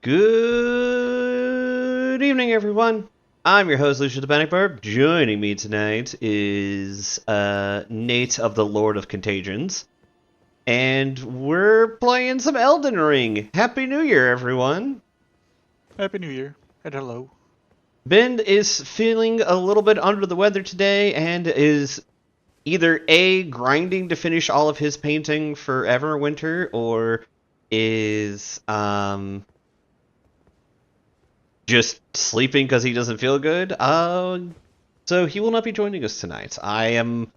Good evening, everyone. I'm your host, Lucia the Panic Barb. Joining me tonight is Nate of the Lord of Contagions, and we're playing some Elden Ring. Happy New Year, everyone. Happy New Year, and hello. Ben is feeling a little bit under the weather today and is either A, grinding to finish all of his painting for Everwinter, or is just sleeping because he doesn't feel good. So he will not be joining us tonight. I am,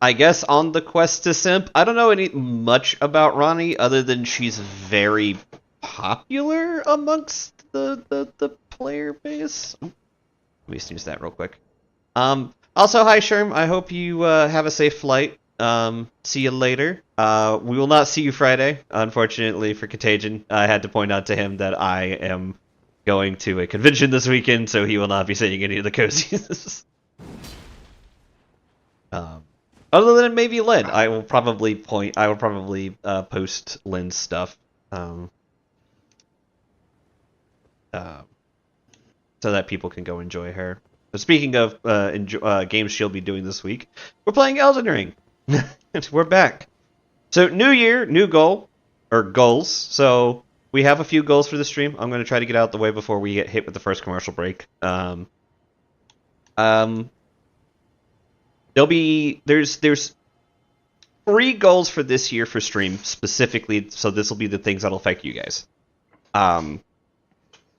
I guess, on the quest to simp. I don't know any much about Ranni other than she's very popular amongst the player base. Let me snooze that real quick. Also, hi Sherm. I hope you have a safe flight. See you later. We will not see you Friday, unfortunately for Contagion. I had to point out to him that I am going to a convention this weekend, so he will not be seeing any of the cozies. um, Other than maybe Lynn, I will probably post Lynn's stuff, uh, so that people can go enjoy her. But speaking of games she'll be doing this week, we're playing Elden Ring. We're back. So new year, new goal or goals. So we have a few goals for the stream. I'm going to try to get out the way before we get hit with the first commercial break. Um, there's three goals for this year for stream specifically. So this will be the things that'll affect you guys.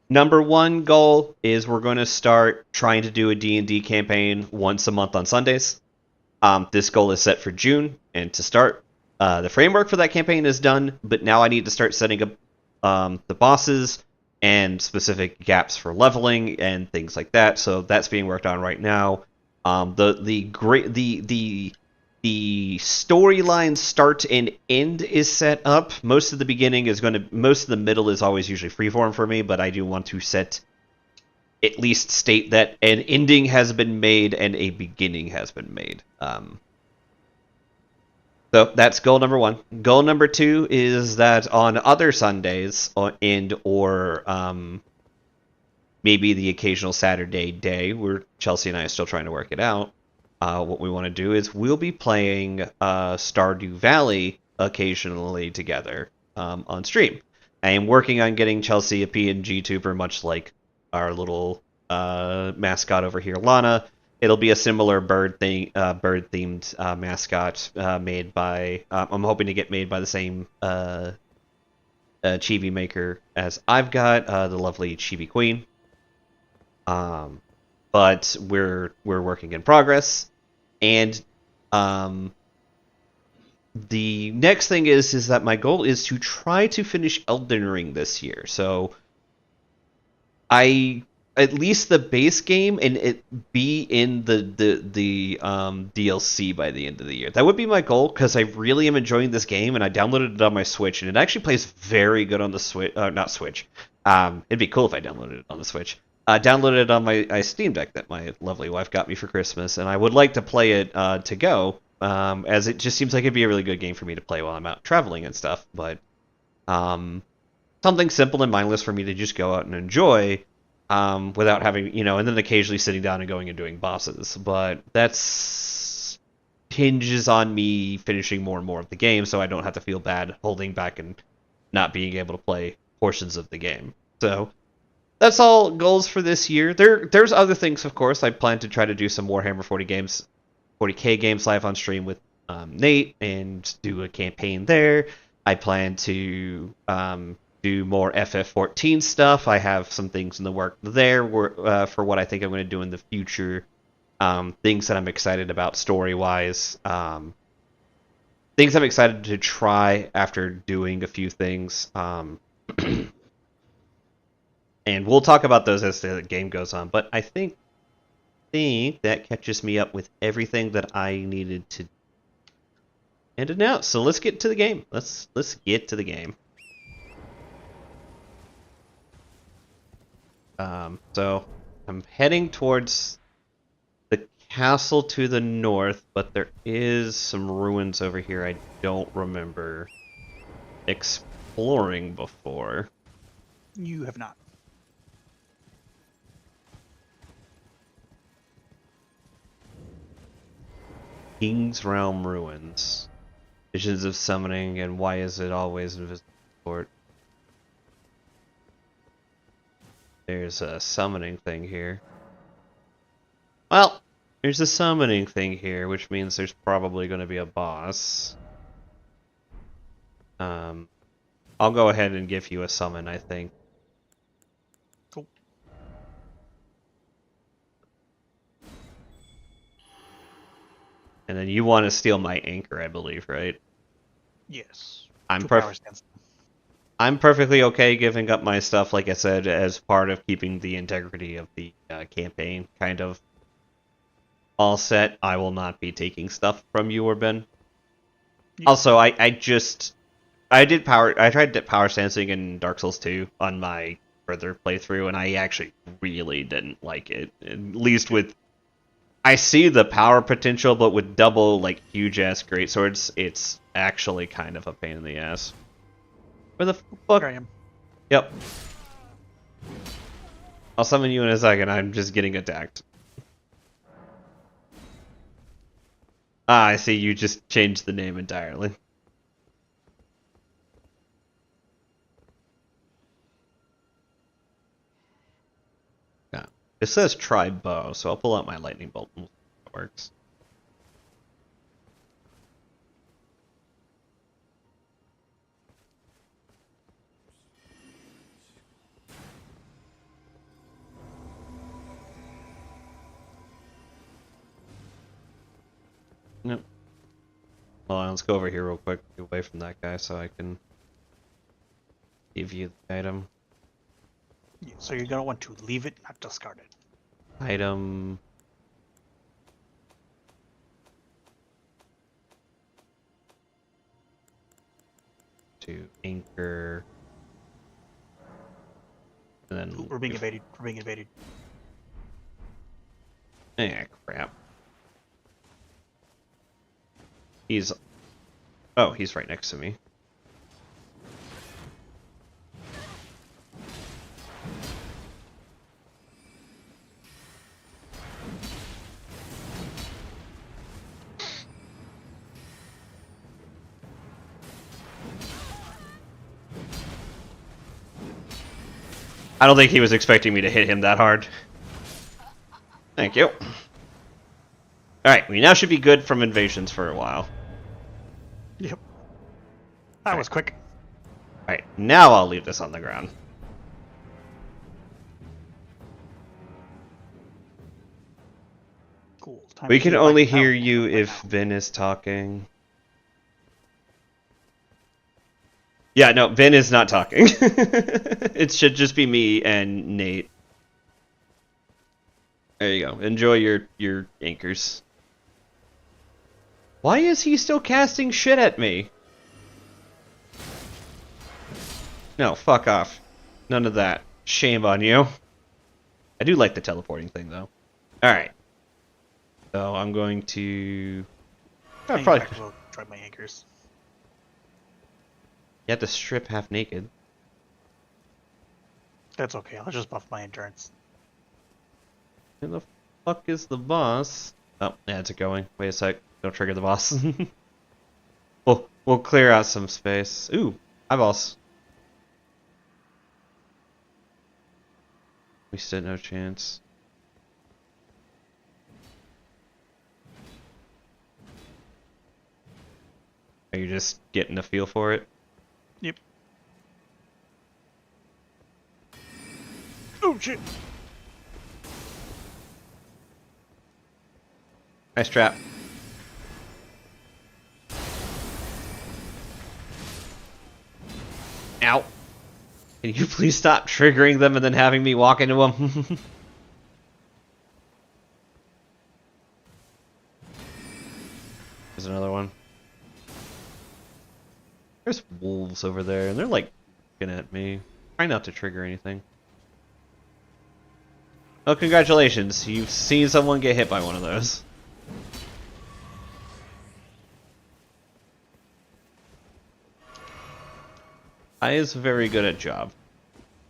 Number one goal is we're going to start trying to do a D&D campaign once a month on Sundays. This goal is set for June, and to start, the framework for that campaign is done, but now I need to start setting up the bosses and specific gaps for leveling and things like that. So that's being worked on right now. The storyline start and end is set up. Most of the middle is always usually freeform for me, but I do want to at least state that an ending has been made and a beginning has been made. So that's goal number one. Goal number two is that on other Sundays or maybe the occasional Saturday day, where Chelsea and I are still trying to work it out, what we want to do is we'll be playing Stardew Valley occasionally together on stream. I am working on getting Chelsea a PNG tuber, much like our little mascot over here, Lana. It'll be a similar bird-themed mascot made by. I'm hoping to get made by the same chibi maker as I've got, the lovely Chibi Queen. But we're working in progress, and the next thing is that my goal is to try to finish Elden Ring this year. So at least the base game and it be in the DLC by the end of the year. That would be my goal because I really am enjoying this game, and I downloaded it on my Switch, and it actually plays very good on the Switch. Not Switch. It'd be cool if I downloaded it on the Switch. Downloaded it on my Steam Deck that my lovely wife got me for Christmas, and I would like to play it to go, as it just seems like it'd be a really good game for me to play while I'm out traveling and stuff. But something simple and mindless for me to just go out and enjoy. Without having, and then occasionally sitting down and going and doing bosses. But that's hinges on me finishing more and more of the game, so I don't have to feel bad holding back and not being able to play portions of the game. So that's all goals for this year. There's other things, of course. I plan to try to do some Warhammer 40K games live on stream with Nate and do a campaign there. I plan to do more FF14 stuff. I have some things in the work there for what I think I'm going to do in the future. Things that I'm excited about story-wise. Things I'm excited to try after doing a few things. And we'll talk about those as the game goes on. But I think that catches me up with everything that I needed to end it now. So let's get to the game. Let's get to the game. So I'm heading towards the castle to the north, but there is some ruins over here I don't remember exploring before. You have not. King's Realm Ruins. Visions of Summoning, and why is it always invisible support? There's a summoning thing here. Well, there's a summoning thing here, which means there's probably going to be a boss. I'll go ahead and give you a summon, I think. Cool. And then you want to steal my anchor, I believe, right? Yes. I'm I'm perfectly okay giving up my stuff, like I said, as part of keeping the integrity of the campaign kind of all set. I will not be taking stuff from you or Ben. Yeah. Also, I tried power stancing in Dark Souls 2 on my further playthrough, and I actually really didn't like it. At least with, I see the power potential, but with double like huge ass greatswords, it's actually kind of a pain in the ass. Where the fuck? Here I am. Yep. I'll summon you in a second. I'm just getting attacked. Ah, I see. You just changed the name entirely. Yeah. It says try bow, so I'll pull out my lightning bolt and see how it works. Nope. Hold on, let's go over here real quick, get away from that guy so I can give you the item. Yeah, so you're gonna want to leave it, not discard it. Item. To anchor. And then. Ooh, we're being invaded. We're being invaded. Eh, crap. He's... Oh, he's right next to me. I don't think he was expecting me to hit him that hard. Thank you. Alright, we now should be good from invasions for a while. Yep. That was quick. Alright, now I'll leave this on the ground. Cool. Time We to can heal only right now. hear you Right if now. Vin is talking. Yeah, no, Vin is not talking. It should just be me and Nate. There you go. Enjoy your anchors. Why is he still casting shit at me? No, fuck off. None of that. Shame on you. I do like the teleporting thing, though. Alright. So I'm going to... Oh, In probably... fact, we'll try my anchors. You have to strip half naked. That's okay. I'll just buff my endurance. Where the fuck is the boss? Oh, yeah, it's going. Wait a sec. Don't trigger the boss. We'll clear out some space. Ooh, eyeballs. We stood no chance. Are you just getting a feel for it? Yep. Oh shit! Nice trap. Ow. Can you please stop triggering them and then having me walk into them? There's another one. There's wolves over there, and they're like looking at me. Try not to trigger anything. Oh, congratulations. You've seen someone get hit by one of those. I is very good at job.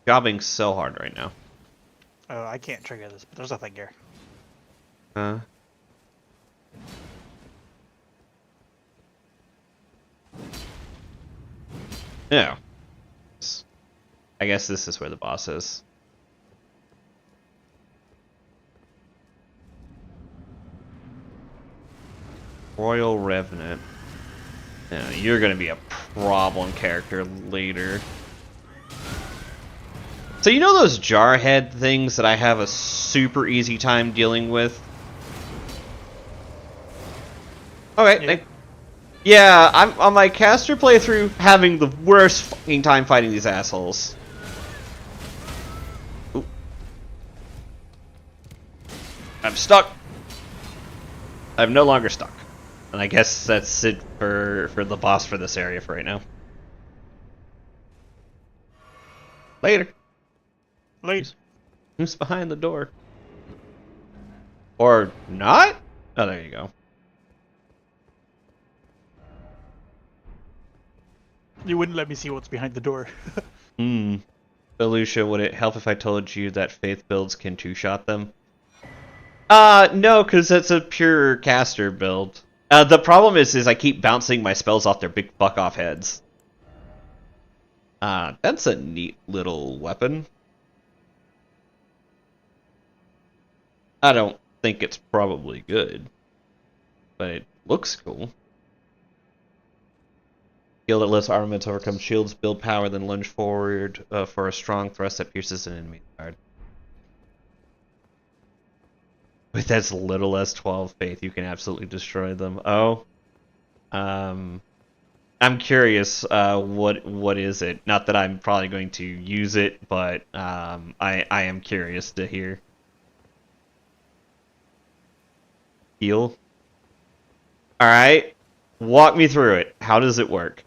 jobbing so hard right now. Oh, I can't trigger this, but there's a thing here. Huh? No. I guess this is where the boss is. Royal Revenant. Yeah, you're gonna be a problem character later. So you know those jarhead things that I have a super easy time dealing with? Okay, Yeah. yeah, I'm on my caster playthrough having the worst fucking time fighting these assholes. Ooh. I'm stuck. I'm no longer stuck. And I guess that's it for the boss for this area for right now. Later. Late. Who's behind the door? Or not? Oh, there you go. You wouldn't let me see what's behind the door. Hmm. Belusha, would it help if I told you that Faith builds can two-shot them? No, because that's a pure caster build. The problem is I keep bouncing my spells off their big fuck-off heads. That's a neat little weapon. I don't think it's probably good, but it looks cool. Skill that lets armaments overcome shields, build power, then lunge forward for a strong thrust that pierces an enemy guard. With as little as 12 faith, you can absolutely destroy them. Oh, I'm curious. What is it? Not that I'm probably going to use it, but I am curious to hear. Heal. All right, walk me through it. How does it work?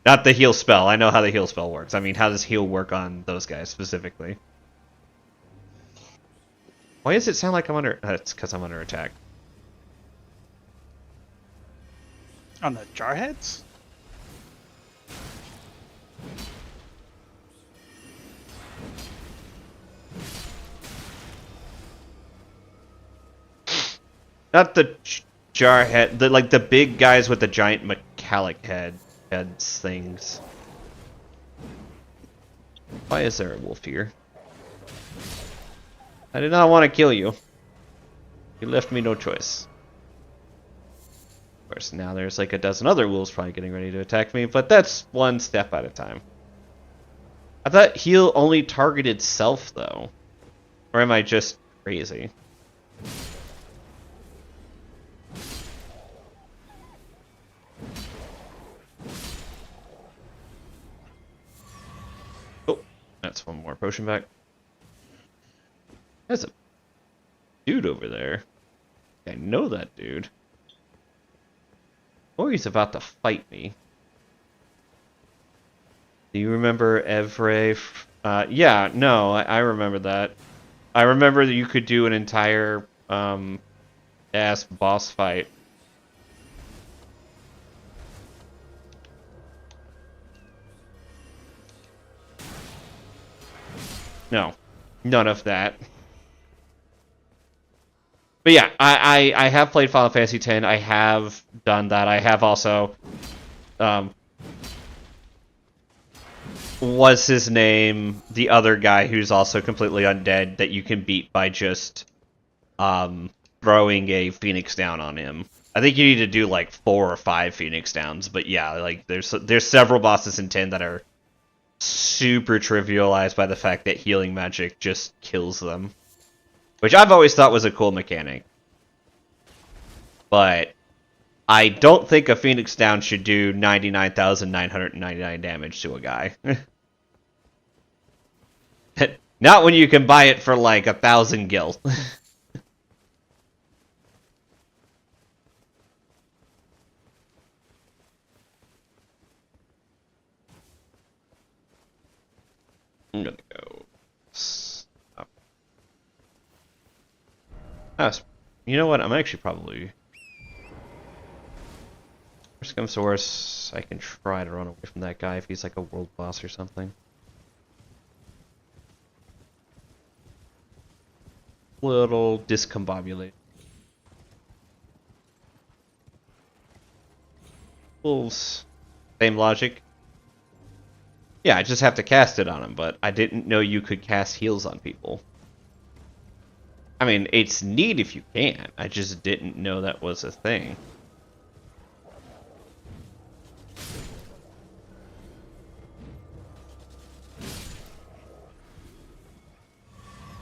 Not the heal spell. I know how the heal spell works. I mean, how does heal work on those guys specifically? Why does it sound like I'm under... It's because I'm under attack. On the jarheads? Not the jarhead, like the big guys with the giant metallic heads things. Why is there a wolf here? I did not want to kill you. You left me no choice. Of course, now there's like a dozen other wolves probably getting ready to attack me, but that's one step at a time. I thought heal only targeted self, though. Or am I just crazy? Oh, that's one more potion back. There's a dude over there. I know that dude. Or he's about to fight me. Do you remember Evray? Yeah, no, I remember that. I remember that you could do an entire ass boss fight. No, none of that. But yeah, I have played Final Fantasy X. I have done that. I have also, what's his name? The other guy who's also completely undead that you can beat by just throwing a Phoenix down on him. I think you need to do like 4 or 5 Phoenix downs. But yeah, like there's several bosses in 10 that are super trivialized by the fact that healing magic just kills them. Which I've always thought was a cool mechanic. But I don't think a Phoenix down should do 99,999 damage to a guy. Not when you can buy it for like 1,000 gil. I'm gonna go. You know what? I'm actually probably... Worst comes to worst, I can try to run away from that guy if he's like a world boss or something. Little discombobulated. Wolves. Same logic. Yeah, I just have to cast it on him, but I didn't know you could cast heals on people. I mean, it's neat if you can. I just didn't know that was a thing.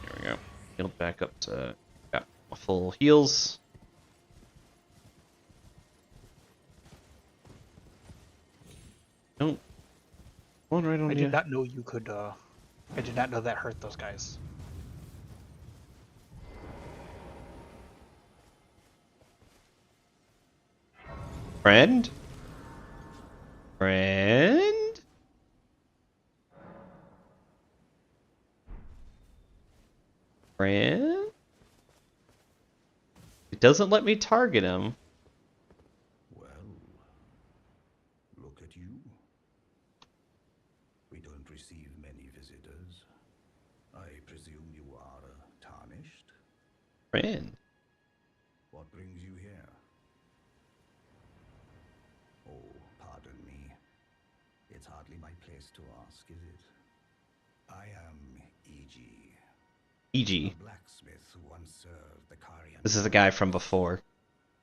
There we go. Healed back up to... Got my full heals. Don't... One right on I you. did not know you could, I did not know that hurt those guys. Friend? Friend? Friend? It doesn't let me target him. Well, look at you. We don't receive many visitors. I presume you are tarnished? Friend. What brings you here? Oh, pardon me. It's hardly my place to ask, is it? I am E.G. E.G. a blacksmith who once served the Carian. This is the guy from before.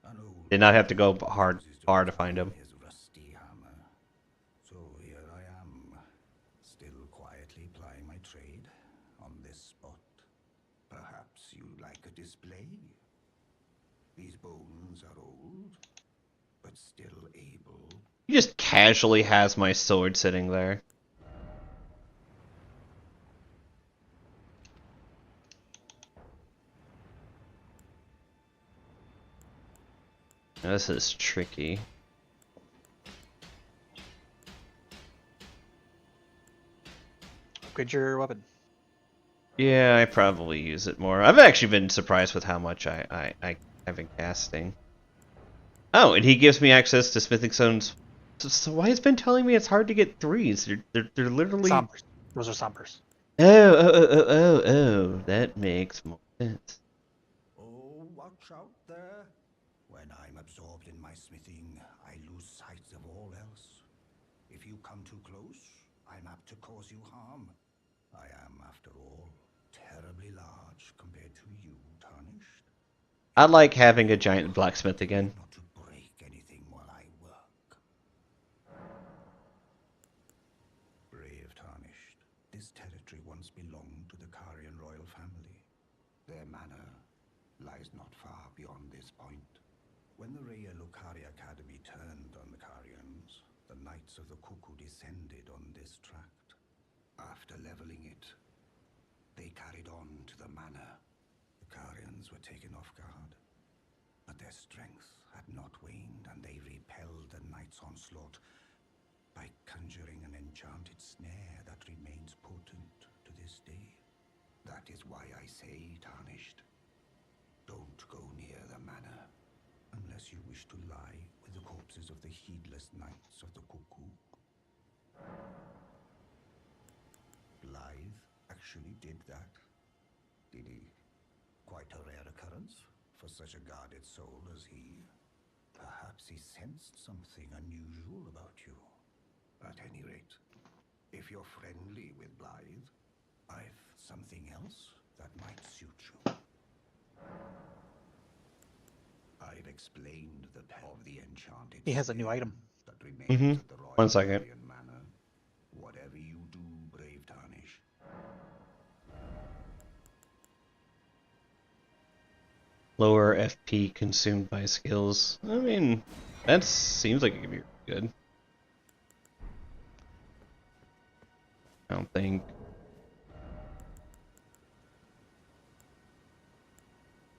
An old Did not have to go man hard refuses to retire find him. his rusty hammer. So here I am, still quietly plying my trade on this spot. Perhaps you'd like a display? These bones are old, but still able. He just casually has my sword sitting there. Now, this is tricky. Upgrade your weapon. Yeah, I probably use it more. I've actually been surprised with how much I have been casting. Oh, and he gives me access to smithing stones. So why has been telling me it's hard to get threes? They're literally... Sombers. Those are sombers. Oh, that makes more sense. Oh, watch out there. When I'm absorbed in my smithing, I lose sight of all else. If you come too close, I'm apt to cause you harm. I am, after all, terribly large compared to you, Tarnished. I like having a giant blacksmith again. Not to break anything while I work. Brave Tarnished, this territory once belonged to the Carian royal family. Their manor lies not far beyond this point. When the Raya Lucari Academy turned on the Carians, the Knights of the Cuckoo descended on this tract. After leveling it, they carried on to the manor. The Carians were taken off guard, but their strength had not waned, and they repelled the Knights' onslaught by conjuring an enchanted snare that remains potent to this day. That is why I say, Tarnished, don't go near the manor, unless you wish to lie with the corpses of the heedless Knights of the Cuckoo. Blythe actually did that. Did he? Quite a rare occurrence for such a guarded soul as he. Perhaps he sensed something unusual about you. At any rate, if you're friendly with Blythe, I've something else that might suit you. I've explained the power of the enchanted. He has a new item. That remains at the Royal 1 second. Carian Manor. Whatever you do, brave Tarnish. Lower FP consumed by skills. I mean, that seems like it could be good. I don't think.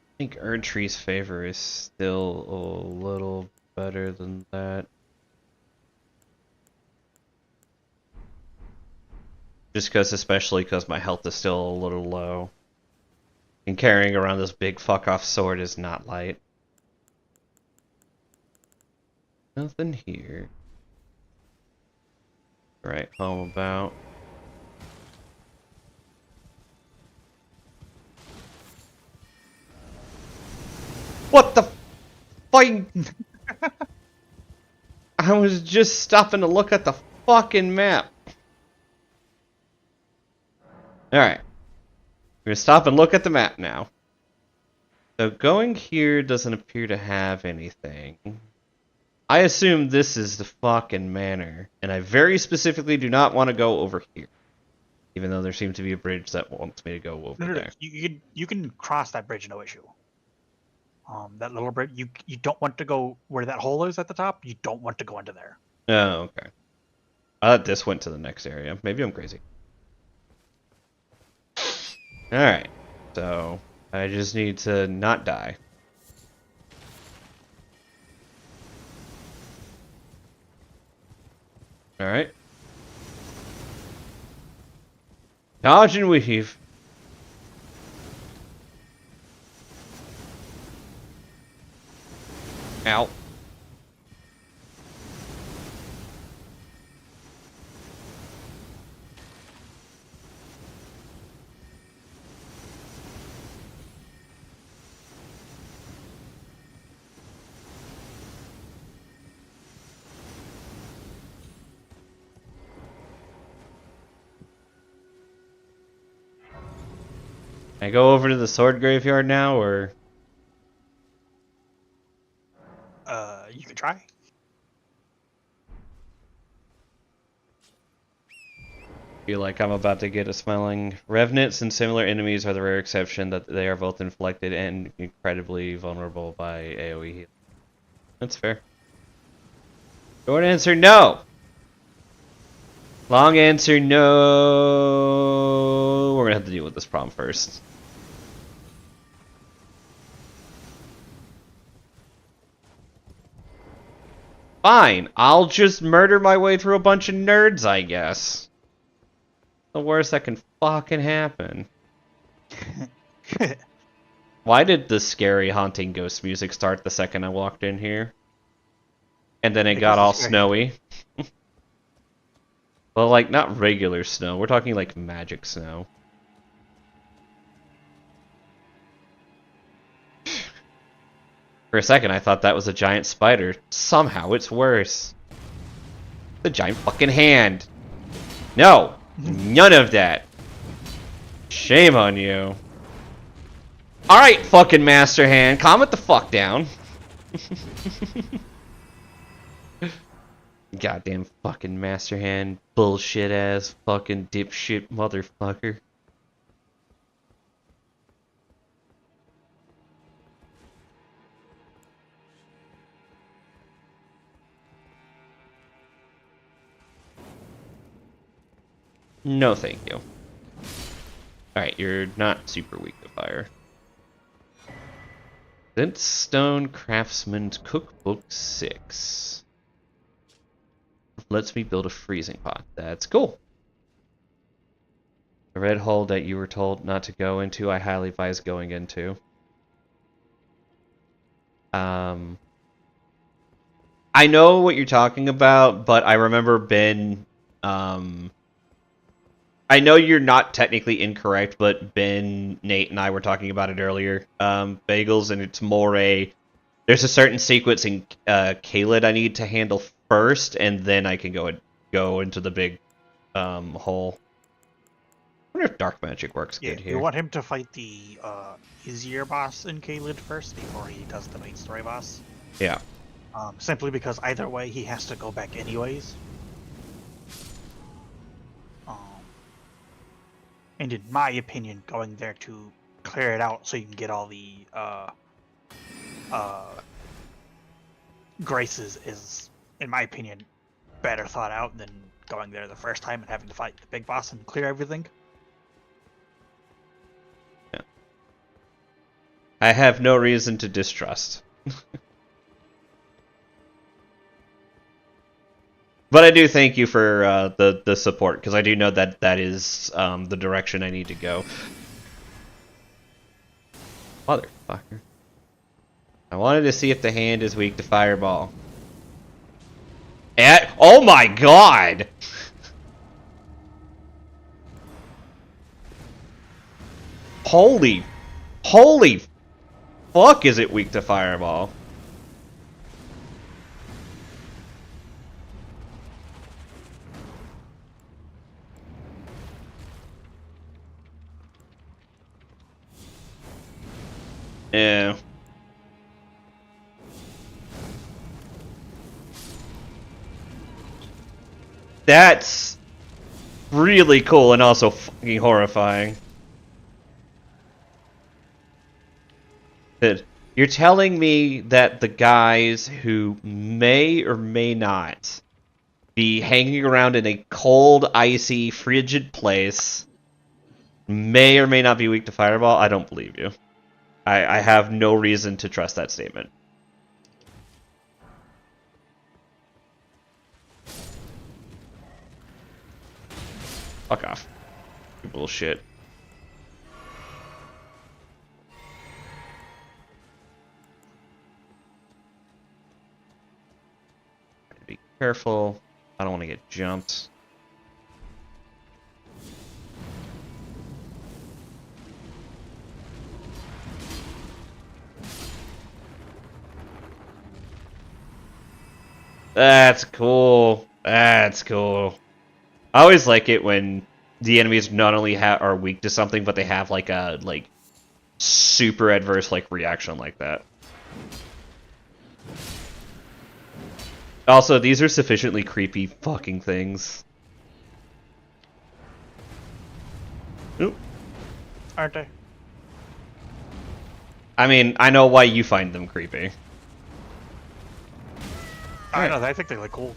I think Erdtree's favor is still a little better than that. Just because, especially because my health is still a little low. And carrying around this big fuck-off sword is not light. Nothing here. Right home about. What the fucking... I was just stopping to look at the fucking map. Alright. We're gonna stop and look at the map now. So going here doesn't appear to have anything. I assume this is the fucking manor, and I very specifically do not want to go over here. Even though there seems to be a bridge that wants me to go over No, there. you can cross that bridge, no issue. That little bridge, you don't want to go where that hole is at the top. You don't want to go into there. Oh, okay. I thought this went to the next area. Maybe I'm crazy. Alright. So, I just need to not die. Alright. Dodge and weave. Ow. Can I go over to the sword graveyard now, or? You can try. Feel like I'm about to get a smelling. Revenants and similar enemies are the rare exception that they are both inflected and incredibly vulnerable by AoE heal. That's fair. Short answer, no! Long answer, no! We're gonna have to deal with this problem first. Fine, I'll just murder my way through a bunch of nerds, I guess. The worst that can fucking happen. Why did the scary haunting ghost music start the second I walked in here? And then it got all snowy. Well, like, not regular snow. We're talking, like, magic snow. For a second, I thought that was a giant spider. Somehow, it's worse. The giant fucking hand. No! None of that. Shame on you. Alright, fucking Master Hand. Calm it the fuck down. Goddamn fucking Master Hand. Bullshit ass fucking dipshit motherfucker. No, thank you. Alright, you're not super weak to fire. Flintstone Craftsman's Cookbook 6. Lets me build a freezing pot. That's cool. The red hole that you were told not to go into, I highly advise going into. I know what you're talking about, but I remember Ben... I know you're not technically incorrect, but Ben, Nate, and I were talking about it earlier. Bagels, and it's more a... There's a certain sequence in Kaled I need to handle first, and then I can go into the big hole. I wonder if dark magic works good here. You want him to fight the easier boss in Kaled first before he does the main story boss. Yeah. Simply because either way, he has to go back anyways. And in my opinion, going there to clear it out so you can get all the graces is, in my opinion, better thought out than going there the first time and having to fight the big boss and clear everything. Yeah. I have no reason to distrust. But I do thank you for the support, because I do know that that is the direction I need to go. Motherfucker. I wanted to see if the hand is weak to fireball. Oh my god! Holy fuck is it weak to fireball? Yeah. That's really cool and also fucking horrifying. That you're telling me that the guys who may or may not be hanging around in a cold, icy, frigid place may or may not be weak to fireball? I don't believe you. I have no reason to trust that statement. Fuck off. Bullshit. Be careful. I don't want to get jumped. That's cool. That's cool. I always like it when the enemies not only are weak to something, but they have like a super adverse reaction like that. Also, these are sufficiently creepy fucking things. Oop. Aren't they? I mean, I know why you find them creepy. I know. I think they look cool.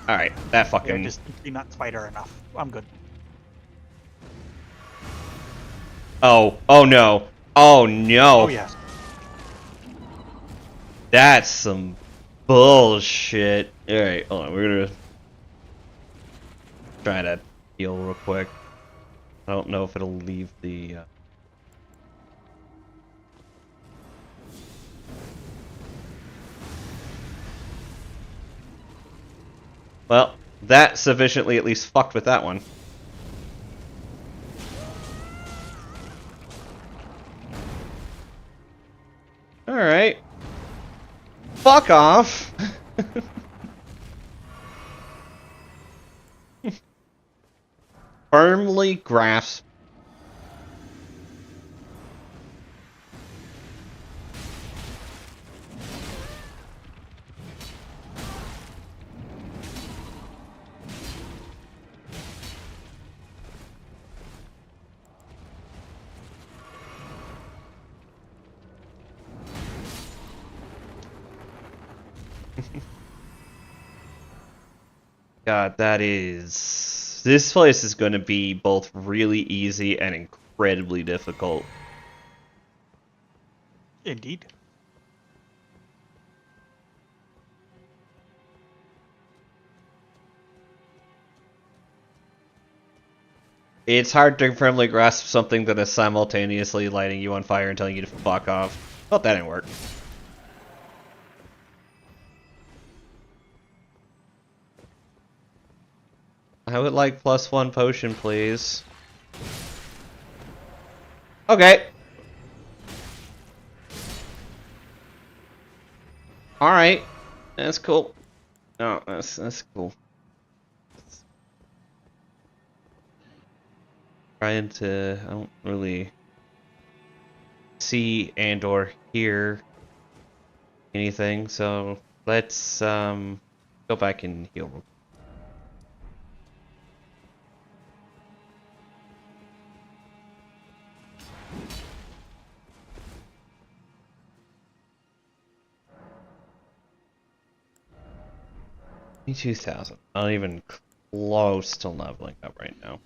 Alright, that Yeah, fucking... just be not spider enough. I'm good. Oh, oh no. Oh no. Oh yes. That's some bullshit. Alright, hold on, we're gonna try to heal real quick. I don't know if it'll leave the... Well, that sufficiently at least fucked with that one. Alright. Fuck off! Firmly grasp. God, that is... This place is going to be both really easy and incredibly difficult. Indeed. It's hard to firmly grasp something that is simultaneously lighting you on fire and telling you to fuck off. Oh, that didn't work. I would like +1 potion, please. Okay. Alright. That's cool. No, that's cool. Trying to... I don't really see and or hear anything, so let's go back and heal. $22,000. Not even close to leveling up right now.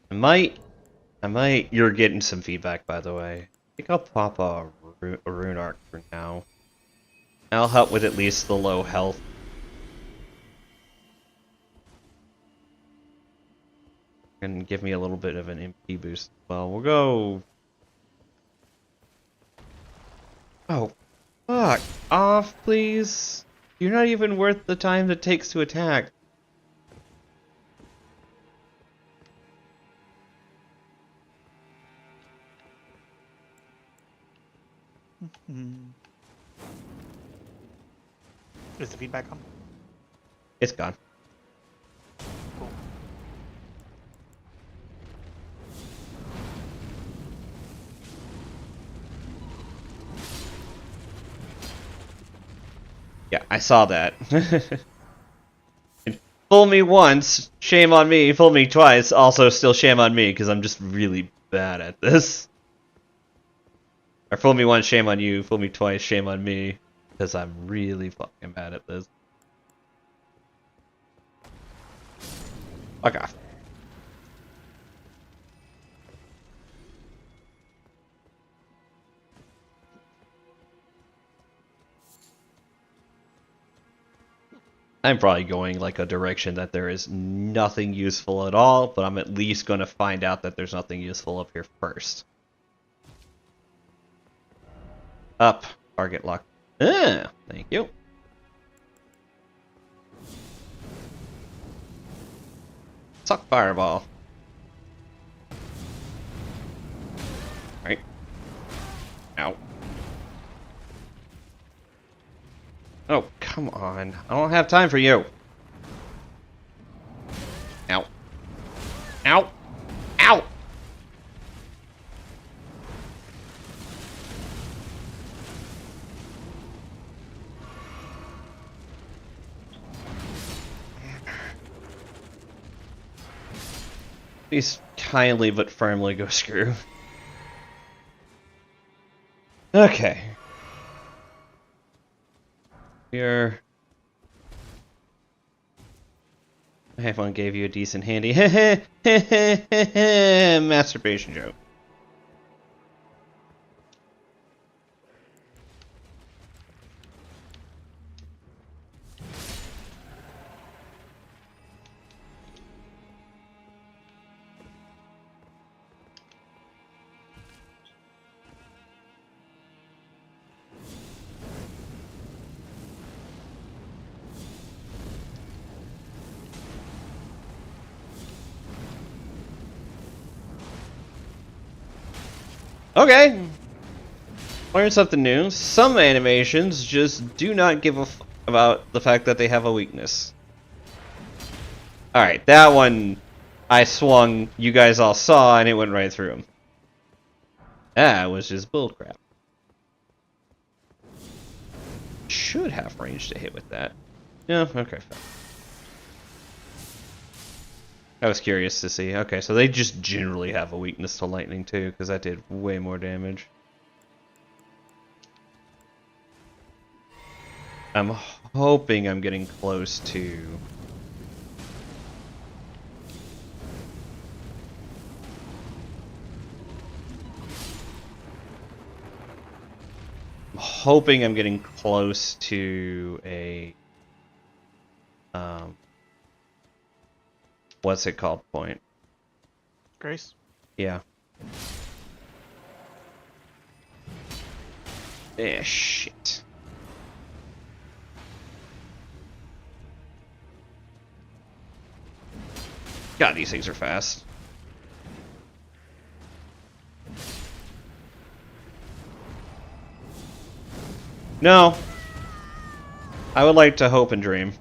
I might. You're getting some feedback, by the way. I think I'll pop a rune arc for now. That'll help with at least the low health. And give me a little bit of an MP boost as well. We'll go... Oh, fuck off, please. You're not even worth the time it takes to attack. Is the feedback on? It's gone. Cool. Yeah, I saw that. Fool me once, shame on me. Fool me twice, also still shame on me, because I'm just really bad at this. Or fool me once, shame on you. Fool me twice, shame on me, because I'm really fucking bad at this. Fuck off. I'm probably going like a direction that there is nothing useful at all, but I'm at least going to find out that there's nothing useful up here first. Up. Target lock. Thank you. Suck fireball. Right. Ow. Oh, come on. I don't have time for you. Ow. Ow. Ow! Please kindly but firmly go screw. Okay. Here. I have one gave you a decent handy masturbation joke. Okay. Learn something new. Some animations just do not give a fuck about the fact that they have a weakness. Alright, that one I swung, you guys all saw, and it went right through him. That was just bullcrap. Should have range to hit with that. Yeah, okay, fine. I was curious to see. Okay, so they just generally have a weakness to lightning too, because that did way more damage. I'm hoping I'm getting close to... I'm hoping I'm getting close to a... what's it called point? Grace? Yeah. Eh, shit. God, these things are fast. No. I would like to hope and dream.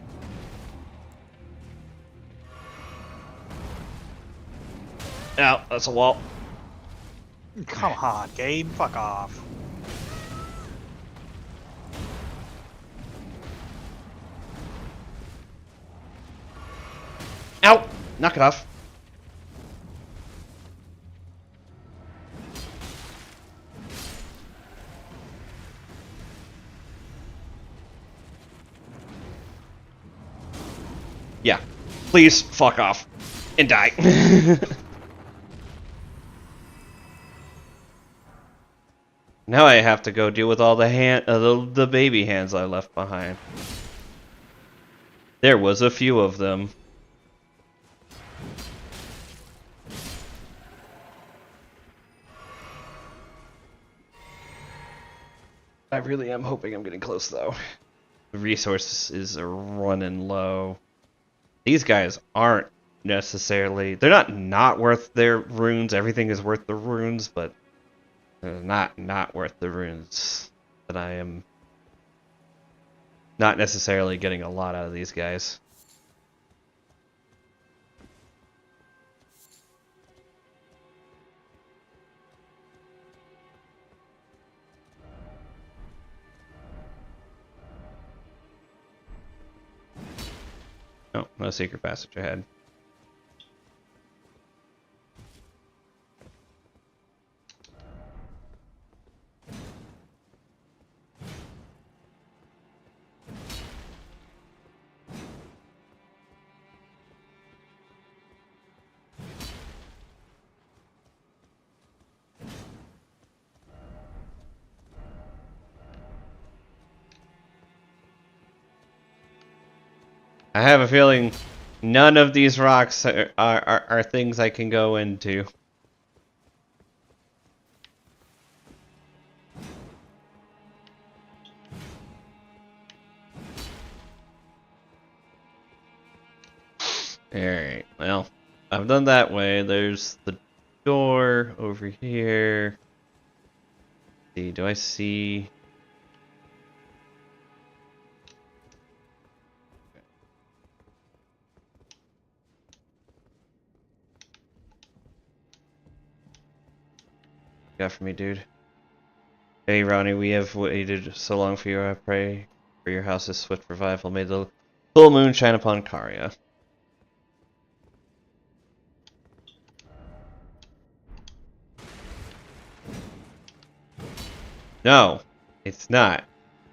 Ow, that's a wall. Come on, game. Fuck off. Ow! Knock it off. Yeah. Please fuck off. And die. Now I have to go deal with all the baby hands I left behind. There was a few of them. I really am hoping I'm getting close though. The resources are running low. These guys aren't necessarily... They're not worth their runes. Everything is worth the runes, but they're not worth the runes. that I am not necessarily getting a lot out of these guys. Oh, no secret passage ahead. I have a feeling none of these rocks are things I can go into. Alright, well, I've done that way. There's the door over here. Let's see, do I see... Got for me, dude. Hey, Ronnie, we have waited so long for you. I pray for your house's swift revival. May the full moon shine upon Karya. No, it's not.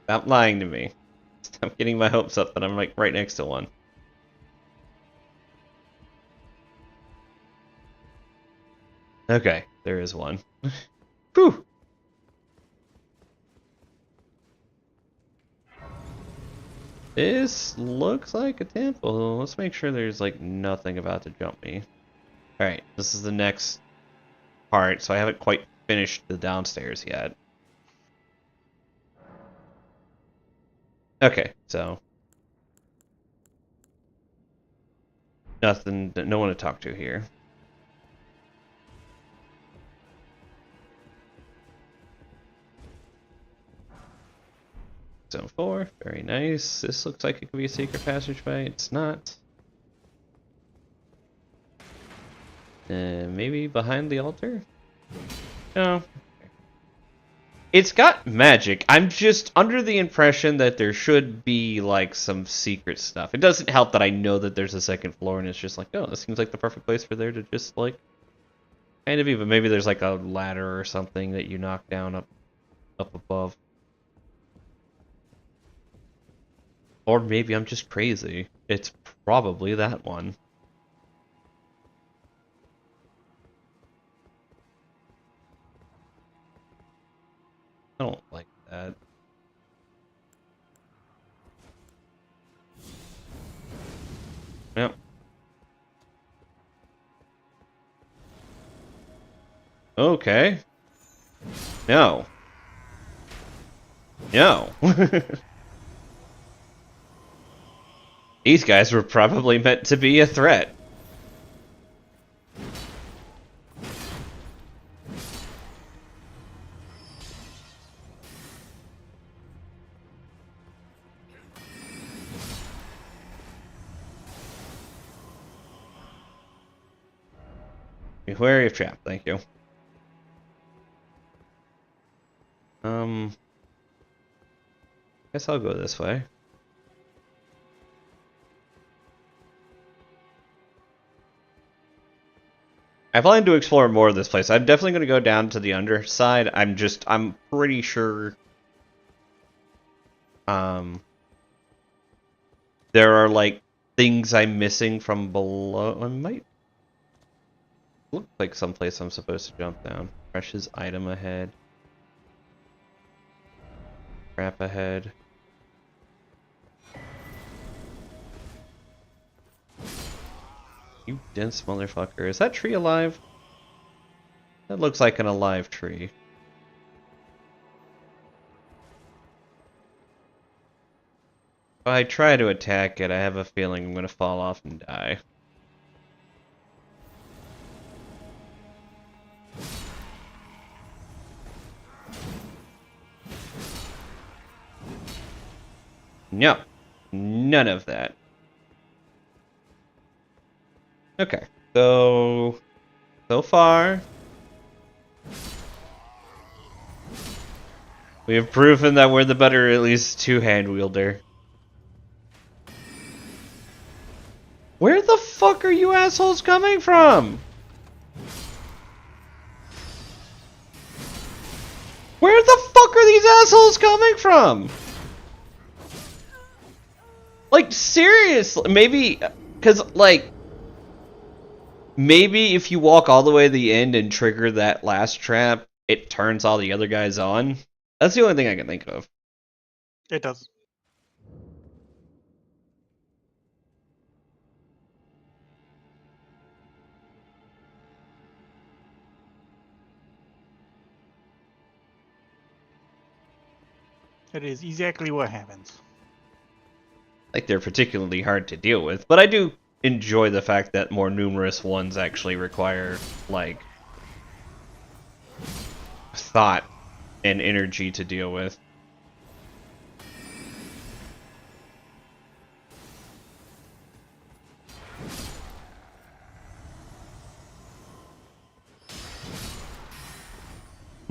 Stop lying to me. Stop getting my hopes up that I'm like right next to one. Okay, there is one. Whew. This looks like a temple. Let's make sure there's like nothing about to jump me. Alright, this is the next part, so I haven't quite finished the downstairs yet. Okay, so nothing, no one to talk to here. Zone 4, very nice. This looks like it could be a secret passageway. It's not. Maybe behind the altar? No. It's got magic. I'm just under the impression that there should be, like, some secret stuff. It doesn't help that I know that there's a second floor, and it's just like, oh, this seems like the perfect place for there to just, like, kind of be. But maybe there's, like, a ladder or something that you knock down up above. Or maybe I'm just crazy. It's probably that one. I don't like that. Yep. Okay. No. No. These guys were probably meant to be a threat. Be wary of trap, thank you. Guess I'll go this way. I plan to explore more of this place. I'm definitely going to go down to the underside. I'm pretty sure there are like things I'm missing from below. I might look like someplace I'm supposed to jump down. Precious item ahead. Crap ahead. You dense motherfucker. Is that tree alive? That looks like an alive tree. If I try to attack it, I have a feeling I'm going to fall off and die. No. None of that. Okay. So far, we have proven that we're the better, at least, two-hand wielder. Where the fuck are you assholes coming from? Where the fuck are these assholes coming from? Like, seriously, maybe, because, like, maybe if you walk all the way to the end and trigger that last trap, it turns all the other guys on. That's the only thing I can think of. It does. It is exactly what happens. Like, they're particularly hard to deal with, but I do enjoy the fact that more numerous ones actually require, like, thought and energy to deal with.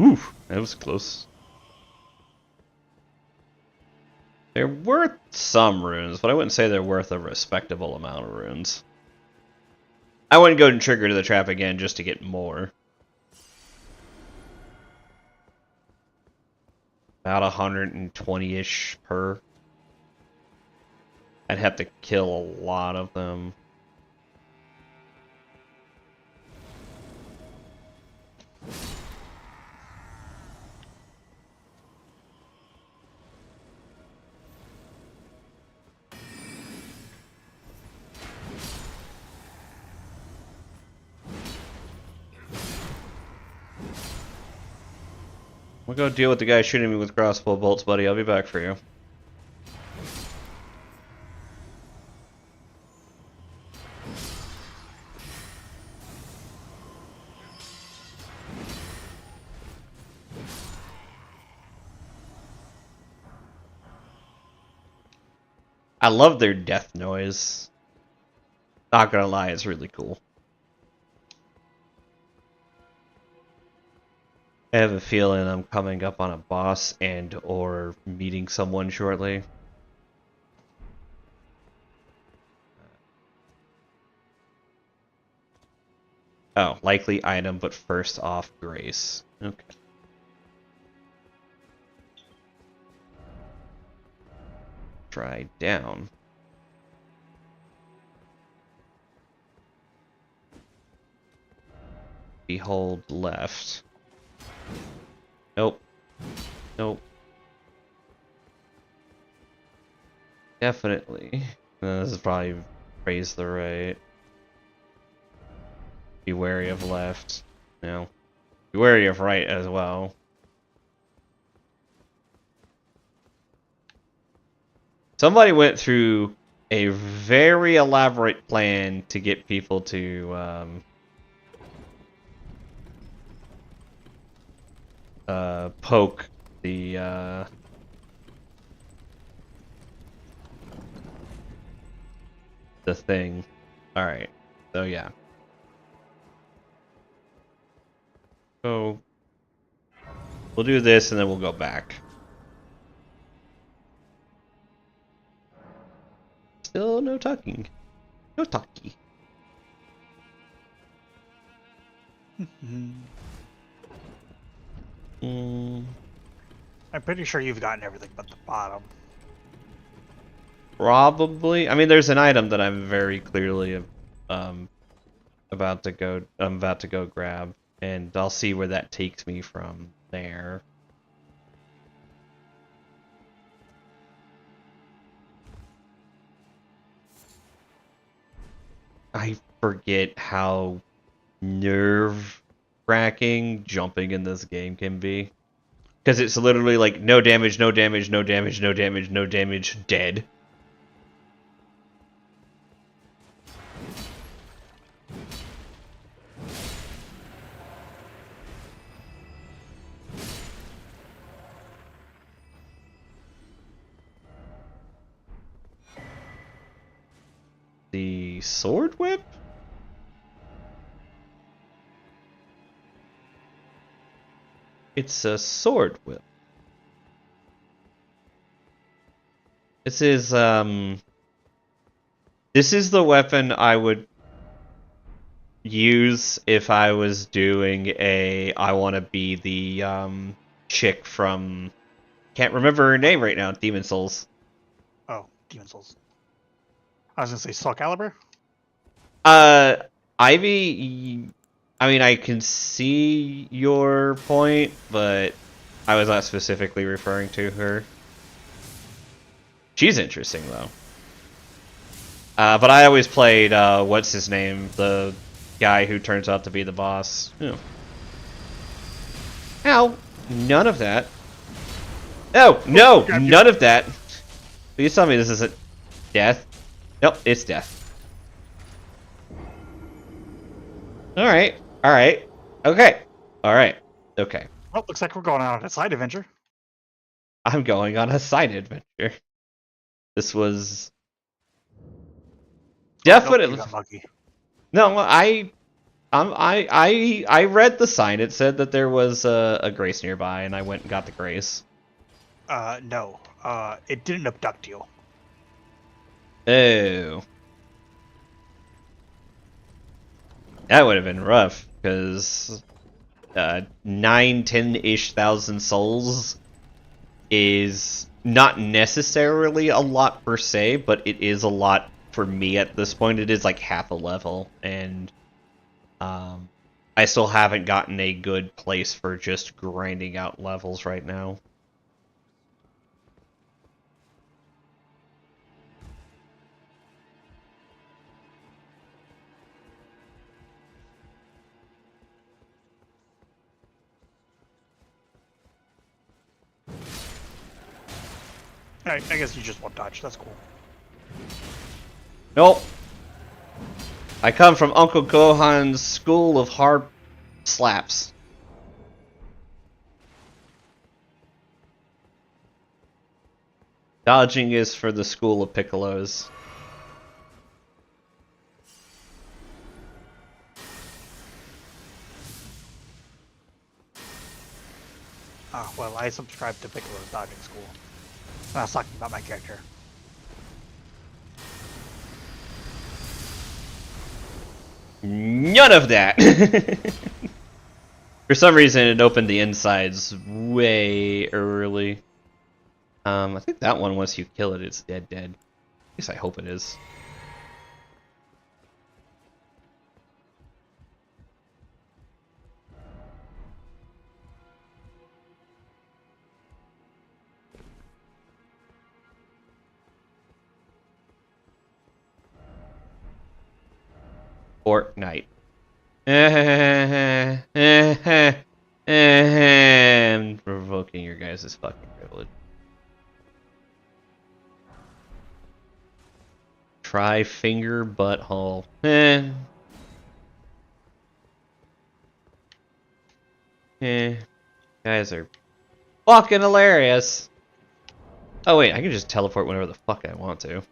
Oof, that was close. They're worth some runes, but I wouldn't say they're worth a respectable amount of runes. I wouldn't go and trigger to the trap again just to get more. About 120-ish per. I'd have to kill a lot of them. We'll go deal with the guy shooting me with crossbow bolts, buddy. I'll be back for you. I love their death noise. Not gonna lie, it's really cool. I have a feeling I'm coming up on a boss and or meeting someone shortly. Oh, likely item, but first off grace. Okay. Try down. Behold left. Nope. Nope. Definitely. This is probably raise the right. Be wary of left. No. Be wary of right as well. Somebody went through a very elaborate plan to get people to poke the thing. Alright. So yeah. So we'll do this and then we'll go back. Still no talking. No talkie. I'm pretty sure you've gotten everything but the bottom. Probably. I mean, there's an item that I'm very clearly about to go grab, and I'll see where that takes me from there. I forget how nerve-wracking jumping in this game can be. Because it's literally like, no damage, no damage, no damage, no damage, no damage, dead. the sword whip? It's a sword whip. This is the weapon I would use if I was doing I want to be the chick from, can't remember her name right now, Demon Souls. Oh, Demon Souls. I was gonna say Soul Calibur. Ivy, I mean, I can see your point, but I was not specifically referring to her. She's interesting, though. But I always played, what's his name? The guy who turns out to be the boss. Yeah. Ow! None of that. Oh, no! None of that! Please tell me this isn't death. Nope, it's death. Alright. Alright. Okay. Alright. Okay. Well, looks like we're going on a side adventure. I'm going on a side adventure. This was definitely no. I read the sign. It said that there was a grace nearby, and I went and got the grace. No. It didn't abduct you. Oh, that would have been rough because 9-10-ish thousand souls is not necessarily a lot per se, but it is a lot for me at this point. It is like half a level, and I still haven't gotten a good place for just grinding out levels right now. I guess you just won't dodge. That's cool. Nope. I come from Uncle Gohan's school of hard slaps. Dodging is for the school of Piccolos. Well, I subscribe to Piccolo's dodging school. I was talking about my character. None of that! For some reason, it opened the insides way early. I think that one, once you kill it, it's dead. At least I hope it is. Fortnite. I'm provoking your guys' fucking privilege. Try finger butthole. Guys are fucking hilarious. Oh wait, I can just teleport whenever the fuck I want to.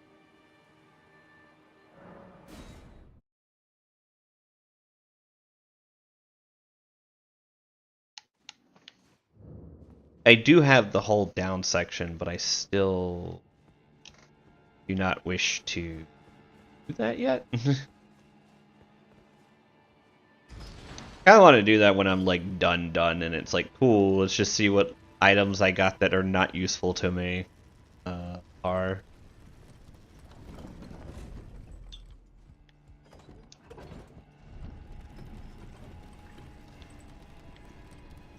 I do have the hold down section, but I still do not wish to do that yet. I kind of want to do that when I'm like done, and it's like, cool, let's just see what items I got that are not useful to me are.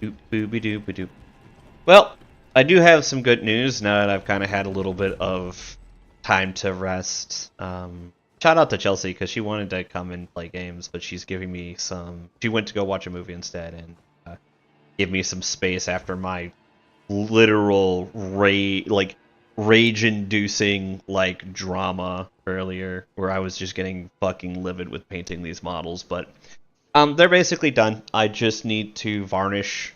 Doop booby doop doop. Well, I do have some good news now that I've kind of had a little bit of time to rest. Shout out to Chelsea because she wanted to come and play games, but she's giving me some. She went to go watch a movie instead and give me some space after my literal rage-inducing like drama earlier, where I was just getting fucking livid with painting these models. But they're basically done. I just need to varnish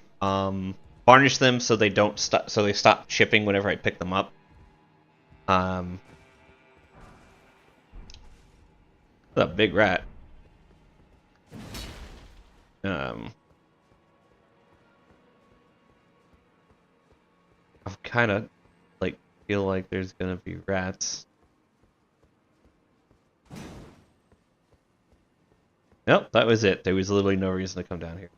them so they don't stop. So they stop chipping whenever I pick them up. That's a big rat. I'm kind of like feel like there's gonna be rats. Nope, that was it. There was literally no reason to come down here.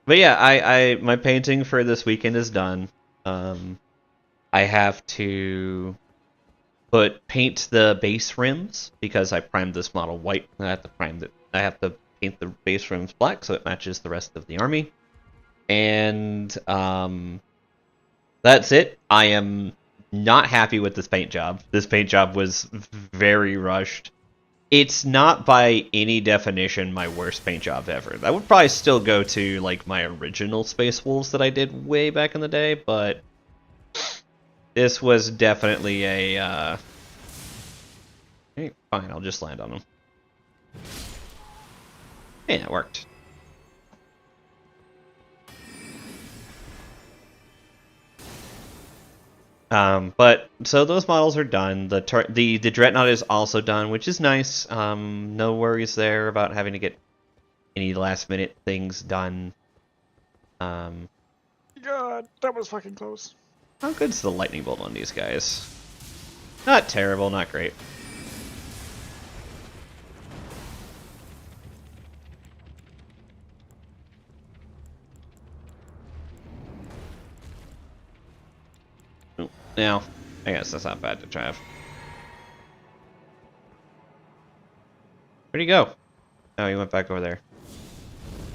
But yeah, my painting for this weekend is done. I have to paint the base rims because I primed this model white. And I have to paint the base rims black so it matches the rest of the army. And that's it. I am not happy with this paint job. This paint job was very rushed. It's not by any definition my worst paint job ever. That would probably still go to like my original Space Wolves that I did way back in the day, but this was definitely a hey, fine, I'll just land on them. Hey, that worked. But so those models are done. The Dreadnought is also done, which is nice. No worries there about having to get any last minute things done. God, that was fucking close. How good's the lightning bolt on these guys? Not terrible, not great. Now, I guess that's not bad to have. Where'd he go? Oh, he went back over there.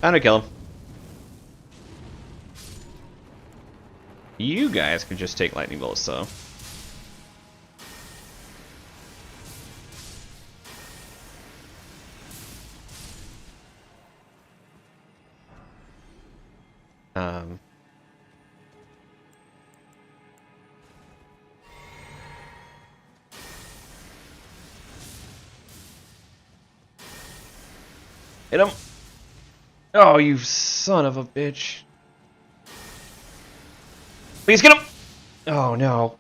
Time to kill him. You guys can just take lightning bolts, though. Hit him! Oh, you son of a bitch. Please get him! Oh, no.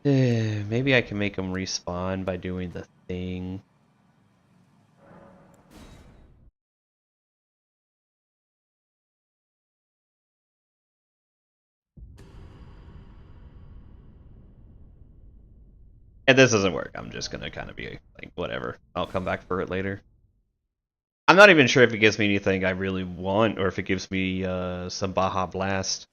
Maybe I can make him respawn by doing the thing. And this doesn't work. I'm just gonna kind of be like, whatever. I'll come back for it later. I'm not even sure if it gives me anything I really want, or if it gives me some Baja Blast.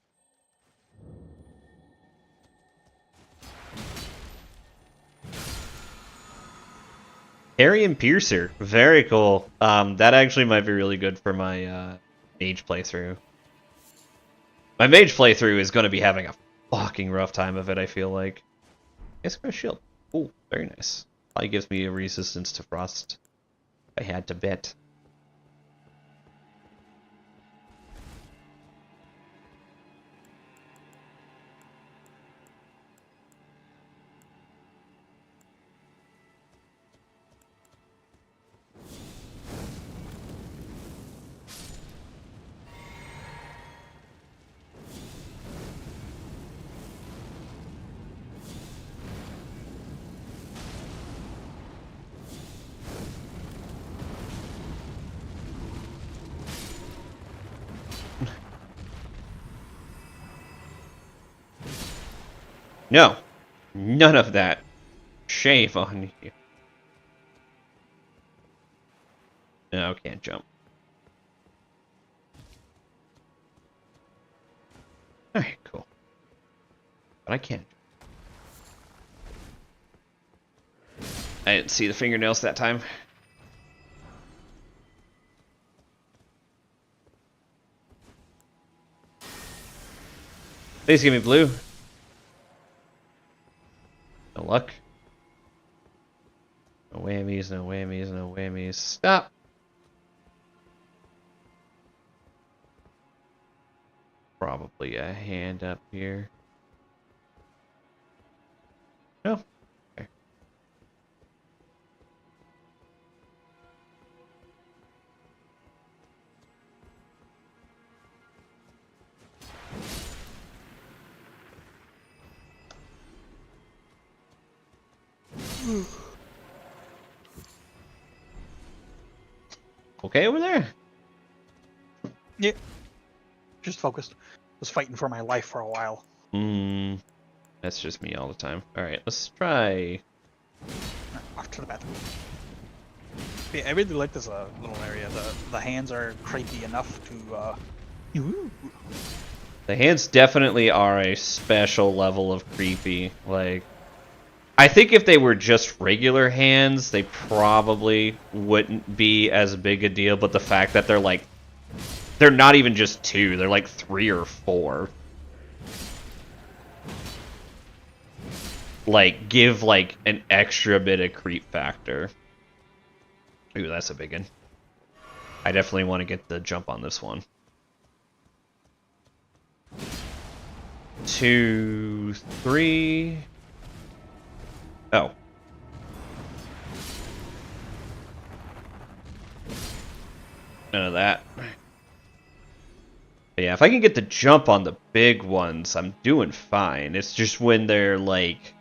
Harry and Piercer, very cool. That actually might be really good for my mage playthrough. My mage playthrough is going to be having a fucking rough time of it, I feel like. Yes, Crush Shield. Ooh, very nice. Probably gives me a resistance to frost. If I had to bet. No, none of that. Shave on you. No, can't jump. Alright, cool. But I can't. I didn't see the fingernails that time. Please give me blue. No luck. No whammies, no whammies, no whammies. Stop! Probably a hand up here. No. Okay. Okay over there? Yeah. Just focused. Was fighting for my life for a while. That's just me all the time. Alright, let's try... Off to the bathroom. Yeah, I really like this little area. The hands are creepy enough to. Ooh. The hands definitely are a special level of creepy. Like, I think if they were just regular hands, they probably wouldn't be as big a deal. But the fact that they're not even just 2, they're like 3 or 4. Like, give like an extra bit of creep factor. Ooh, that's a big one. I definitely want to get the jump on this one. 2, 3. Oh. None of that. But yeah, if I can get the jump on the big ones, I'm doing fine. It's just when they're like...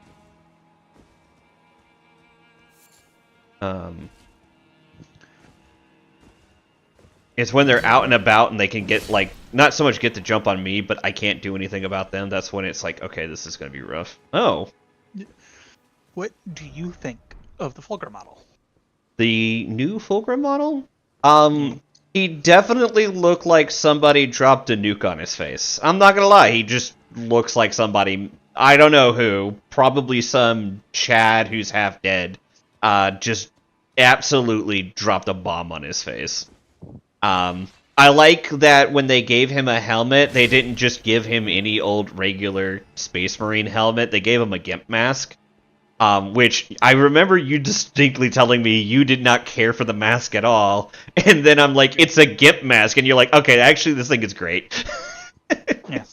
It's when they're out and about and they can get, like, not so much get the jump on me, but I can't do anything about them. That's when it's like, okay, this is going to be rough. Oh. What do you think of the Fulgur model? The new Fulgrim model? He definitely looked like somebody dropped a nuke on his face. I'm not gonna lie, he just looks like somebody, I don't know who, probably some Chad who's half dead, just absolutely dropped a bomb on his face. I like that when they gave him a helmet, they didn't just give him any old regular Space Marine helmet, they gave him a GIMP mask. Which I remember you distinctly telling me you did not care for the mask at all, and then I'm like, it's a GIMP mask, and you're like, okay, actually this thing is great. Yes.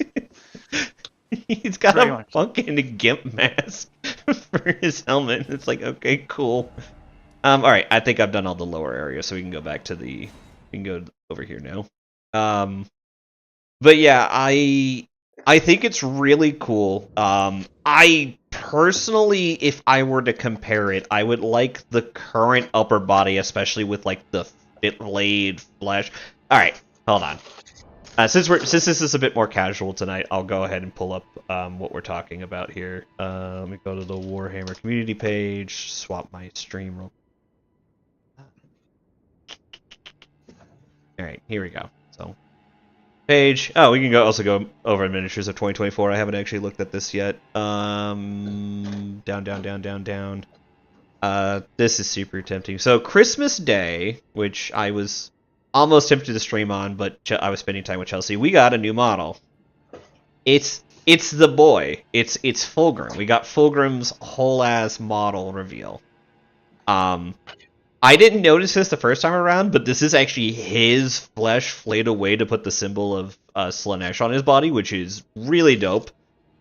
He's got Very a much. fucking GIMP mask for his helmet. It's like, okay, cool. Alright, I think I've done all the lower areas, so we can go back to the... We can go over here now. But yeah, I think it's really cool. I personally, if I were to compare it, I would like the current upper body, especially with like the fit blade flesh. All right, hold on. Since this is a bit more casual tonight, I'll go ahead and pull up what we're talking about here. Let me go to the Warhammer community page, swap my stream real. All right, here we go. So. Page. Oh, we can also go over miniatures of 2024. I haven't actually looked at this yet. Down. This is super tempting. So Christmas Day, which I was almost tempted to stream on, but I was spending time with Chelsea. We got a new model. It's the boy. It's Fulgrim. We got Fulgrim's whole ass model reveal. I didn't notice this the first time around, but this is actually his flesh flayed away to put the symbol of Slaanesh on his body, which is really dope.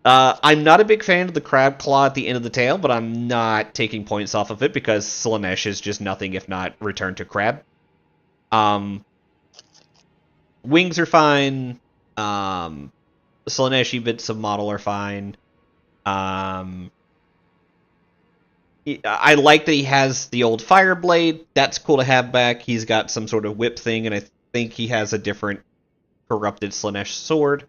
I'm not a big fan of the crab claw at the end of the tail, but I'm not taking points off of it because Slaanesh is just nothing if not return to crab. Wings are fine. Slaaneshi bits of model are fine. I like that he has the old fire blade. That's cool to have back. He's got some sort of whip thing, and I think he has a different corrupted Slaanesh sword.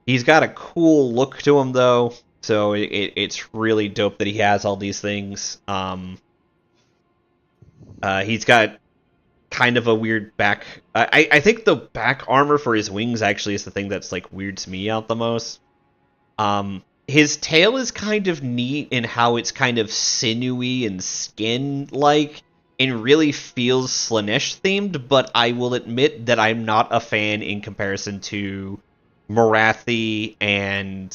He's got a cool look to him, though, so it's really dope that he has all these things. He's got kind of a weird back... I think the back armor for his wings actually is the thing that's, like, weirds me out the most. His tail is kind of neat in how it's kind of sinewy and skin-like, and really feels Slaanesh-themed, but I will admit that I'm not a fan in comparison to Morathi and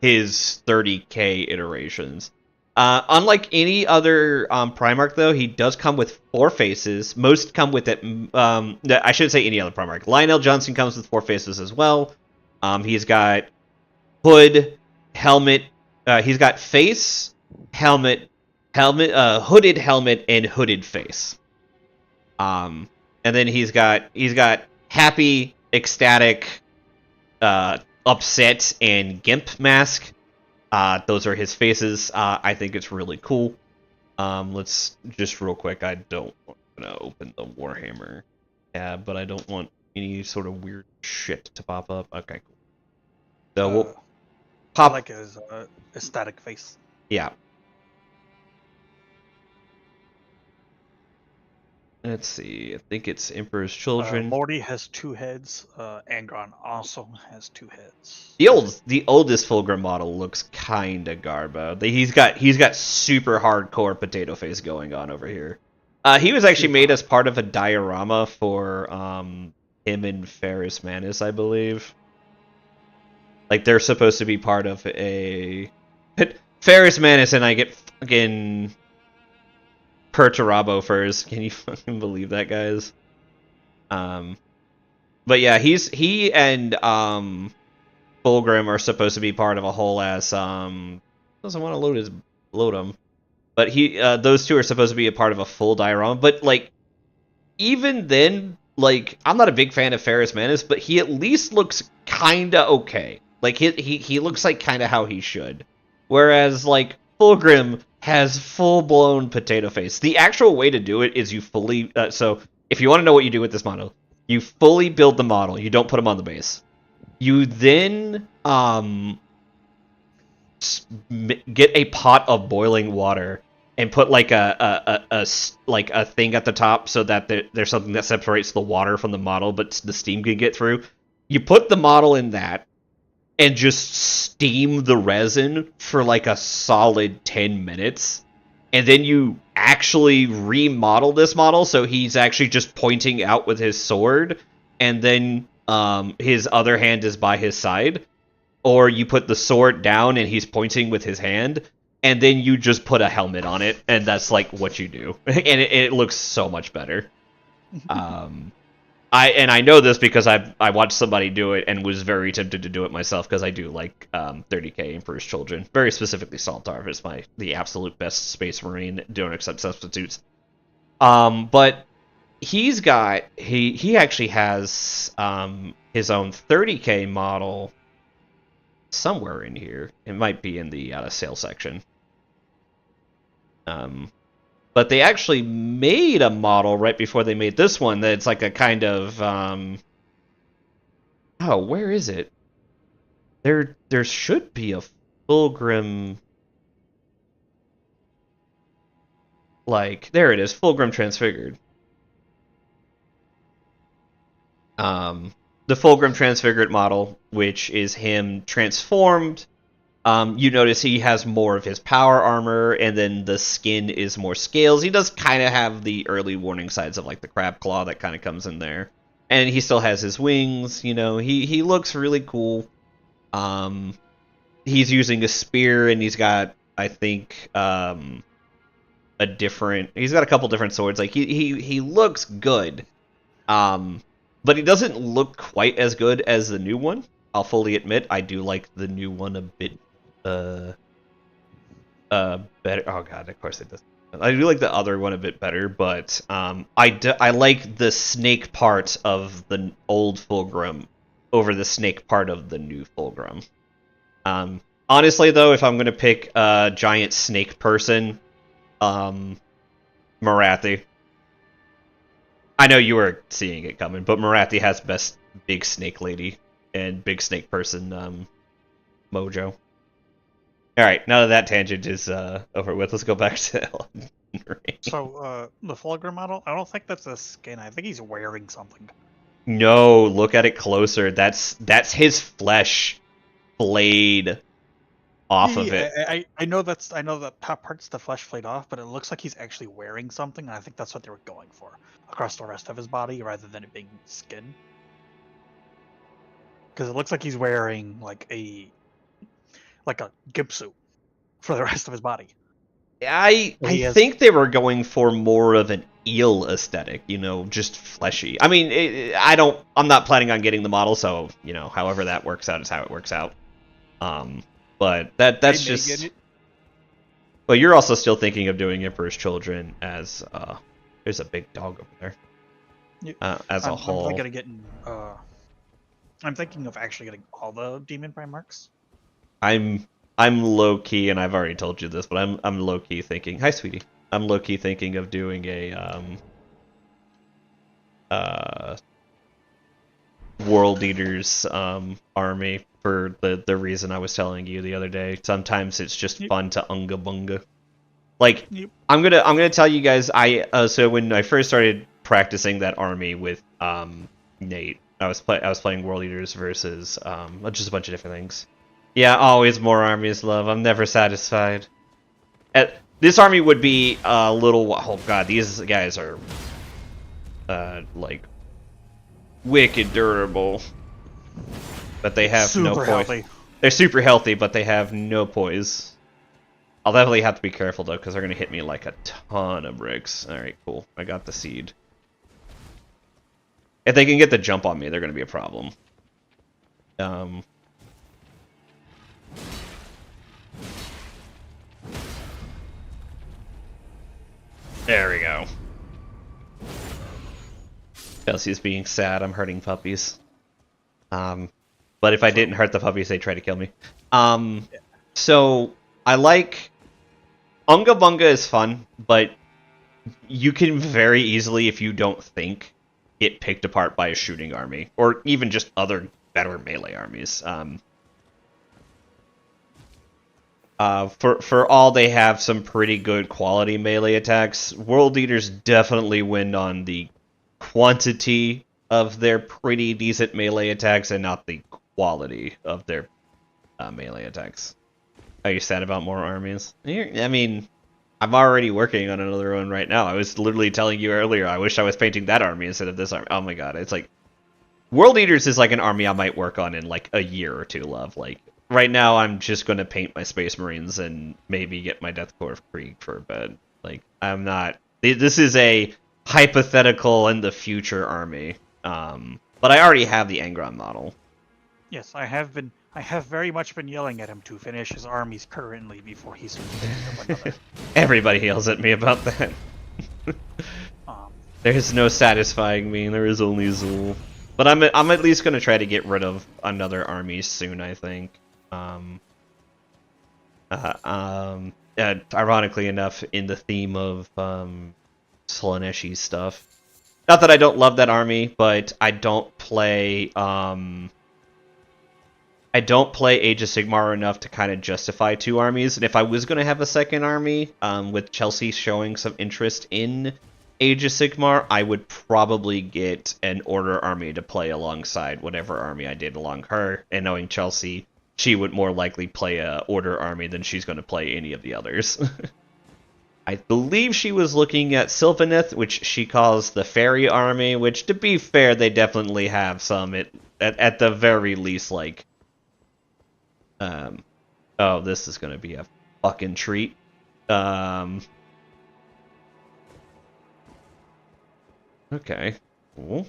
his 30k iterations. Unlike any other Primarch, though, he does come with 4 faces. Most come with it... I shouldn't say any other Primarch. Lionel Johnson comes with 4 faces as well. He's got... hood, helmet, he's got face, helmet, hooded helmet, and hooded face. And then he's got happy, ecstatic, upset, and gimp mask. Those are his faces. I think it's really cool. Let's just real quick. I don't want to open the Warhammer tab, but I don't want any sort of weird shit to pop up. Okay, cool. So we'll I pop. like his aesthetic face. Yeah. Let's see. I think it's Emperor's Children. Morty has 2 heads. Angron also has 2 heads. The oldest Fulgrim model looks kinda garbo. He's got super hardcore potato face going on over here. He was actually made as part of a diorama for him and Ferris Manus, I believe. Like they're supposed to be part of a Ferris Manus, and I get fucking Perturabo first. Can you fucking believe that, guys? But yeah, he and Fulgrim are supposed to be part of a whole ass doesn't want to load him. But those two are supposed to be a part of a full diorama. But like, even then, like, I'm not a big fan of Ferris Manus, but he at least looks kinda okay. Like he looks like kinda how he should. Whereas like Fulgrim has full blown potato face. The actual way to do it is you fully so if you want to know what you do with this model, you fully build the model. You don't put him on the base. You then get a pot of boiling water and put like a thing at the top so that there's something that separates the water from the model, but the steam can get through. You put the model in that and just steam the resin for like a solid 10 minutes. And then you actually remodel this model so he's actually just pointing out with his sword, and then his other hand is by his side. Or you put the sword down and he's pointing with his hand, and then you just put a helmet on it, and that's like what you do. And it looks so much better. I know this because I watched somebody do it and was very tempted to do it myself because I do like 30k Emperor's Children. Very specifically, Saltar is the absolute best Space Marine. Don't accept substitutes. But he actually has his own 30k model somewhere in here. It might be in the sale section. But they actually made a model right before they made this one that's like a kind of oh, where is it? There should be a Fulgrim, like there it is, Fulgrim Transfigured. The Fulgrim Transfigured model, which is him transformed. You notice he has more of his power armor, and then the skin is more scales. He does kind of have the early warning signs of like the crab claw that kind of comes in there. And he still has his wings, you know, he looks really cool. He's using a spear, and he's got, I think, he's got a couple different swords. Like he looks good. But he doesn't look quite as good as the new one. I'll fully admit I do like the new one a bit better. Oh god, of course it does. I do like the other one a bit better, but I like the snake part of the old Fulgrim over the snake part of the new Fulgrim. Honestly, though, if I'm gonna pick a giant snake person, Marathi. I know you were seeing it coming, but Marathi has best big snake lady and big snake person mojo. Alright, now that that tangent is over with, let's go back to Elden Ring. So, the Fulgrim model, I don't think that's a skin. I think he's wearing something. No, look at it closer. That's his flesh flayed off of it. I know that top part's the flesh flayed off, but it looks like he's actually wearing something, and I think that's what they were going for across the rest of his body, rather than it being skin. Because it looks like he's wearing like a gimp suit for the rest of his body. I think they were going for more of an eel aesthetic, you know, just fleshy. I mean, I'm not planning on getting the model, so, you know, however that works out is how it works out. But that's just. Well, you're also still thinking of doing Emperor's Children as there's a big dog over there. As a whole. I'm thinking of actually getting all the Demon Prime marks. I'm I'm low key, and I've already told you this, but I'm low key thinking. Hi, sweetie. I'm low key thinking of doing a World Eaters army for the reason I was telling you the other day. Sometimes it's just fun to unga bunga. Like I'm gonna tell you guys. So when I first started practicing that army with Nate, I was playing World Eaters versus just a bunch of different things. Yeah, always more armies, love. I'm never satisfied. This army would be a little. Oh god, these guys are like wicked durable, but they have super no poise. healthy. They're super healthy, but they have no poise. I'll definitely have to be careful though, because they're gonna hit me like a ton of bricks. All right, cool. I got the seed. If they can get the jump on me, they're gonna be a problem. There we go. Chelsea's being sad. I'm hurting puppies. But if I didn't hurt the puppies, they'd try to kill me. So I like Unga Bunga is fun, but you can very easily, if you don't think, get picked apart by a shooting army, or even just other better melee armies. For all they have some pretty good quality melee attacks, World Eaters definitely win on the quantity of their pretty decent melee attacks and not the quality of their melee attacks. Are you sad about more armies? I mean, I'm already working on another one right now. I was literally telling you earlier, I wish I was painting that army instead of this army. Oh my god, it's like... World Eaters is like an army I might work on in like a year or two, love. Like, right now I'm just going to paint my Space Marines and maybe get my Death Korps Krieg for a bed. Like, I'm not... This is a hypothetical in the future army. But I already have the Angron model. Yes, I have very much been yelling at him to finish his armies currently before he switches to another. Everybody yells at me about that. There's no satisfying me, there is only Zul. But I'm at least gonna try to get rid of another army soon, I think. Ironically enough, in the theme of Slaaneshi stuff. Not that I don't love that army, but I don't play Age of Sigmar enough to kind of justify two armies. And if I was going to have a second army, with Chelsea showing some interest in Age of Sigmar, I would probably get an Order army to play alongside whatever army I did along her. And knowing Chelsea, she would more likely play a Order army than she's going to play any of the others. I believe she was looking at Sylvaneth, which she calls the Fairy Army, which, to be fair, they definitely have some, at the very least, like... oh, this is gonna be a fucking treat. Okay. Cool.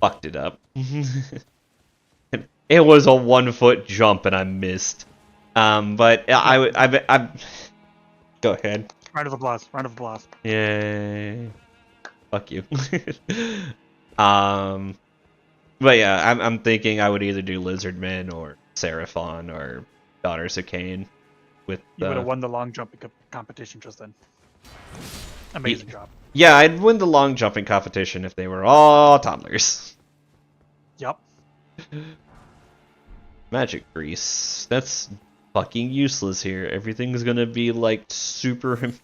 Fucked it up. It was a 1 foot jump and I missed. But I go ahead. Round of applause. Round of applause. Yay. Fuck you. But yeah, I'm thinking I would either do Lizardmen or Seraphon or Daughters of Cain. With you would have won the long jumping competition just then. Amazing job. Yeah, I'd win the long jumping competition if they were all toddlers. Yep. Magic grease. That's fucking useless here. Everything's gonna be like super immune.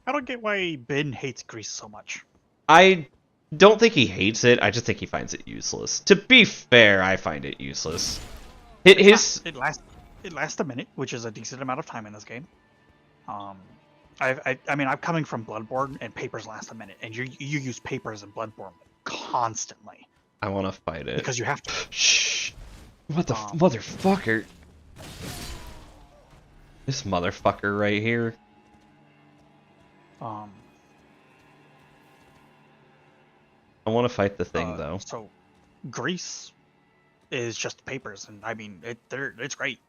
I don't get why Ben hates grease so much. I don't think he hates it. I just think he finds it useless. To be fair, I find it useless. It lasts a minute, which is a decent amount of time in this game. I mean, I'm coming from Bloodborne, and papers last a minute, and you use papers in Bloodborne constantly. I want to fight it because you have to. Shh! What the motherfucker? This motherfucker right here. I want to fight the thing though. So, grease is just papers, and I mean, it's great.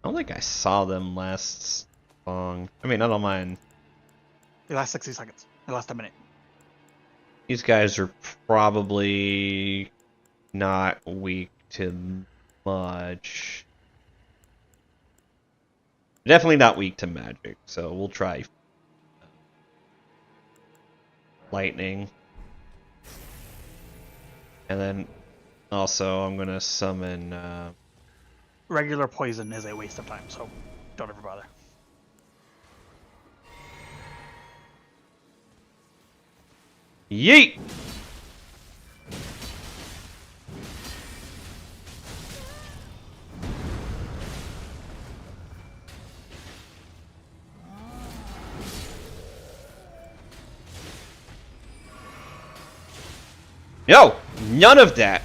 I don't think I saw them last long. I mean, I don't mind. They last 60 seconds. They last a minute. These guys are probably not weak to much. Definitely not weak to magic, so we'll try lightning. And then also I'm gonna summon Regular poison is a waste of time, so don't ever bother. yeet! No! None of that!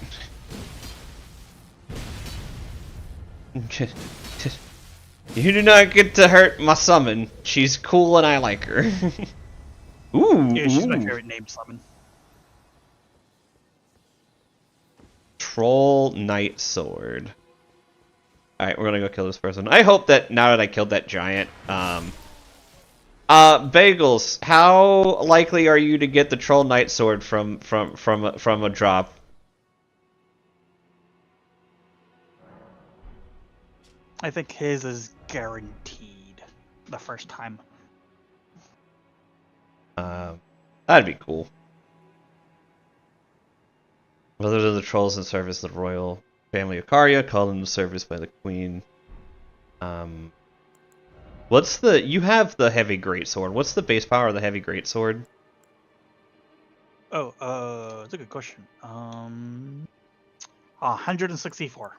You do not get to hurt my summon. She's cool and I like her. Ooh, Yeah, she's my ooh. favorite name summon. Troll Knight Sword. Alright, we're gonna go kill this person. I hope that now that I killed that giant, Bagels, how likely are you to get the Troll Knight Sword from a drop? I think his is guaranteed the first time. That'd be cool. Brothers of the Trolls in service of the royal family of Karya, called into service by the queen. What's the... You have the heavy greatsword. What's the base power of the heavy greatsword? Oh, that's a good question. 164.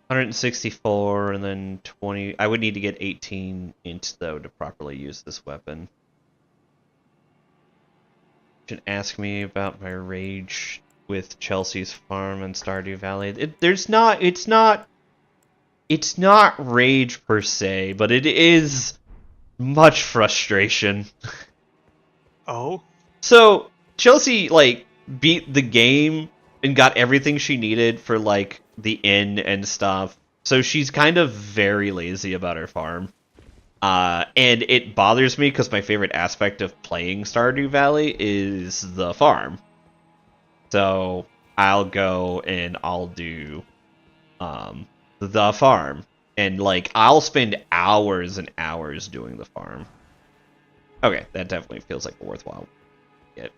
164 and then 20. I would need to get 18 inch though to properly use this weapon. You should ask me about my rage with Chelsea's farm and Stardew Valley. It's not rage per se, but it is much frustration. Oh? So Chelsea like beat the game and got everything she needed for like the inn and stuff. So she's kind of very lazy about her farm. And it bothers me because my favorite aspect of playing Stardew Valley is the farm. So I'll go and I'll do the farm. And like I'll spend hours and hours doing the farm. Okay, that definitely feels like a worthwhile get.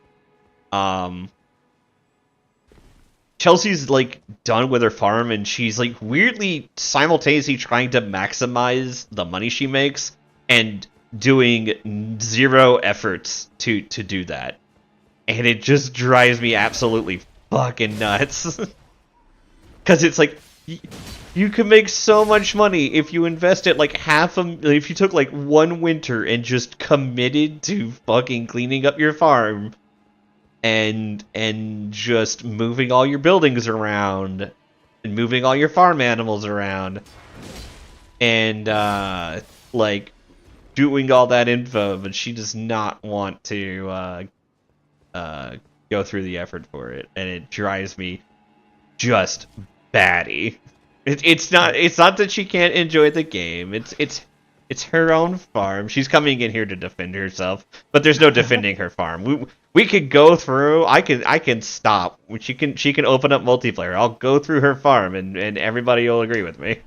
Chelsea's like done with her farm and she's like weirdly simultaneously trying to maximize the money she makes and doing zero efforts to do that. And it just drives me absolutely fucking nuts. Cuz it's like you can make so much money if you invest it like if you took like one winter and just committed to fucking cleaning up your farm and just moving all your buildings around and moving all your farm animals around and like doing all that info, but she does not want to go through the effort for it, and it drives me just batty. It's not that she can't enjoy the game. It's her own farm. She's coming in here to defend herself, but there's no defending her farm. We could go through. I can stop. She can open up multiplayer. I'll go through her farm, and everybody will agree with me.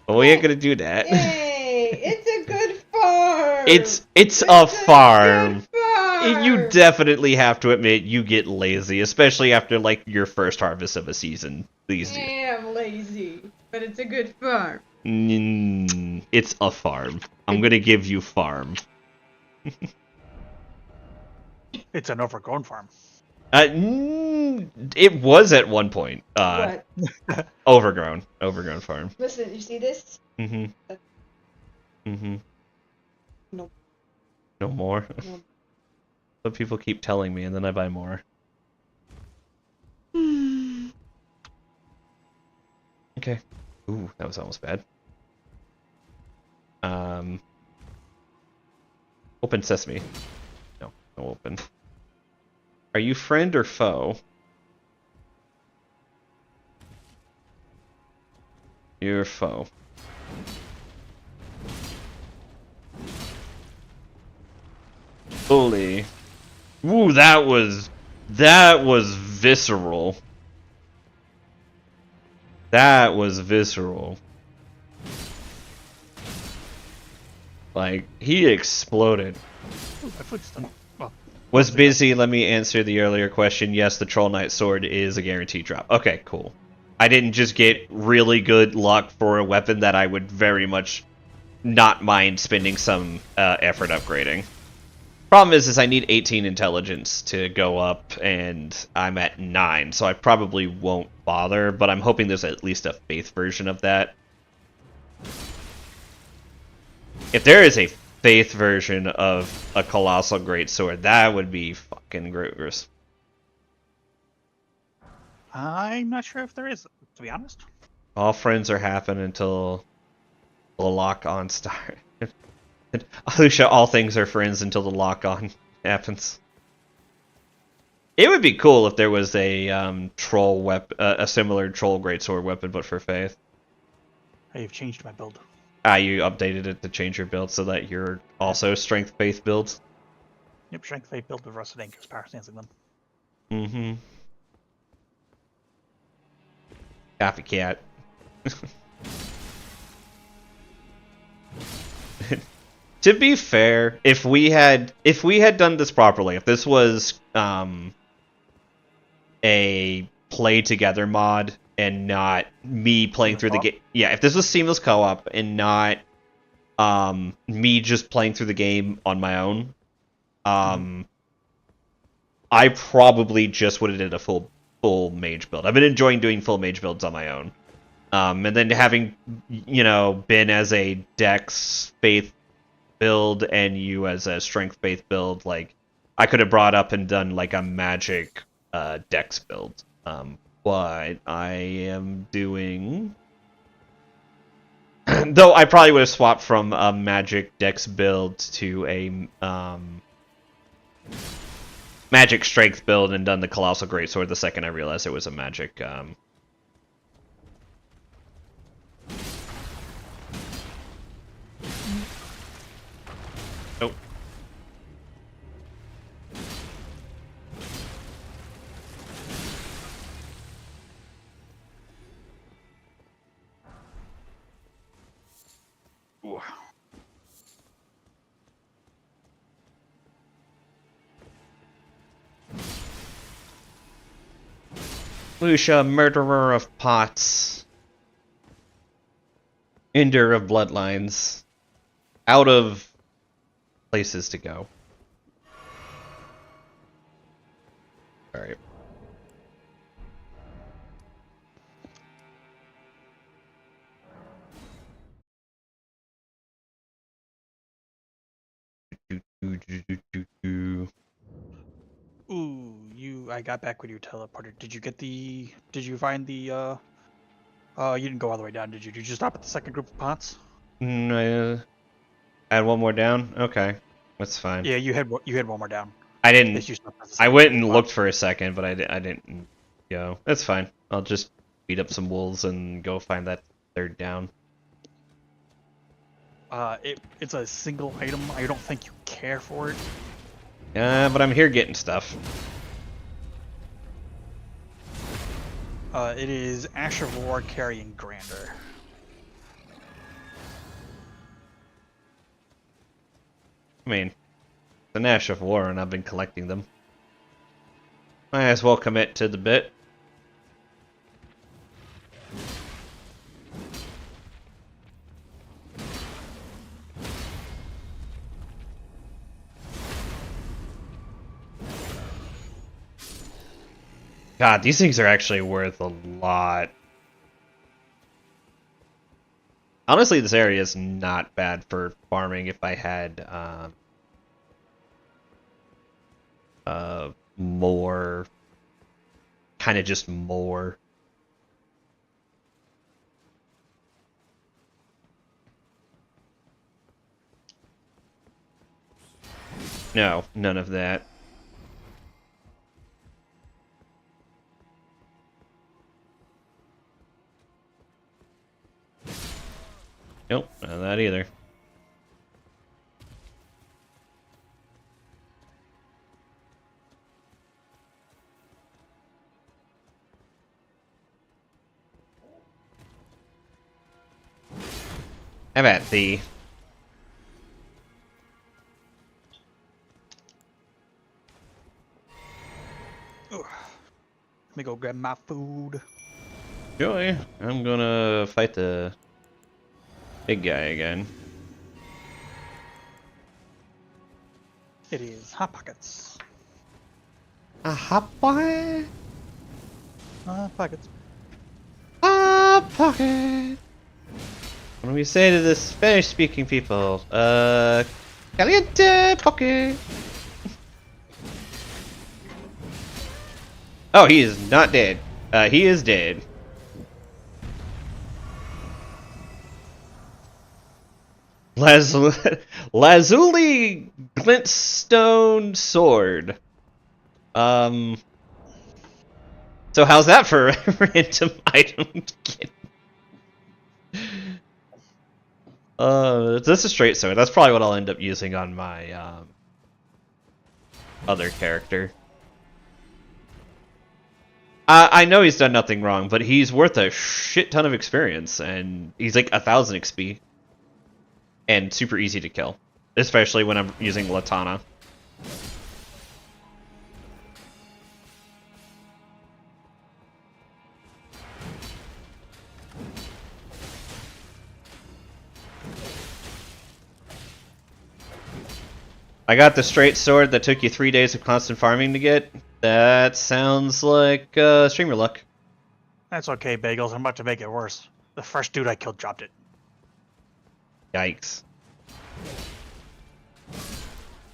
But we ain't gonna do that. Hey, it's a good farm. It's a farm. Good farm. You definitely have to admit you get lazy, especially after like your first harvest of a season. These I days. am lazy, but it's a good farm. It's a farm. I'm gonna give you farm. It's an overgrown farm. It was at one point. What? Overgrown farm. Listen, you see this? Mm-hmm. Mm-hmm. Nope. No more. Nope. But people keep telling me, and then I buy more. Okay. Ooh, that was almost bad. Open sesame. No open. Are you friend or foe? You're foe. Holy. Ooh, that was visceral. That was visceral. Like, he exploded. Ooh, my foot's done. Well, Was busy, let me answer the earlier question. Yes, the Troll Knight sword is a guaranteed drop. Okay, cool. I didn't just get really good luck for a weapon that I would very much not mind spending some effort upgrading. Problem is I need 18 intelligence to go up, and I'm at 9, so I probably won't bother, but I'm hoping there's at least a faith version of that. If there is a faith version of a Colossal Greatsword, that would be fucking gross. I'm not sure if there is, to be honest. All friends are happen until the lock-on start. Alicia, all things are friends until the lock-on happens. It would be cool if there was a troll a similar troll greatsword weapon, but for faith. I've changed my build. You updated it to change your build so that you're also strength faith builds. Yep, strength faith build with rusted anchors, power stancing them. Mm-hmm. Copycat. To be fair, if we had done this properly, if this was a play together mod and not me playing through the game, yeah, if this was seamless co-op and not me just playing through the game on my own, I probably just would have did a full mage build. I've been enjoying doing full mage builds on my own. And then having, been as a dex faith build and you as a strength faith build, like, I could have brought up and done, like, a magic dex build. But I am doing... Though I probably would have swapped from a magic dex build to a magic strength build and done the Colossal Greatsword the second I realized it was a magic... Nope. Ooh. Lucia, murderer of pots. Ender of bloodlines. Out of places to go. Alright. Ooh, I got back with your teleporter. Did you find the, you didn't go all the way down, did you? Did you just stop at the second group of pots? Add one more down? Okay. That's fine. Yeah, you had one more down. I didn't... Yes, you stopped at the I second went group and of looked pots. for a second, but I didn't go. That's fine. I'll just beat up some wolves and go find that third down. It's a single item. I don't think you care for it. Yeah, but I'm here getting stuff. It is Ash of War carrying Grander. I mean, it's an Ash of War, and I've been collecting them. Might as well commit to the bit. God, these things are actually worth a lot. Honestly, this area is not bad for farming if I had more, kind of just more. No, none of that. Nope, none of that either. Have at thee. Ugh. Let me go grab my food. Joy, I'm gonna fight the big guy again. It is Hot Pockets. A hot boy? Pockets. Hot pocket! What do we say to the Spanish-speaking people? Caliente pocket! Oh, he is not dead. He is dead. Lazuli glintstone sword. So how's that for a random item? That's a straight sword. That's probably what I'll end up using on my other character. I know he's done nothing wrong, but he's worth a shit ton of experience, and he's like 1,000 XP. And super easy to kill, especially when I'm using Latana. I got the straight sword that took you 3 days of constant farming to get. That sounds like streamer luck. That's okay, Bagels. I'm about to make it worse. The first dude I killed dropped it. Yikes.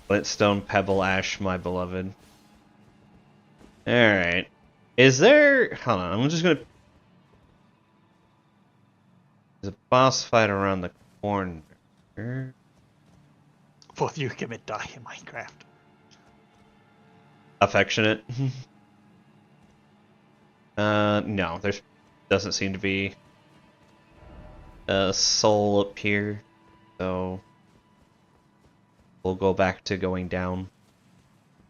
Glintstone Pebble Ash, my beloved. Alright. Is there... Hold on, I'm just gonna... There's a boss fight around the corner. Both you commit die in Minecraft. Affectionate. No, there doesn't seem to be a soul up here, so we'll go back to going down.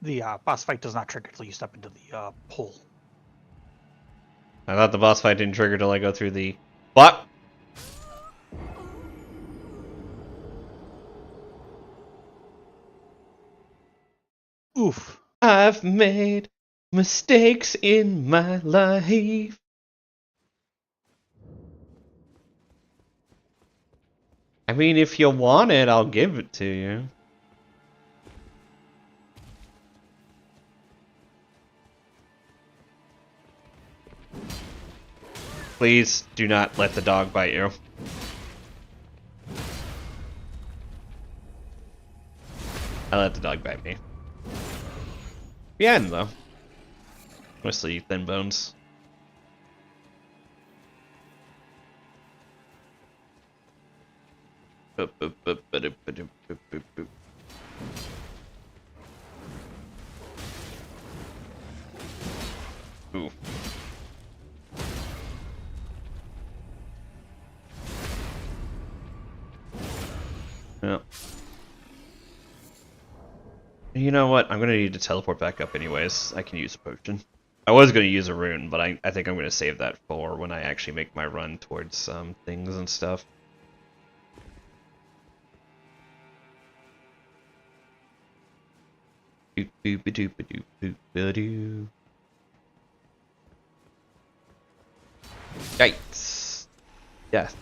The boss fight does not trigger until you step into the hole. I thought the boss fight didn't trigger till I go through the... What? Oof. I've made mistakes in my life. I mean, if you want it, I'll give it to you. Please do not let the dog bite you. I let the dog bite me. Yeah, though. Mostly thin bones. Ooh. Yeah. You know what? I'm gonna need to teleport back up anyways. I can use a potion. I was gonna use a rune, but I think I'm gonna save that for when I actually make my run towards things and stuff. Boop boop doop doop boop doo. Yikes! Death.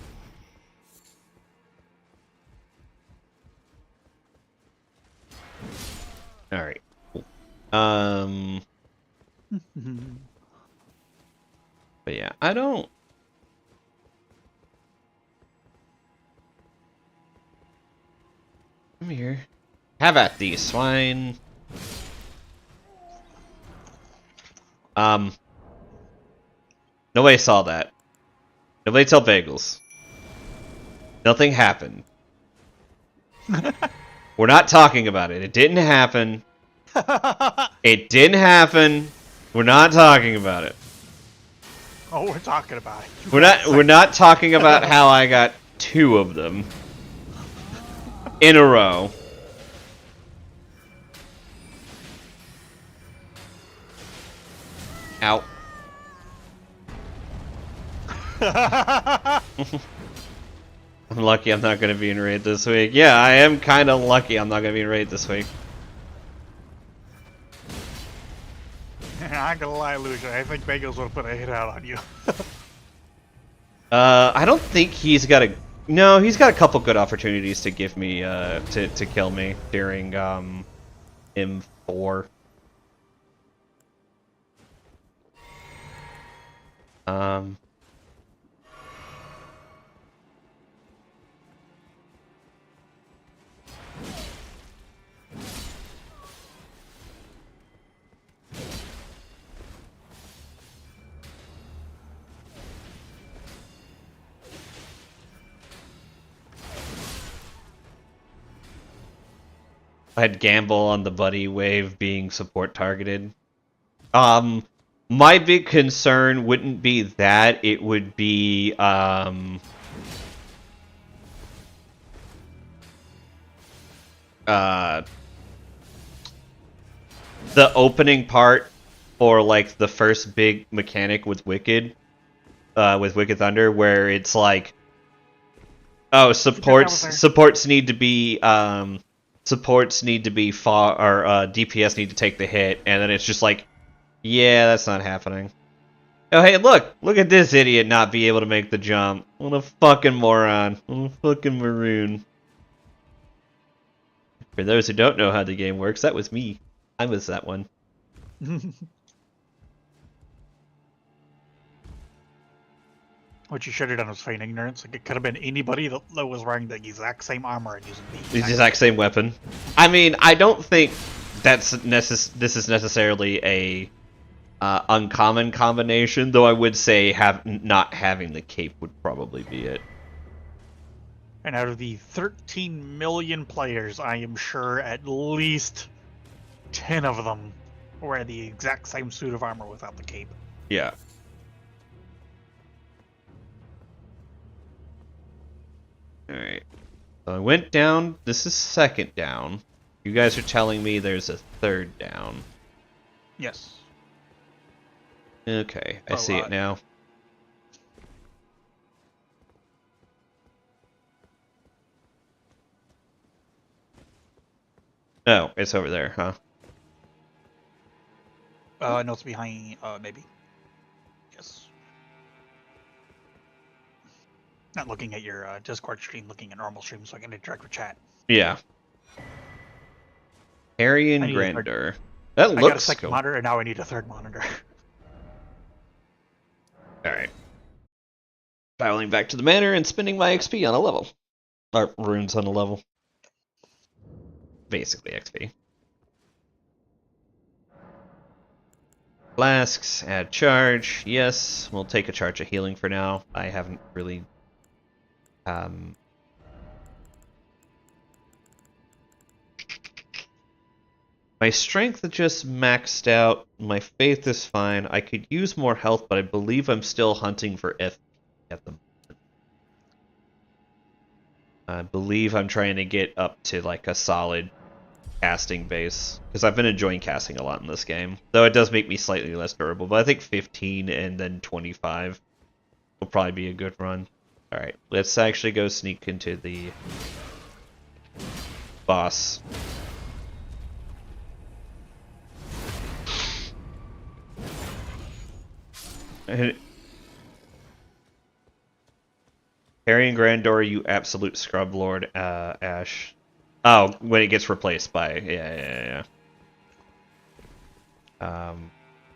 All right. Cool. But yeah, I don't. Come here. Have at thee, swine. Nobody saw that. Nobody tell Bagels. Nothing happened. We're not talking about it. It didn't happen. It didn't happen. We're not talking about it. Oh, we're talking about it. We're not talking about how I got 2 of them in a row. Ow. I'm lucky I'm not going to be in raid this week. Yeah, I am kind of lucky I'm not going to be in raid this week. I'm gonna lie, Lucia. I think Bagels would put a hit out on you. I don't think he's got a... No, he's got a couple good opportunities to give me, to kill me during, M4. I'd gamble on the buddy wave being support targeted. My big concern wouldn't be that, it would be, the opening part for, like, the first big mechanic with Wicked Thunder, where it's like, oh, supports need to be, far, or, DPS need to take the hit, and then it's just like, yeah, that's not happening. Oh, hey, look at this idiot not be able to make the jump. What a fucking moron. What a fucking maroon. For those who don't know how the game works, that was me. I was that one. What you should have done was feign ignorance. Like, it could have been anybody that was wearing the exact same armor and using the exact same weapon. I mean, I don't think this is necessarily a uncommon combination, though I would say not having the cape would probably be it. And out of the 13 million players, I am sure at least 10 of them wear the exact same suit of armor without the cape. Yeah. Alright. So I went down. This is second down. You guys are telling me there's a third down. Yes. Okay, I see it now. Oh, it's over there, huh? No, it's behind, maybe. Yes. Not looking at your Discord stream, looking at normal stream so I can interact with chat. Yeah. Harry and Grandeur. That looks I got a second cool. monitor, and now I need a third monitor. Alright. Dialing back to the manor and spending my XP on a level. Or runes on a level. Basically XP. Flasks, add charge. Yes, we'll take a charge of healing for now. I haven't really... My strength just maxed out. My faith is fine. I could use more health, but I believe I'm still hunting for F at the moment. I believe I'm trying to get up to like a solid casting base, because I've been enjoying casting a lot in this game. Though it does make me slightly less durable, but I think 15 and then 25 will probably be a good run. Alright, let's actually go sneak into the boss. Harry and Grandor, you absolute scrub lord, Ash. Oh, when it gets replaced by... Yeah.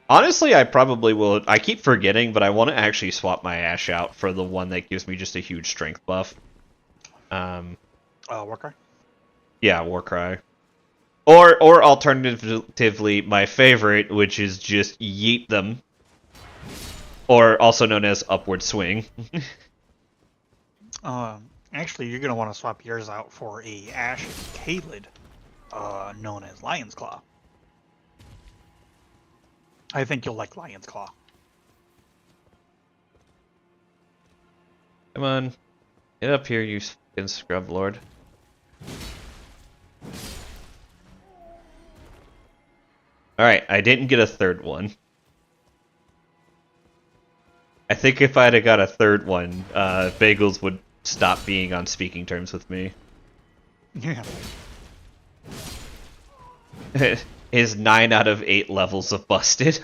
Honestly, I probably will... I keep forgetting, but I want to actually swap my Ash out for the one that gives me just a huge strength buff. Warcry? Yeah, Warcry. Or alternatively, my favorite, which is just yeet them. Or also known as upward swing. Actually, you're going to want to swap yours out for a Ash Kaled, known as Lion's Claw. I think you'll like Lion's Claw. Come on. Get up here, you fucking scrub lord. Alright, I didn't get a third one. I think if I'd have got a third one, Bagels would stop being on speaking terms with me. Yeah. Is 9 out of 8 levels of busted.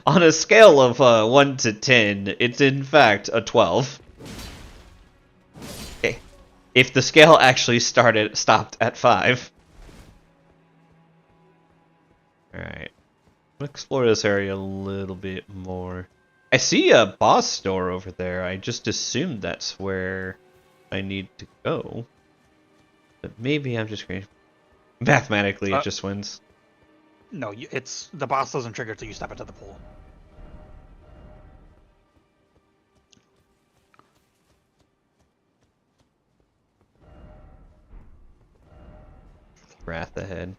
On a scale of 1 to 10, it's in fact a 12. Okay. If the scale actually stopped at 5. Alright. Let's explore this area a little bit more. I see a boss door over there. I just assumed that's where I need to go. But maybe I'm just crazy. Mathematically, it just wins. No, it's the boss doesn't trigger until you step into the pool. Wrath ahead.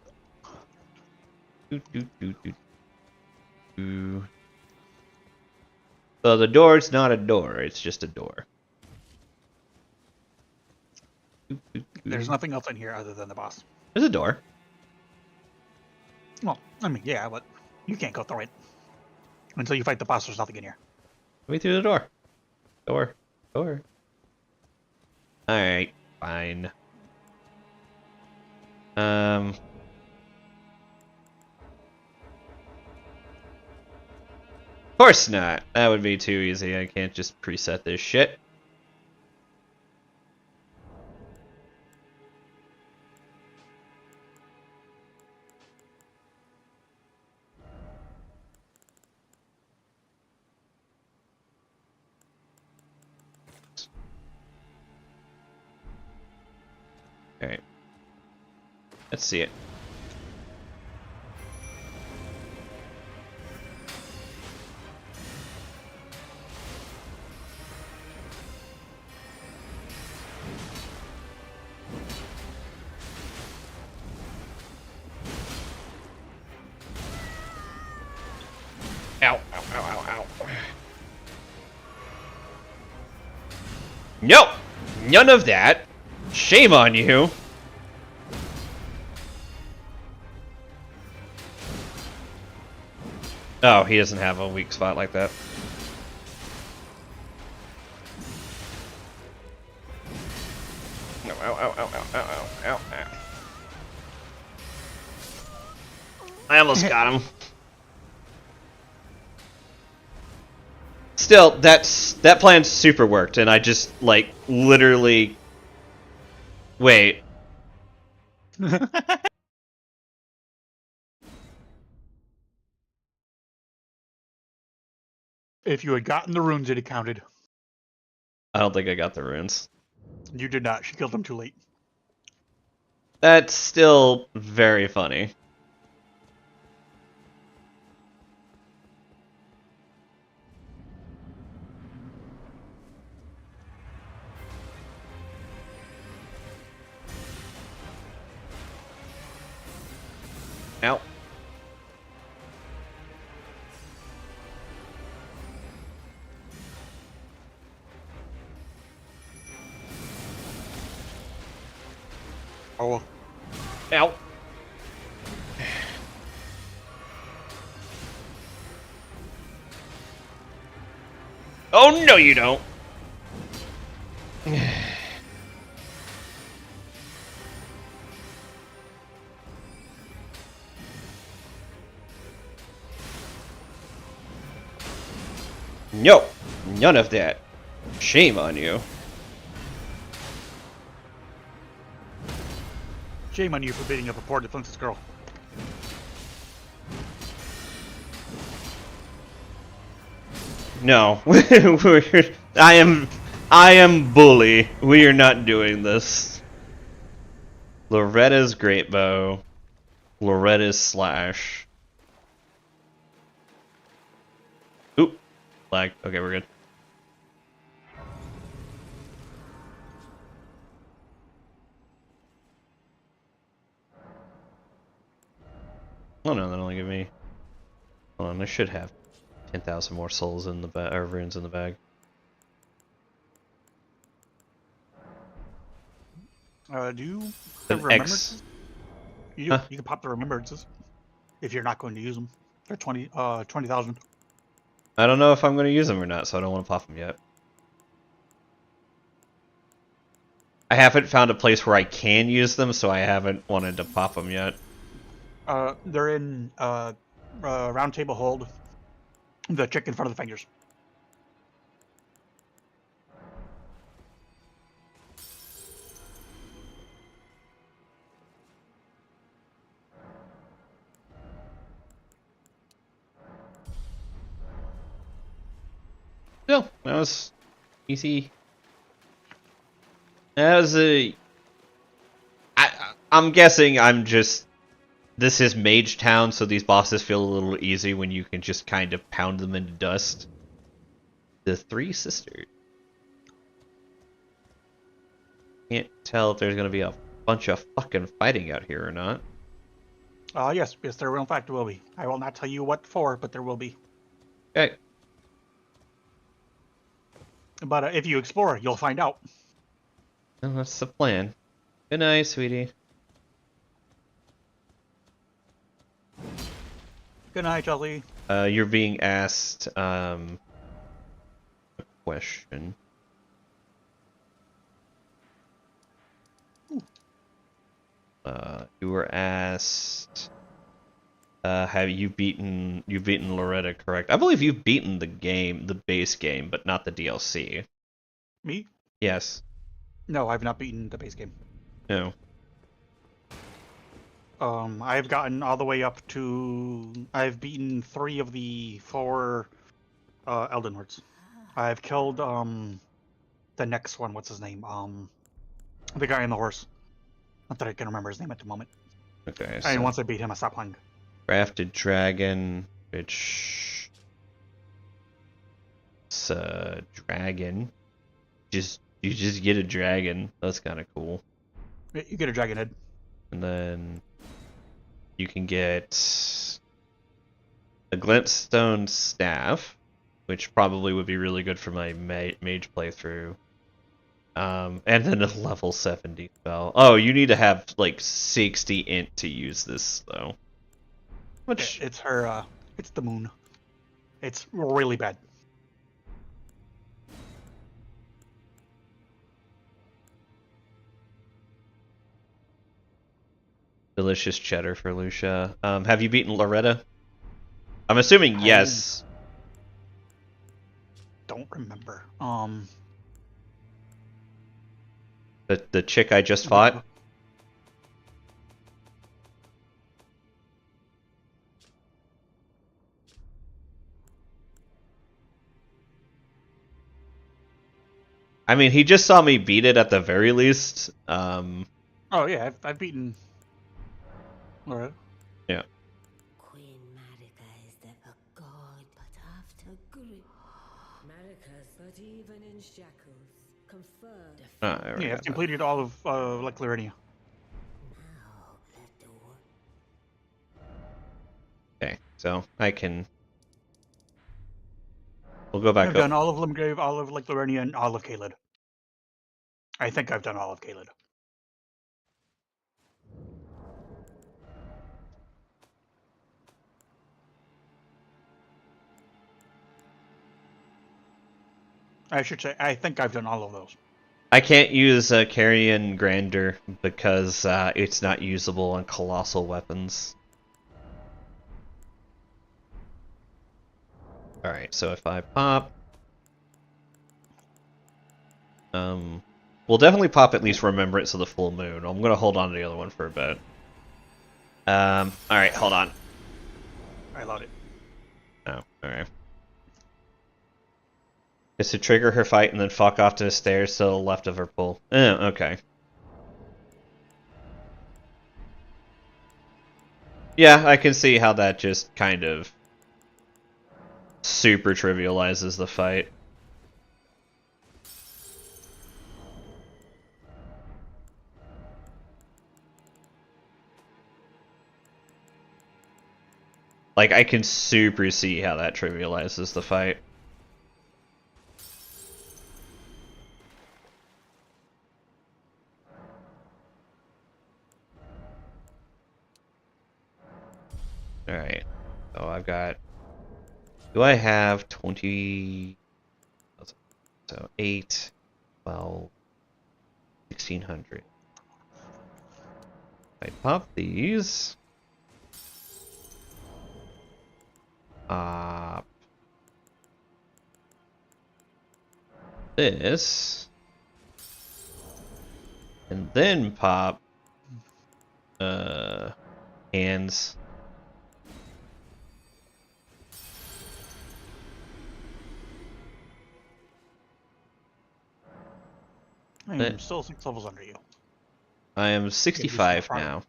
Doo, doo, doo, doo, doo. So the door's not a door, it's just a door. Doo, doo, doo. There's nothing else in here other than the boss. There's a door. Well, I mean, yeah, but you can't go through it. Until you fight the boss, there's nothing in here. Let me through the door. Door. Alright, fine. Of course not. That would be too easy. I can't just preset this shit. Alright. Let's see it. Ow, ow, ow, ow, ow. Nope! None of that! Shame on you! Oh, he doesn't have a weak spot like that. Ow, ow, ow, ow, ow, ow, ow, ow. I almost got him. Still, that plan super worked, and I just, like, literally... Wait. If you had gotten the runes, it had counted. I don't think I got the runes. You did not. She killed him too late. That's still very funny. Ow. Oh. Ow. Oh, no you don't. No, none of that. Shame on you. Shame on you for beating up a poor defenseless girl. No, I am bully. We are not doing this. Loretta's great bow. Loretta's slash. Oop, lag. Okay, we're good. Oh no, that only give me. Hold on, I should have 10,000 more souls in the bag, or runes in the bag. Do you An have X. remembrances? You Huh? can pop the remembrances if you're not going to use them. They're 20,000. I don't know if I'm going to use them or not, so I don't want to pop them yet. I haven't found a place where I can use them, so I haven't wanted to pop them yet. They're in round table hold. The chick in front of the fingers. No, that was easy. That was I'm guessing I'm just... This is Mage Town, so these bosses feel a little easy when you can just kind of pound them into dust. The Three Sisters. Can't tell if there's gonna be a bunch of fucking fighting out here or not. Yes, there will in fact will be. I will not tell you what for, but there will be. Okay. But if you explore, you'll find out. Well, that's the plan. Good night, sweetie. Good night, Jelly. You're being asked a question. You were asked, have you beaten Loretta, correct? I believe you've beaten the game, the base game, but not the DLC. Me? Yes. No, I've not beaten the base game. No. I've gotten all the way up to... I've beaten 3 of the 4 Elden Lords. I've killed the next one, what's his name? The guy on the horse. Not that I can remember his name at the moment. Okay. And once I beat him, I stopped playing. Crafted dragon, which it's a dragon. You just get a dragon. That's kind of cool. You get a dragon head. And then you can get a glintstone staff, which probably would be really good for my mage playthrough. And then a level 70 spell. Oh, you need to have like 60 int to use this though. Which It's her, it's the moon. It's really bad. delicious cheddar for Lucia. Have you beaten Loretta? I'm assuming yes. Don't remember. The chick I just fought? I mean, he just saw me beat it at the very least. Oh yeah, I've beaten. Alright. Yeah. Queen Marika is a god, but after grip. Marika's, but even in shackles, conferred. There we Yeah, go. I've completed all of like Liurnia. Now let the work. Okay, so I can. We'll go back I've up. done all of Limgrave, all of like Liurnia, and all of Caelid. I think I've done all of Caelid. I should say, I think I've done all of those. I can't use Carrion Grander because it's not usable on colossal weapons. Alright, so if I pop... we'll definitely pop at least Remembrance of the Full Moon. I'm going to hold on to the other one for a bit. Alright, hold on. I allowed it. Oh, alright. It's to trigger her fight and then fuck off to the stairs to the left of her pool. Okay. Yeah, I can see how that just kind of super trivializes the fight. Like, I can super see how that trivializes the fight. Alright, so I've got, do I have 20, so 8, 12, 1600. I pop these. Pop this. And then pop hands. I'm still 6 levels under you. I am 65 now.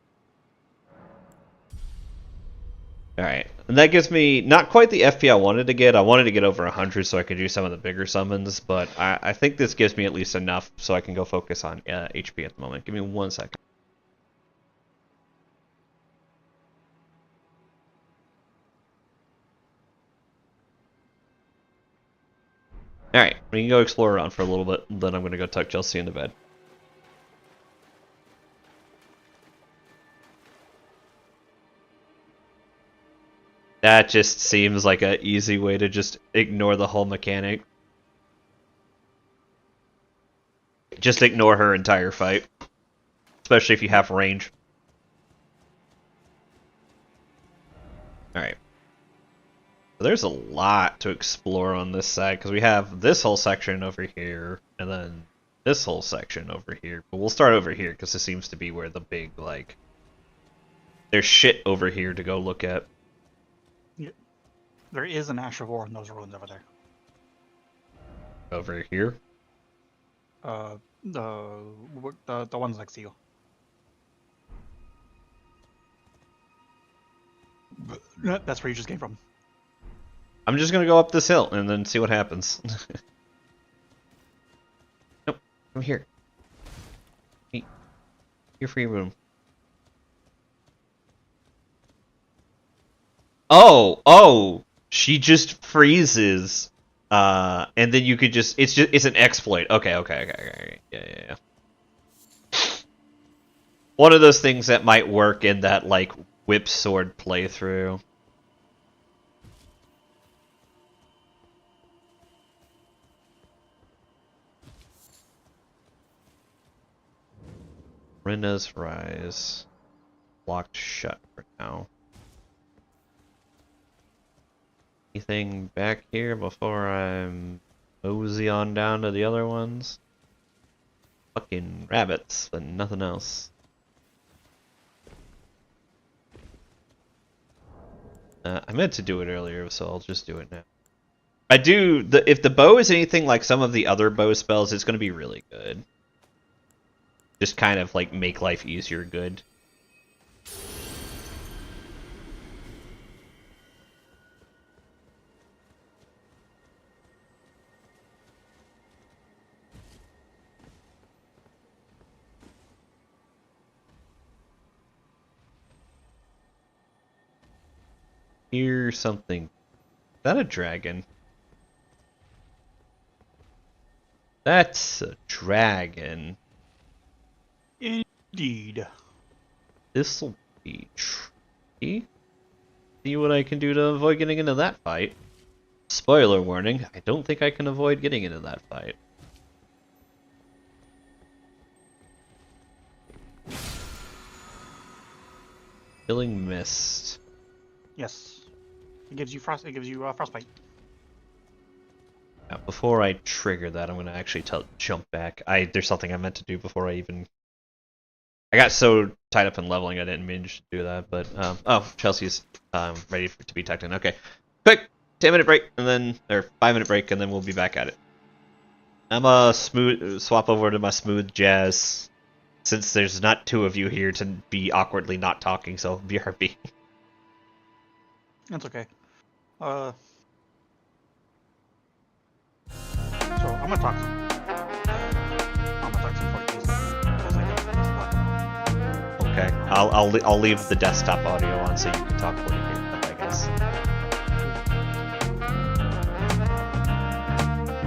Alright, and that gives me not quite the FP I wanted to get. I wanted to get over 100 so I could do some of the bigger summons, but I think this gives me at least enough so I can go focus on HP at the moment. Give me 1 second. Alright, we can go explore around for a little bit, then I'm going to go tuck Chelsea into bed. That just seems like an easy way to just ignore the whole mechanic. Just ignore her entire fight. Especially if you have range. Alright. So there's a lot to explore on this side, because we have this whole section over here, and then this whole section over here. But we'll start over here, because this seems to be where the big, like... There's shit over here to go look at. Yeah. There is an Ash of War in those ruins over there. Over here? The ones next to you. That's where you just came from. I'm just gonna go up this hill and then see what happens. Nope, I'm here. Hey, your free room. Oh, she just freezes, and then you could it's an exploit. Okay. Yeah. One of those things that might work in that like whip sword playthrough. Rinna's Rise. Locked shut for now. Anything back here before I'm mosey on down to the other ones? Fucking rabbits, but nothing else. I meant to do it earlier, so I'll just do it now. If the bow is anything like some of the other bow spells, it's going to be really good. Just kind of like make life easier good. Here's something. Is that a dragon? That's a dragon. Indeed. This'll be tricky. See what I can do to avoid getting into that fight. Spoiler warning, I don't think I can avoid getting into that fight. Killing Mist. Yes. It gives you frostbite. Now, before I trigger that, I'm gonna actually jump back. There's something I meant to do before I even. I got so tied up in leveling I didn't mean to do that, but oh, Chelsea's ready to be tucked in. Okay, quick 10-minute break and then 5-minute break and then we'll be back at it. I'm swap over to my smooth jazz since there's not 2 of you here to be awkwardly not talking. So BRB. That's okay. So I'm gonna talk some Portuguese. Okay, I'll leave the desktop audio on so you can talk when you hear them, I guess.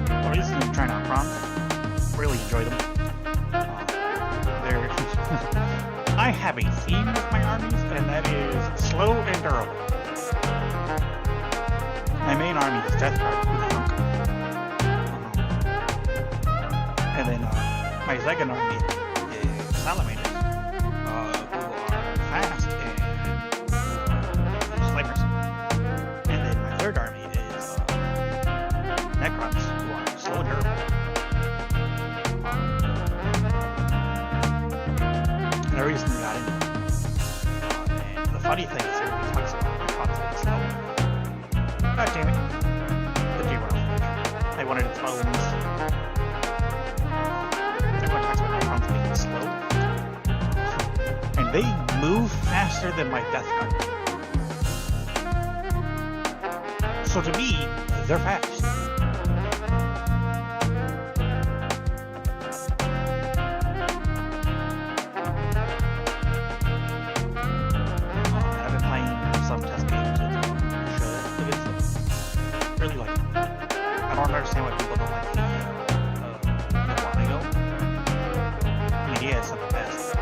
Well, these are trying out prompts. Really enjoy them. I have a theme with my armies, and that is slow and durable. My main army is Death Guard, and then my second army salamanders, who are fast and use flamers. And then my third army is necrons, who are slow and durable. And the reason we got into it. And the funny thing is, everybody talks about necrons being slow. God damn it. The deer went off the edge. I wanted its bones. Everyone talks about necrons being slow. And they move faster than my death guard. So to me, they're fast. And I've been playing some test games with against them. Really like them. I don't understand why people don't like the Liurnia. I mean, yeah, it's not the best.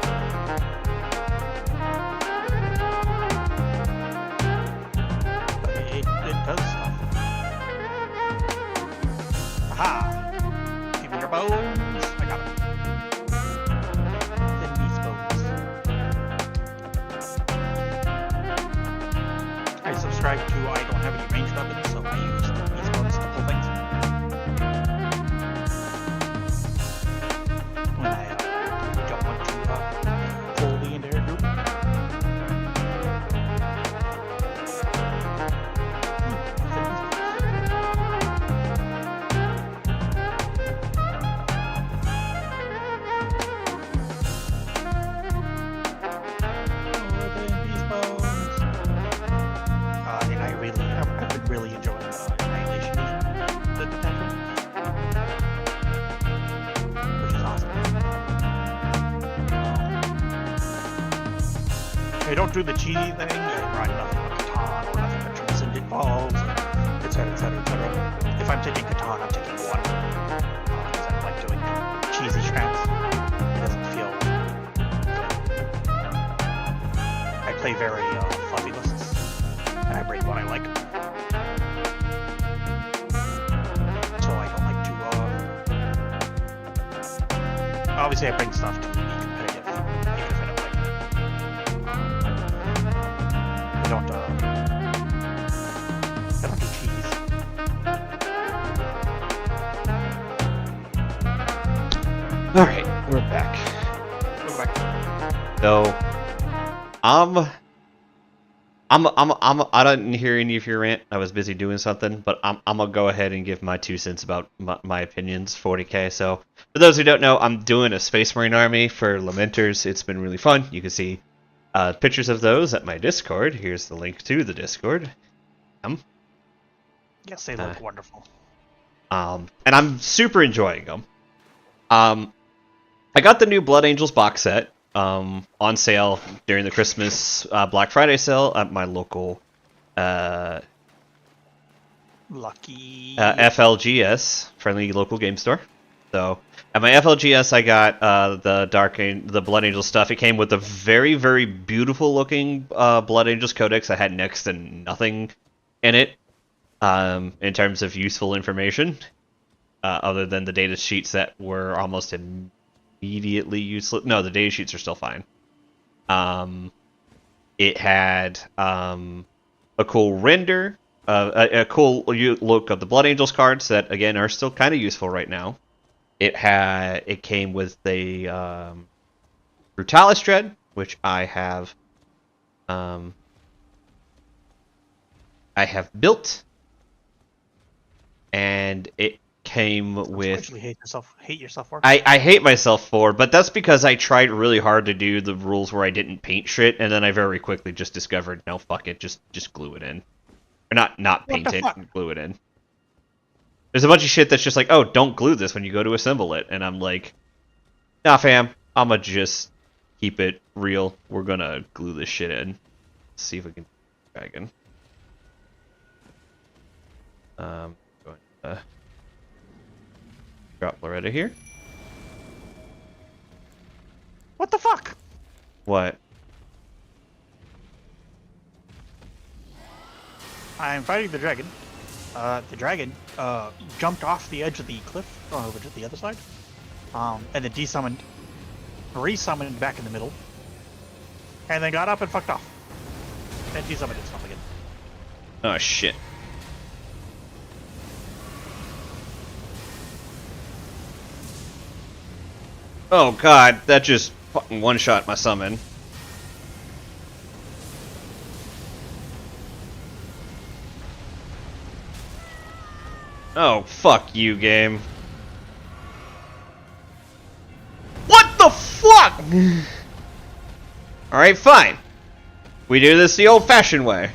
But it does stuff. Aha! Give me your bones! I got them. Then these bones. I subscribe to I don't have any ranged weapons, so I use these bones to pull things. When I don't want to pull the entire group. And I've been really enjoying Annihilation Vision, the detachment, which is awesome. I don't do the cheesy thing. I run nothing but Catan or nothing but Transcendent Balls, etc., etc., etc. If I'm taking Catan, I'm taking one because I don't like doing cheesy traps. It doesn't feel good. I play very fluffy lists, and I break what I like. So I don't like to. Obviously, I bring stuff to be competitive, even if I don't like it. I don't do cheese. All right, we're back. Go back. So, I didn't hear any of your rant. I was busy doing something, but I'm gonna go ahead and give my 2 cents about my opinions. 40k. So, for those who don't know, I'm doing a Space Marine army for Lamenters. It's been really fun. You can see pictures of those at my Discord. Here's the link to the Discord. Yes, they look wonderful. And I'm super enjoying them. I got the new Blood Angels box set on sale during the Christmas Black Friday sale at my local Lucky. FLGS, friendly local game store. So at my FLGS, I got the Blood Angels stuff. It came with a very, very beautiful looking Blood Angels Codex that had next to nothing in it in terms of useful information, other than the data sheets that were almost immediately useless. No, the data sheets are still fine. It had a cool render, a cool look of the Blood Angels cards that again are still kind of useful right now. It came with the Brutalis Dread, which I have built, and it came with. Hate yourself for. I hate myself for, but that's because I tried really hard to do the rules where I didn't paint shit, and then I very quickly just discovered, no, fuck it, just glue it in, or not paint it, glue it in. There's a bunch of shit that's just like, oh, don't glue this when you go to assemble it, and I'm like, nah, fam, I'ma just keep it real. We're gonna glue this shit in. Let's see if we can dragon. Going to drop Loretta here. What the fuck? What? I'm fighting the dragon. The dragon jumped off the edge of the cliff over to the other side, and then desummoned resummoned back in the middle, and then got up and fucked off. And desummoned itself again. Oh shit. Oh god, that just fucking one-shot my summon. Oh, fuck you, game. What the fuck?! Alright, fine. We do this the old-fashioned way.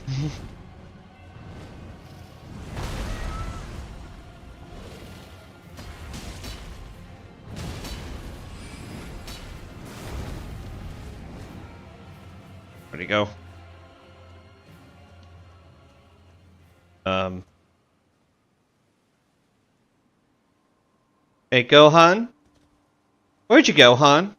Where'd he go? Hey, Gohan? Where'd you go, Han?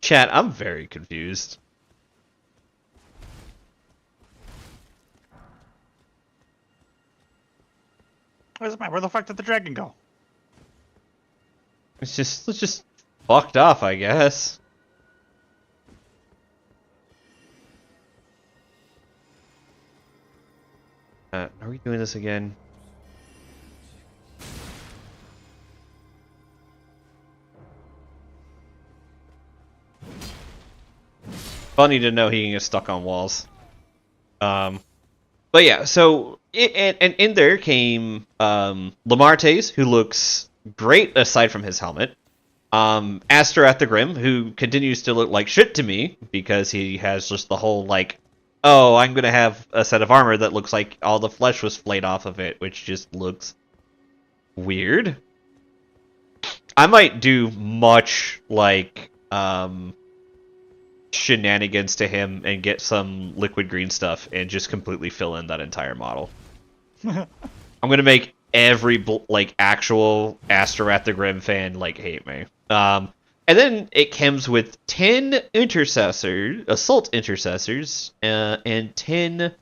Chat, I'm very confused. Where the fuck did the dragon go? It's just fucked off, I guess. Are we doing this again? Funny to know he can get stuck on walls. But yeah, so and in there came Lamartes, who looks great aside from his helmet. Aster at the Grim, who continues to look like shit to me because he has just the whole like, oh, I'm gonna have a set of armor that looks like all the flesh was flayed off of it, which just looks weird. I might do much like shenanigans to him and get some liquid green stuff and just completely fill in that entire model. I'm gonna make every like actual Aster the Grim fan like hate me. And then it comes with 10 assault intercessors, and 10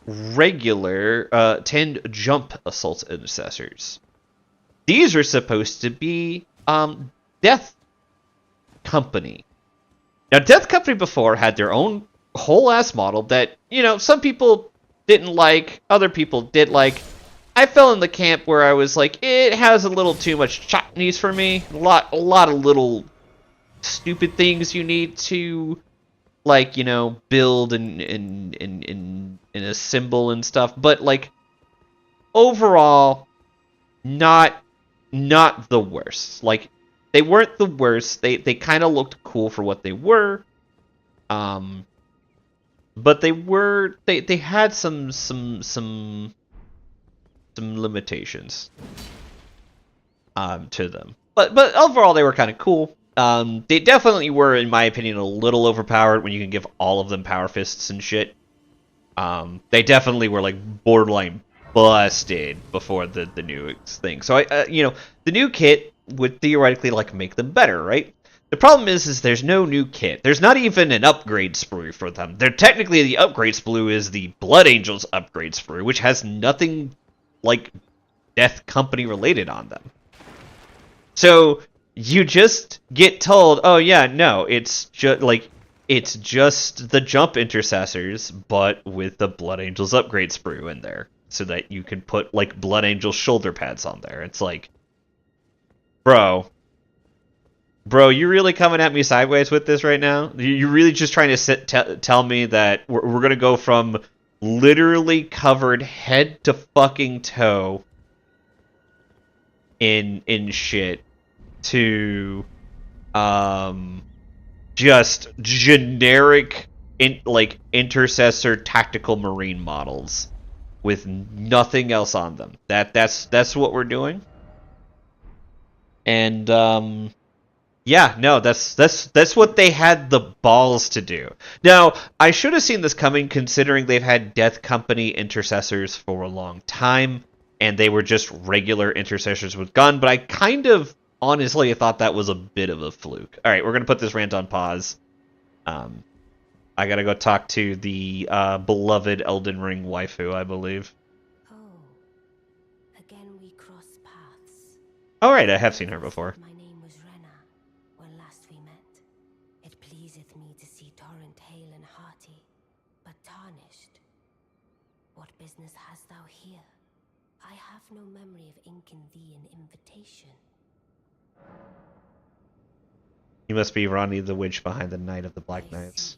regular 10 jump assault intercessors. These are supposed to be Death Company. Now, Death Company before had their own whole-ass model that, you know, some people didn't like, other people did like. I fell in the camp where I was like, it has a little too much chutneys for me. A lot of little stupid things you need to, like, you know, build and assemble and stuff. But, like, overall, not the worst. Like, they weren't the worst. They kind of looked cool for what they were. But they had some limitations to them. But overall they were kind of cool. They definitely were, in my opinion, a little overpowered when you can give all of them power fists and shit. They definitely were like borderline busted before the new thing. So you know, the new kit would theoretically like make them better, right? The problem is there's no new kit. There's not even an upgrade sprue for them. They're technically, the upgrade sprue is the Blood Angels upgrade sprue, which has nothing like Death Company related on them. So you just get told, oh yeah, no, it's just the jump intercessors, but with the Blood Angels upgrade sprue in there, so that you can put like Blood Angel shoulder pads on there. It's like, bro, you really coming at me sideways with this right now? You really just trying to tell me that we're gonna go from literally covered head to fucking toe in shit to just generic intercessor tactical marine models with nothing else on them? That's what we're doing. And yeah, no, that's what they had the balls to do. Now, I should have seen this coming, considering they've had Death Company intercessors for a long time, and they were just regular intercessors with gun, but I kind of honestly, I thought that was a bit of a fluke. All right, we're gonna put this rant on pause. I gotta go talk to the beloved Elden Ring waifu, I believe. Oh, again we cross paths. All right, I have seen her before. My name was Renna when last we met. It pleaseth me to see Torrent hale and hearty, but tarnished. What business hast thou here? I have no memory of inking thee an invitation. You must be Ranni the witch behind the Knight of the Black I Knights. see.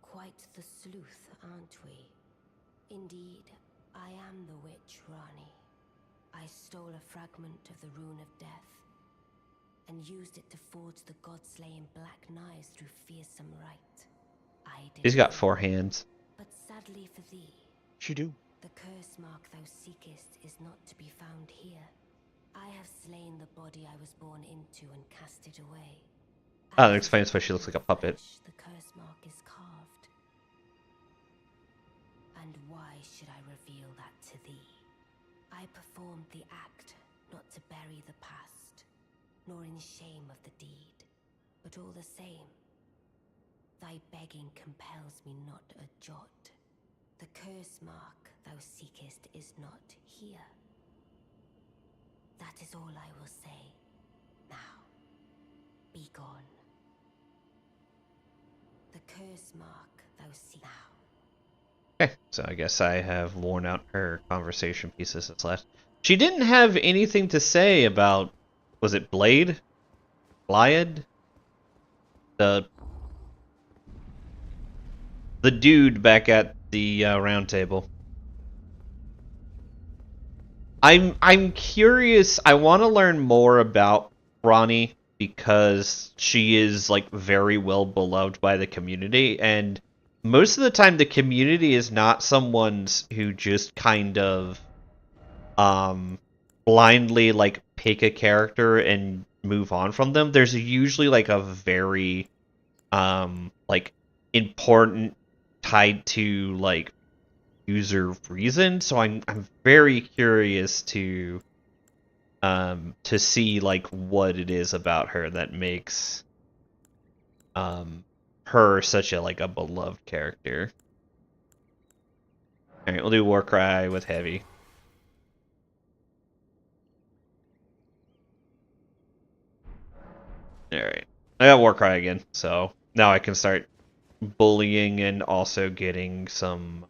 Quite the sleuth, aren't we? Indeed, I am the witch, Ranni. I stole a fragment of the Rune of Death and used it to forge the god-slaying black knives through fearsome rite. I did She's got well, 4 hands. but sadly for thee, She do. the curse mark thou seekest is not to be found here. I have slain the body I was born into and cast it away. Oh, that explains why she looks like a puppet. The curse mark is carved. And why should I reveal that to thee? I performed the act not to bury the past, nor in shame of the deed, but all the same, thy begging compels me not a jot. The curse mark thou seekest is not here. That is all I will say. Now, be gone. The curse mark thou seek now. Okay, so I guess I have worn out her conversation pieces that's left. She didn't have anything to say about, was it Blade? Blyad? The dude back at the round table. I'm curious. I want to learn more about Ranni because she is like very well beloved by the community, and most of the time the community is not someone's who just kind of blindly like pick a character and move on from them. There's usually like a very like important tied to like user reason, so I'm very curious to see like what it is about her that makes her such a like a beloved character. All right, we'll do Warcry with heavy. All right, I got Warcry again, so now I can start bullying and also getting some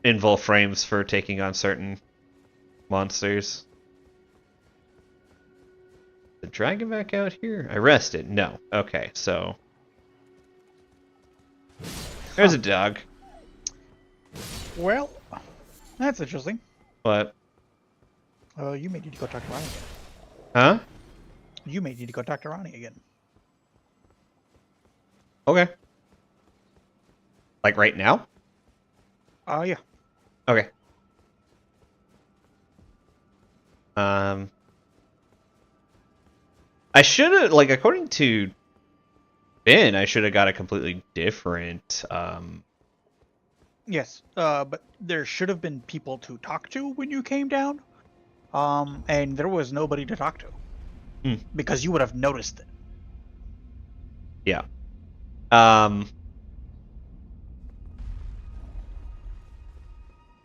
invul frames for taking on certain monsters. The dragon back out here? I rested. No. Okay, so there's a dog. Well, that's interesting. What? You may need to go talk to Ronnie again. Huh? You may need to go talk to Ronnie again. Okay. Like right now? Yeah. Okay. I should have, like, according to Ben, I should have got a completely different, Yes, but there should have been people to talk to when you came down, and there was nobody to talk to, because you would have noticed it. yeah.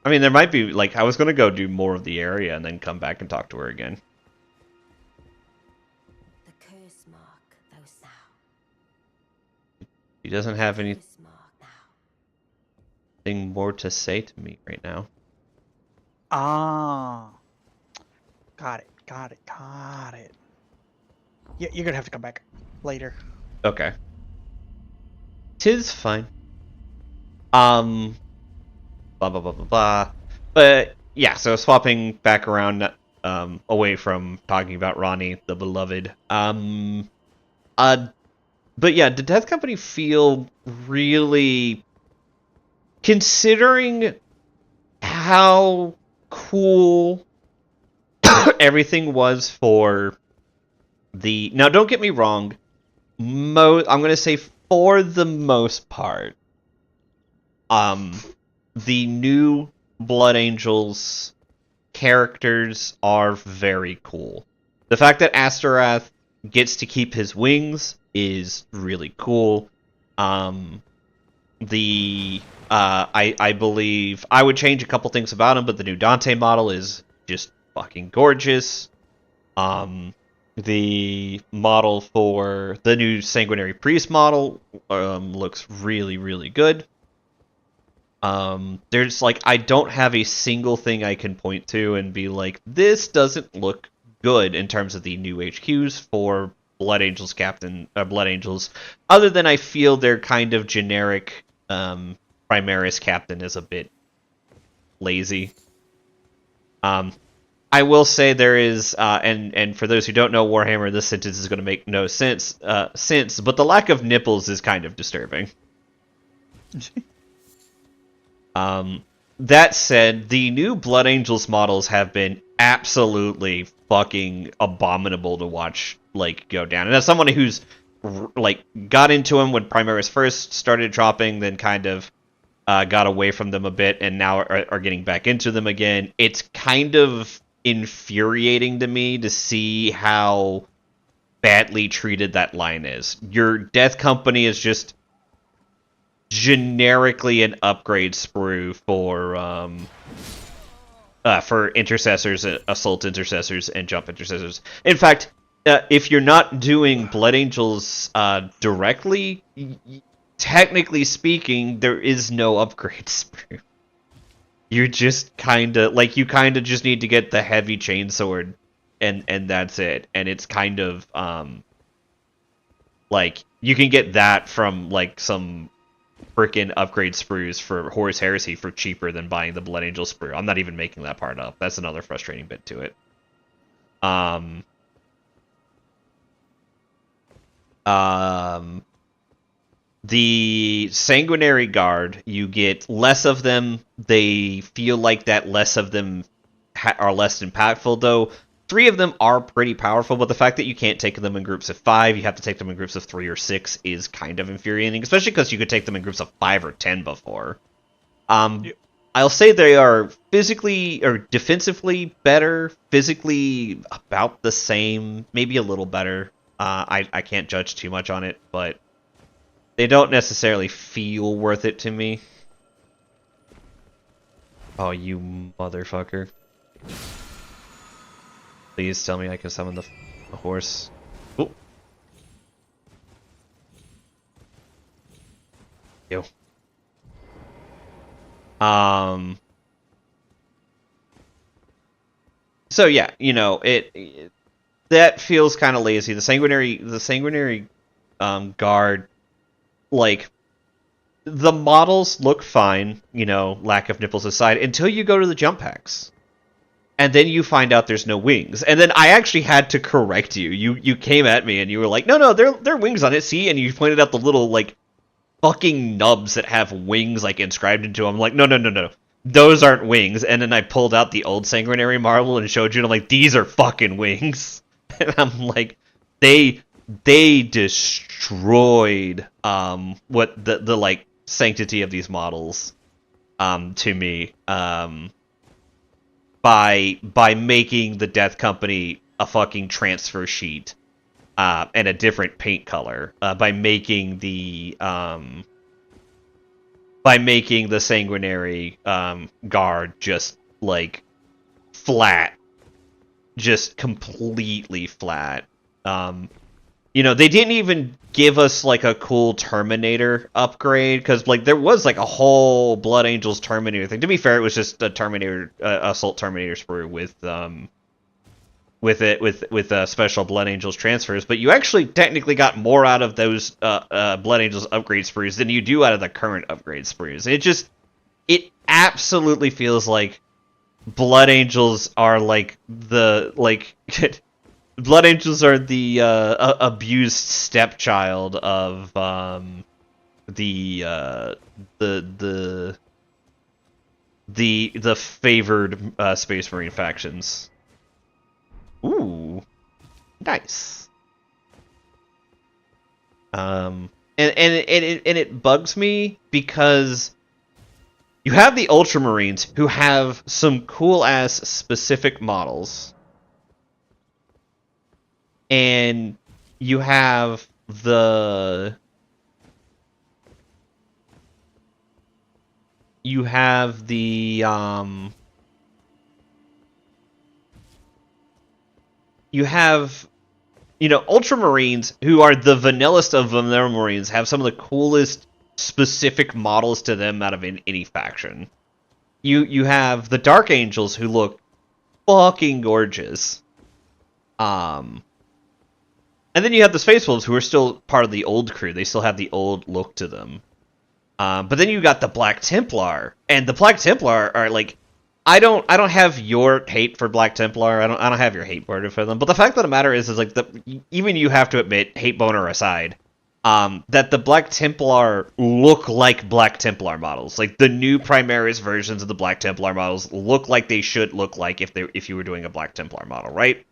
I mean, there might be, like, I was going to go do more of the area and then come back and talk to her again. The curse mark thou now. She doesn't have Curse mark now. anything more to say to me right now. Ah. Got it. Yeah, you're gonna have to come back later. Okay. 'Tis fine. Blah, blah, blah, blah, blah. But, yeah, so swapping back around, away from talking about Ranni, the beloved. But yeah, did Death Company feel really... Considering how cool everything was for the... Now, don't get me wrong. I'm going to say for the most part, the new Blood Angels characters are very cool. The fact that Astorath gets to keep his wings is really cool. I believe I would change a couple things about him, but the new Dante model is just fucking gorgeous. The model for the new Sanguinary Priest model looks really, really good. There's like, I don't have a single thing I can point to and be like, this doesn't look good in terms of the new HQs for Blood Angels Blood Angels, other than I feel their kind of generic Primaris captain is a bit lazy. I will say there is, and for those who don't know Warhammer, this sentence is going to make no sense, but the lack of nipples is kind of disturbing. That said, the new Blood Angels models have been absolutely fucking abominable to watch, like, go down. And as someone who's, like, got into them when Primaris first started dropping, then kind of got away from them a bit, and now are getting back into them again, it's kind of infuriating to me to see how badly treated that line is. Your Death Company is just generically an upgrade sprue for intercessors, assault intercessors, and jump intercessors. In fact, if you're not doing Blood Angels directly, technically speaking, there is no upgrade sprue. You're just kind of like, you kind of just need to get the heavy chainsword, and that's it. And it's kind of like, you can get that from like some freaking upgrade sprues for Horus Heresy for cheaper than buying the Blood Angel sprue. I'm not even making that part up. That's another frustrating bit to it. The Sanguinary Guard, you get less of them. They feel like that less of them are less impactful, though 3 of them are pretty powerful, but the fact that you can't take them in groups of 5, you have to take them in groups of 3 or 6 is kind of infuriating, especially because you could take them in groups of 5 or 10 before. I'll say they are physically or defensively better, physically about the same, maybe a little better. I can't judge too much on it, but they don't necessarily feel worth it to me. Oh, you motherfucker. Please tell me I can summon the horse. Ooh. Yo. So yeah, you know, it that feels kind of lazy. The sanguinary guard, like, the models look fine, you know, lack of nipples aside, until you go to the jump packs. And then you find out there's no wings. And then I actually had to correct you. You came at me and you were like, no, there are wings on it, see? And you pointed out the little, like, fucking nubs that have wings, like, inscribed into them. I'm like, no. Those aren't wings. And then I pulled out the old Sanguinary Marvel and showed you, and I'm like, these are fucking wings. And I'm like, they destroyed what the like sanctity of these models to me by making the Death Company a fucking transfer sheet and a different paint color, by making the Sanguinary Guard just like flat, just completely flat. You know, they didn't even give us like a cool Terminator upgrade, because like there was like a whole Blood Angels Terminator thing. To be fair, it was just a Terminator Assault Terminator sprue with special Blood Angels transfers, but you actually technically got more out of those Blood Angels upgrade sprues than you do out of the current upgrade sprues. It absolutely feels like Blood Angels are like Blood Angels are the abused stepchild of the favored Space Marine factions. Ooh, nice. And it bugs me because You have the Ultramarines, who have some cool-ass specific models. And you have the... You have the, You have, Ultramarines, who are the vanillest of vanilla Marines, have some of the coolest specific models to them out of any faction. You have the Dark Angels, who look fucking gorgeous. And then you have the Space Wolves, who are still part of the old crew. They still have the old look to them. But then you got the Black Templar, and the Black Templar are like, I don't have your hate for Black Templar. I don't have your hate boner for them. But the fact of the matter is like even you have to admit, hate boner aside, that the Black Templar look like Black Templar models. Like the new Primaris versions of the Black Templar models look like they should look like if you were doing a Black Templar model, right?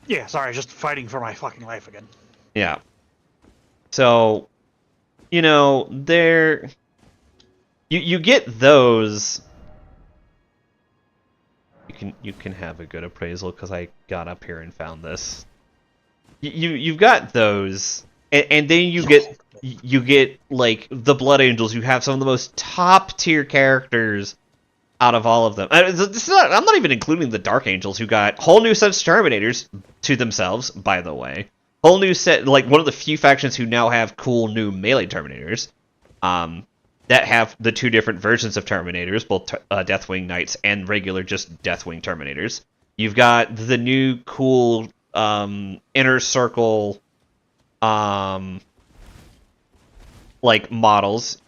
Yeah, sorry, just fighting for my fucking life again. Yeah. So, they're... You get those. You can have a good appraisal because I got up here and found this. You've got those, and then you get like the Blood Angels. You have some of the most top tier characters out of all of them. I'm not even including the Dark Angels, who got whole new sets of Terminators to themselves. By the way, whole new set, like one of the few factions who now have cool new melee Terminators. That have the two different versions of Terminators, both Deathwing Knights and regular just Deathwing Terminators. You've got the new cool Inner Circle like models.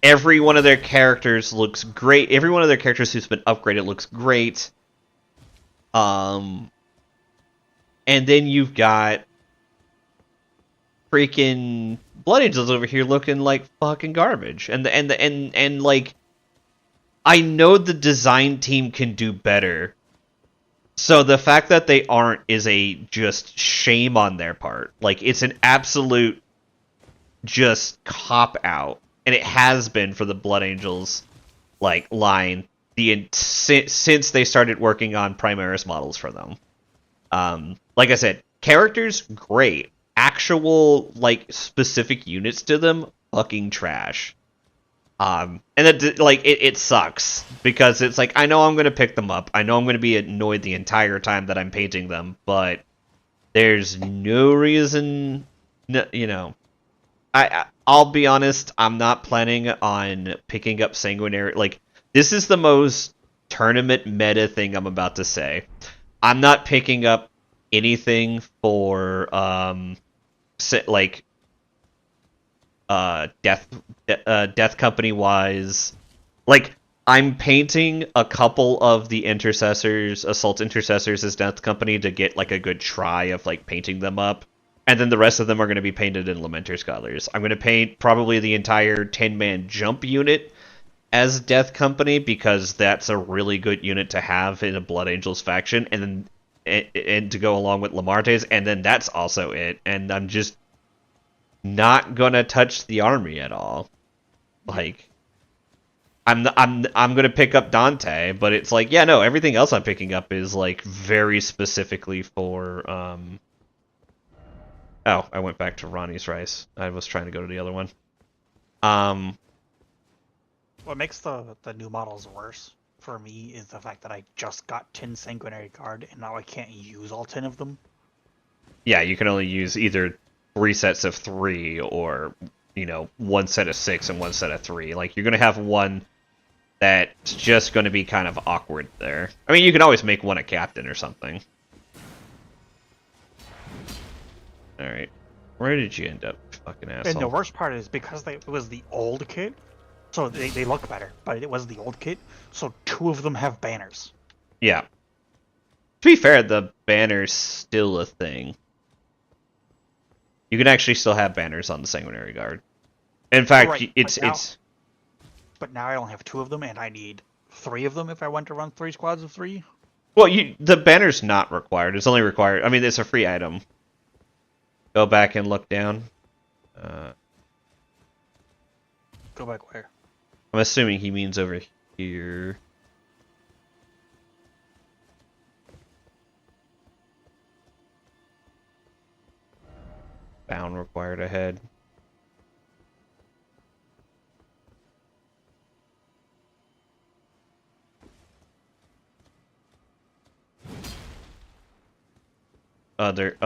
Every one of their characters looks great. Every one of their characters who's been upgraded looks great. And then you've got freaking Blood Angels over here looking like fucking garbage. And like, I know the design team can do better. So the fact that they aren't is a just shame on their part. Like, it's an absolute just cop out, and it has been for the Blood Angels like line since they started working on Primaris models for them. Like I said, characters great. Actual like specific units to them, fucking trash. And it sucks because it's like I know I'm gonna pick them up. I know I'm gonna be annoyed the entire time that I'm painting them, but there's no reason. I'll be honest. I'm not planning on picking up Sanguinary. Like, this is the most tournament meta thing I'm about to say. I'm not picking up anything for Death Company wise. Like, I'm painting a couple of the assault intercessors as Death Company to get like a good try of like painting them up, and then the rest of them are going to be painted in Lamenter's colors. I'm going to paint probably the entire 10-man jump unit as Death Company because that's a really good unit to have in a Blood Angels faction, and to go along with Lamarte's, and then that's also it. And I'm just not gonna touch the army at all. Like, I'm gonna pick up Dante, but it's like, yeah, no, everything else I'm picking up is like very specifically for Oh, I went back to Ronnie's rice. I was trying to go to the other one. What makes the new models worse for me is the fact that I just got 10 Sanguinary Guard, and now I can't use all 10 of them. Yeah, you can only use either 3 sets of 3 or, 1 set of 6 and 1 set of 3. Like, you're going to have one that's just going to be kind of awkward there. I mean, you can always make one a captain or something. Alright. Where did you end up, fucking asshole? And the worst part is because it was the old kit, so they look better, but it was the old kit, so 2 of them have banners. Yeah. To be fair, the banner's still a thing. You can actually still have banners on the Sanguinary Guard. In fact, Right, it's... But now I only have 2 of them, and I need 3 of them if I want to run 3 squads of 3. Well, the banner's not required. It's only required... I mean, it's a free item. Go back and look down. Go back where? I'm assuming he means over here. Bound required ahead. Other.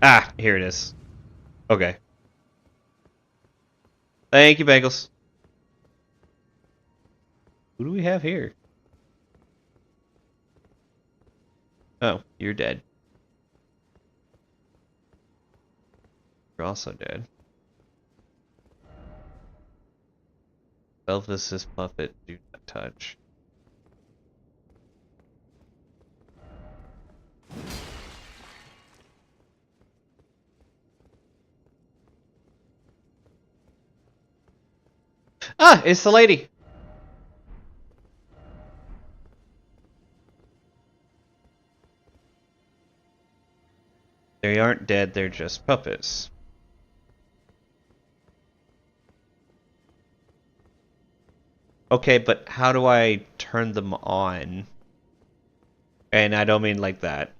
Ah, here it is. Okay. Thank you, Bagels. Who do we have here? Oh, you're dead. You're also dead. Elvis' puppet, do not touch. Ah, it's the lady. They aren't dead, they're just puppets. Okay, but how do I turn them on? And I don't mean like that.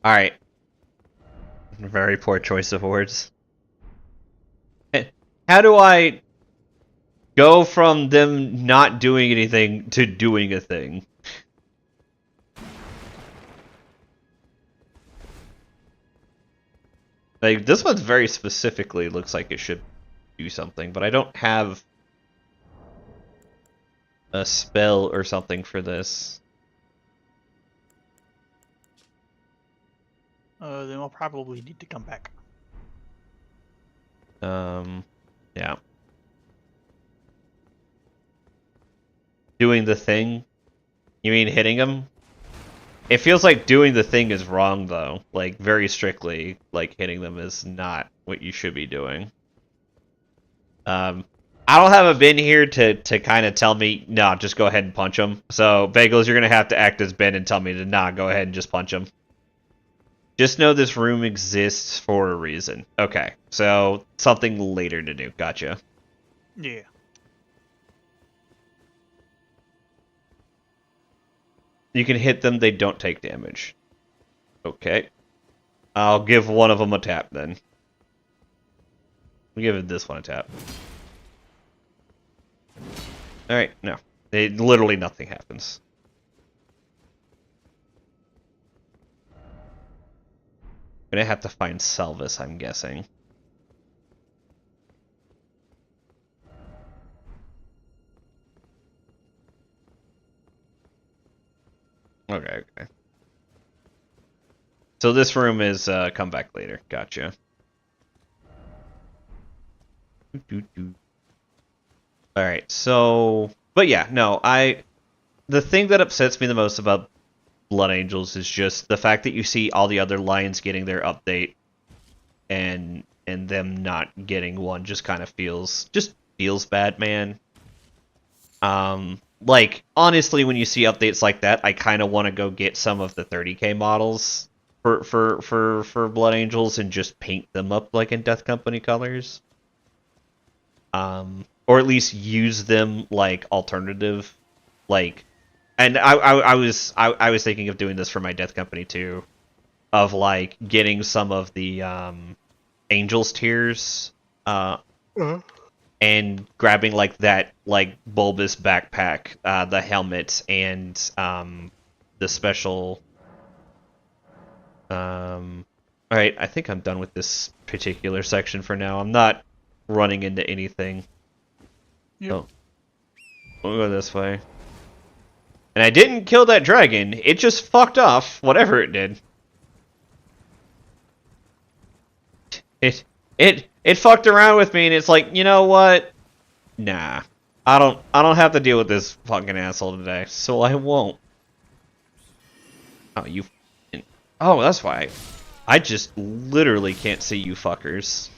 Alright. Very poor choice of words. How do I go from them not doing anything to doing a thing? Like, this one very specifically looks like it should do something, but I don't have a spell or something for this. Then we'll probably need to come back. Yeah. Doing the thing? You mean hitting them? It feels like doing the thing is wrong, though. Like, very strictly, like, hitting them is not what you should be doing. I don't have a Ben here to kind of tell me, no, just go ahead and punch him. So, Bagels, you're going to have to act as Ben and tell me to, nah, go ahead and just punch him. Just know this room exists for a reason. Okay, so something later to do. Gotcha. Yeah. You can hit them, they don't take damage. Okay. I'll give one of them a tap then. I'll give this one a tap. Alright, no. Literally nothing happens. I'm gonna have to find Salvis, I'm guessing. Okay. So this room is come back later. Gotcha. Alright, so... But yeah, no, the thing that upsets me the most about Blood Angels is just the fact that you see all the other lions getting their update and them not getting one just kind of feels bad, man. Like, honestly, when you see updates like that, I kind of want to go get some of the 30k models for Blood Angels and just paint them up like in Death Company colors. Or at least use them like alternative, like, and I was thinking of doing this for my Death Company too, of like getting some of the Angels tiers, and grabbing like that like bulbous backpack, the helmet, and the special. Alright, I think I'm done with this particular section for now. I'm not running into anything. Yep. Oh. We'll go this way. And I didn't kill that dragon. It just fucked off, whatever it did. It fucked around with me, and it's like, you know what? Nah. I don't have to deal with this fucking asshole today, so I won't. Oh, you oh, that's why. I just literally can't see you fuckers.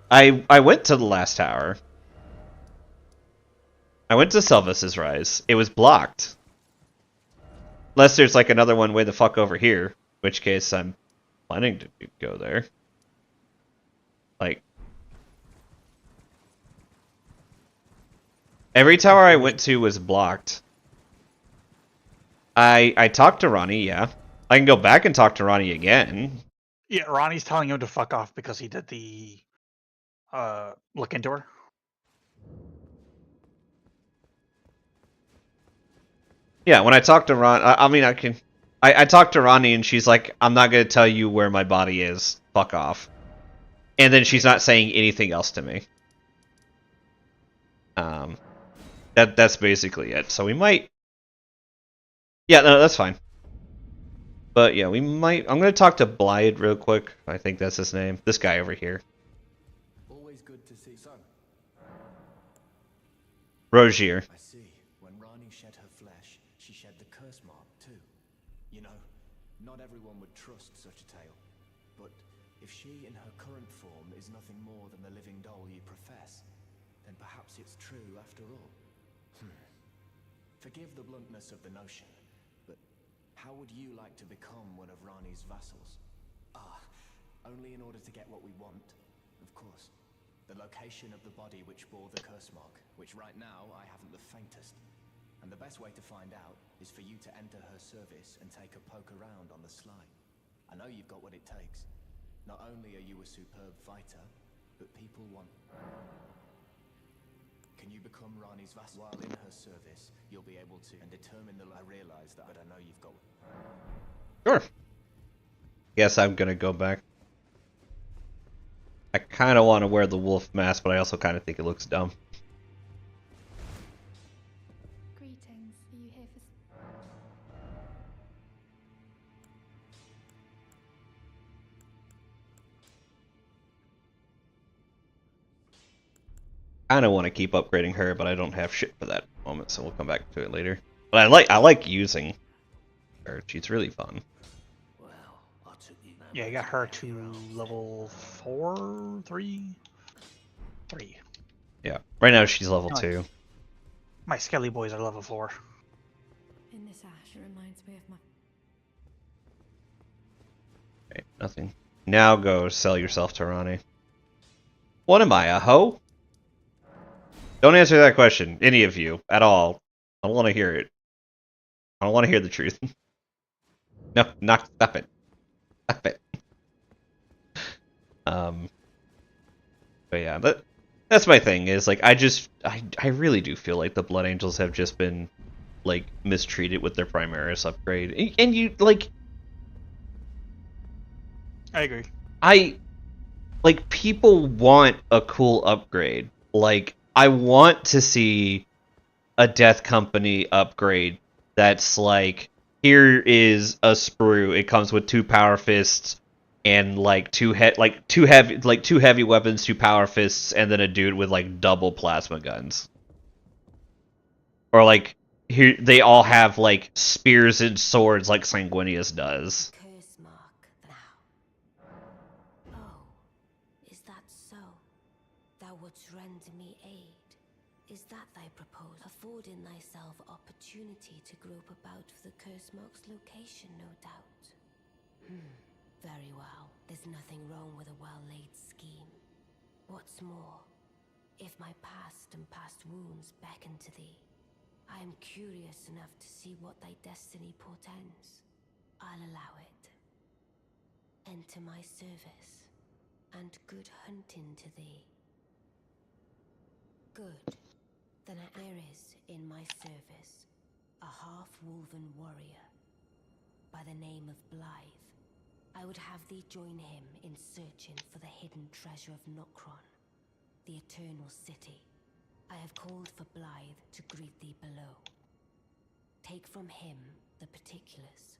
I went to the last tower. I went to Selvis's Rise. It was blocked. Unless there's like another one way the fuck over here, in which case I'm planning to go there. Like every tower I went to was blocked. I talked to Ranni, yeah. I can go back and talk to Ranni again. Yeah, Ronnie's telling him to fuck off because he did the look into her. Yeah, when I talked to Ron, I mean, I talked to Ranni and she's like, I'm not gonna tell you where my body is. Fuck off. And then she's not saying anything else to me. That's basically it. So we might. Yeah, no, that's fine. But yeah, we might. I'm gonna talk to Blythe real quick. I think that's his name. This guy over here. Always good to see son. Rogier. I see. When Ranni shed her flesh, she shed the curse mark too. You know, not everyone would trust such a tale. But if she in her current form is nothing more than the living doll you profess, then perhaps it's true after all. Forgive the bluntness of the notion, but how would you like to become one of Ranni's vassals? Only in order to get what we want, of course. The location of the body which bore the curse mark, which right now I haven't the faintest. And the best way to find out is for you to enter her service and take a poke around on the sly. I know you've got what it takes. Not only are you a superb fighter, but people want... Can you become Ranni's vassal? While in her service, you'll be able to and determine the... I realize that, but I know you've got... Sure. Guess I'm gonna go back. I kind of want to wear the wolf mask, but I also kind of think it looks dumb. Greetings. Are you here for... Kind of want to keep upgrading her, but I don't have shit for that at the moment, so we'll come back to it later. But I like using her. She's really fun. Yeah, I got her to level 4, 3. Yeah. Right now she's level Nice. 2. My Skelly boys are level 4. In this ash, it reminds me of my... Okay, nothing. Now go sell yourself to Ranni. What am I, a hoe? Don't answer that question, any of you, at all. I don't want to hear it. I don't want to hear the truth. No, not stop it. Stop it. But yeah, that's my thing, is like I really do feel like the Blood Angels have just been like mistreated with their Primaris upgrade. And you like I agree. Like people want a cool upgrade. Like I want to see a Death Company upgrade that's like, here is a sprue. It comes with 2 power fists and like two heavy weapons, 2 power fists, and then a dude with like double plasma guns. Or like here they all have like spears and swords like Sanguinius does. Curse mark now. Oh, is that so? Thou wouldst render me aid. Is that thy proposal? Affording thyself opportunity to grope about for the curse mark's location, no doubt. Very well. There's nothing wrong with a well-laid scheme. What's more, if my past and past wounds beckon to thee, I am curious enough to see what thy destiny portends. I'll allow it. Enter my service, and good hunting to thee. Good. Then there is in my service a half-wolven warrior by the name of Blythe. I would have thee join him in searching for the hidden treasure of Nokron, the Eternal City. I have called for Blythe to greet thee below. Take from him the particulars.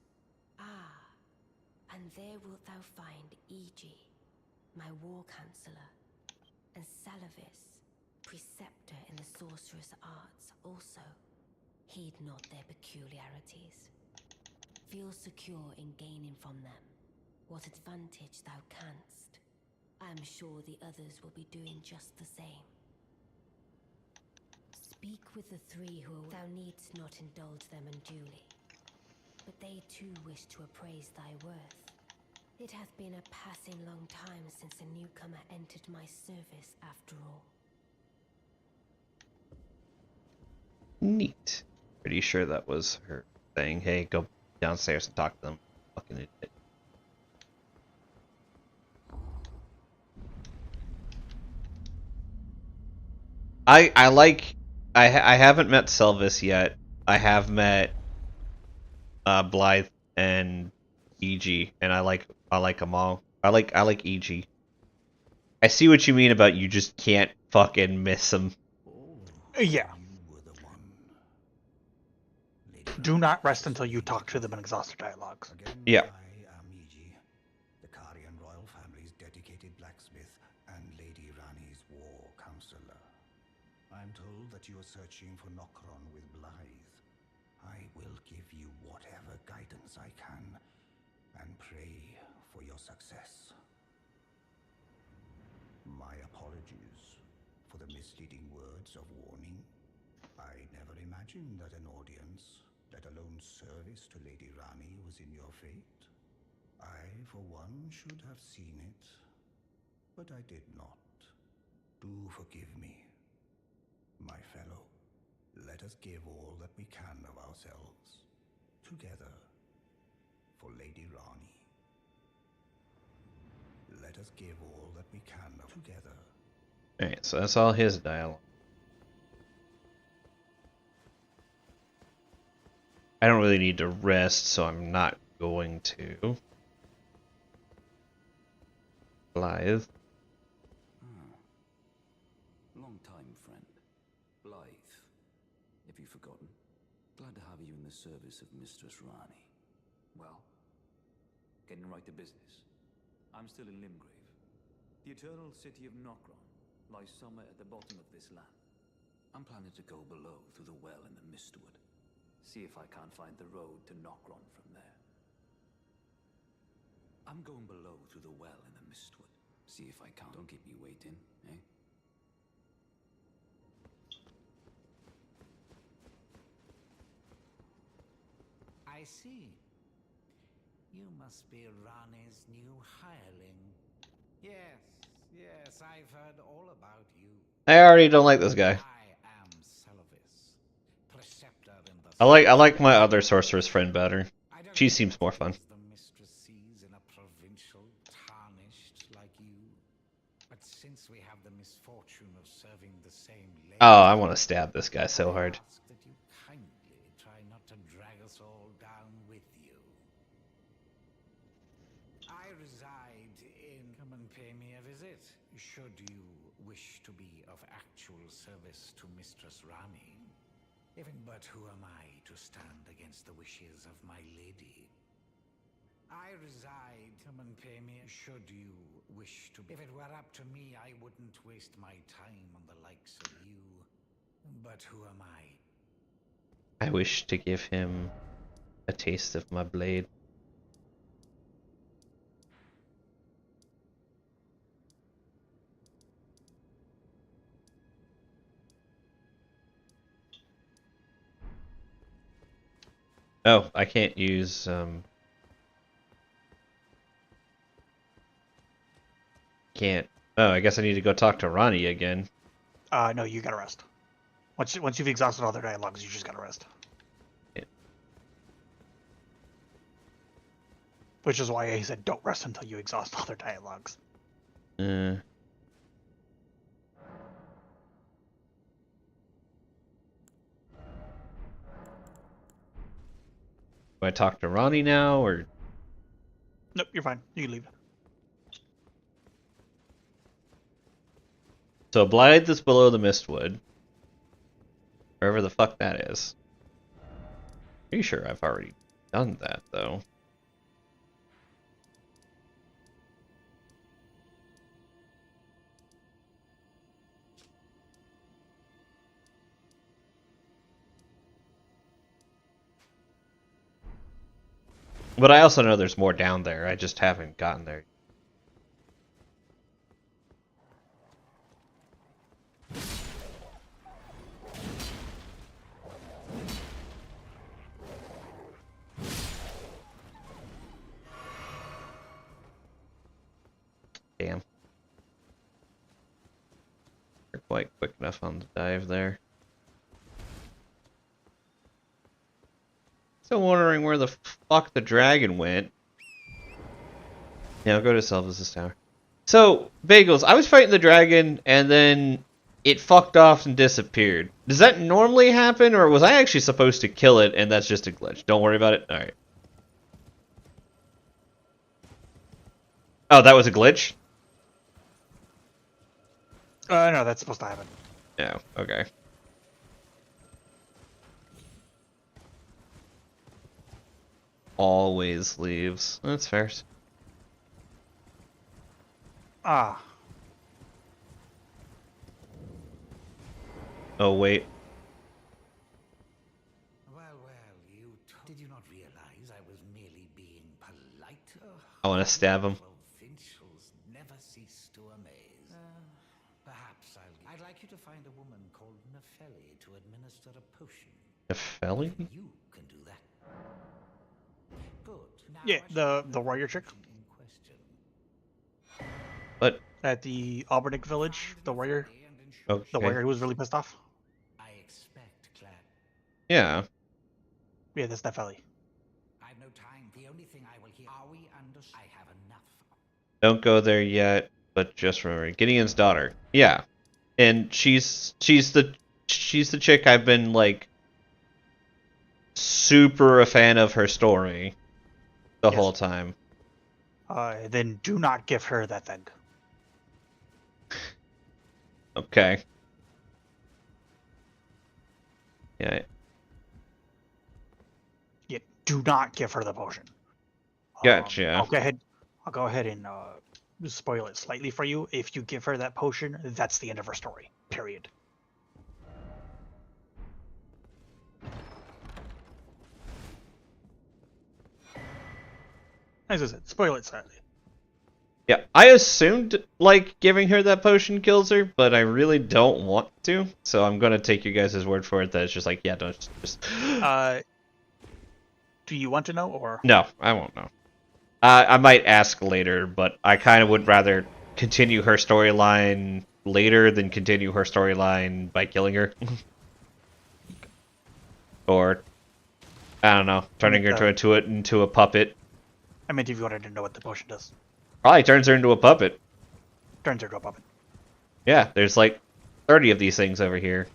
Ah, and there wilt thou find Egi, my war counsellor, and Salavis, preceptor in the sorcerous arts also. Heed not their peculiarities. Feel secure in gaining from them what advantage thou canst. I am sure the others will be doing just the same. Speak with the three who thou needst not indulge them unduly, but they too wish to appraise thy worth. It hath been a passing long time since a newcomer entered my service after all. Neat. Pretty sure that was her saying, hey, go downstairs and talk to them. Fucking idiot. I haven't met Selvis yet. I have met Blythe and EG, and I like them all. I like EG. I see what you mean about you just can't fucking miss them. Yeah. You were the one. Do not rest until you talk to them in exhaustive dialogues. Again, Yeah. I am Iji, the Karian royal family's dedicated blacksmith and Lady Ranni's war counselor. I'm told that you are searching for Nokron with Blythe. I will give you whatever guidance I can, and pray for your success. My apologies for the misleading words of warning. I never imagined that an audience, let alone service to Lady Ranni, was in your fate. I, for one, should have seen it, but I did not. Do forgive me, my fellow. Let us give all that we can of ourselves, together, for Lady Ranni. Let us give all that we can of together. Alright, so that's all his dialogue. I don't really need to rest, so I'm not going to. Blythe. Long time, friend. Blythe. Have you forgotten? Glad to have you in the service of Mistress Ranni. Well, getting right to business. I'm still in Limgrave. The eternal city of Nokron lies somewhere at the bottom of this land. I'm planning to go below through the well in the Mistwood. See if I can't find the road to Nokron from there. I'm going below through the well in the Mistwood. See if I can't. Don't keep me waiting, eh? I see. You must be Ranni's new hireling. Yes, I've heard all about you. I already don't like this guy. I am Salavis, preceptor in the I like my other sorceress friend better. I don't She know seems more fun. the mistress sees in a provincial tarnished like you. But since we have the misfortune of serving the same lady, Oh, I want to stab this guy so hard. I ask that you kindly try not to drag us all down with you. I reside in... Come and pay me a visit, should you wish to be of actual service to Mistress Ranni. Even but who am I to stand against the wishes of my lady? I reside... Come and pay me, should you wish to be... If it were up to me, I wouldn't waste my time on the likes of you. But who am I? I wish to give him a taste of my blade. Oh, I can't use can't. Oh, I guess I need to go talk to Ranni again. No, you gotta rest. Once you've exhausted all their dialogues, you just gotta rest. Yeah. Which is why I said don't rest until you exhaust all their dialogues. Do I talk to Ranni now, or Nope, you're fine. You can leave. so Blythe is below the Mistwood. Wherever the fuck that is. Pretty sure I've already done that, though. But I also know there's more down there. I just haven't gotten there. Damn. You're quite quick enough on the dive there. Still wondering where the fuck the dragon went. Yeah, I'll go to Selva's tower. So, Bagels, I was fighting the dragon, and then it fucked off and disappeared. Does that normally happen, or was I actually supposed to kill it, and that's just a glitch? Don't worry about it? Alright. Oh, that was a glitch? No, that's supposed to happen. Yeah, okay. Always leaves. That's fair. Ah. Oh, wait. Well, you did you not realize I was merely being polite? I want to stab him. Provincials never cease to amaze. Perhaps I'd like you to find a woman called Nefeli to administer a potion. Nefeli? You can do that. Good. Now Yeah, the warrior chick in question. What? at the Albernic village, the warrior. Okay. The warrior who was really pissed off. I expect, Claire. Yeah. Yeah, that's Nefeli. I've no time. The only thing I will hear. Are we under? I have enough. Don't go there yet, but just remember, Gideon's daughter. Yeah. And she's the chick I've been, like, super a fan of her story the whole time. Then do not give her that thing. Okay. Yeah. Yeah, do not give her the potion. Gotcha. I'll go ahead and spoil it slightly for you. If you give her that potion, that's the end of her story. Period. As I said, spoil it slightly. Yeah, I assumed, like, giving her that potion kills her, but I really don't want to, so I'm gonna take you guys' word for it that it's just like, yeah, don't just... Do you want to know, or...? No, I won't know. I might ask later, but I kind of would rather continue her storyline later than continue her storyline by killing her. Or, I don't know, turning her into a puppet. I meant if you wanted to know what the potion does. Probably turns her into a puppet. Turns her into a puppet. Yeah, there's like 30 of these things over here.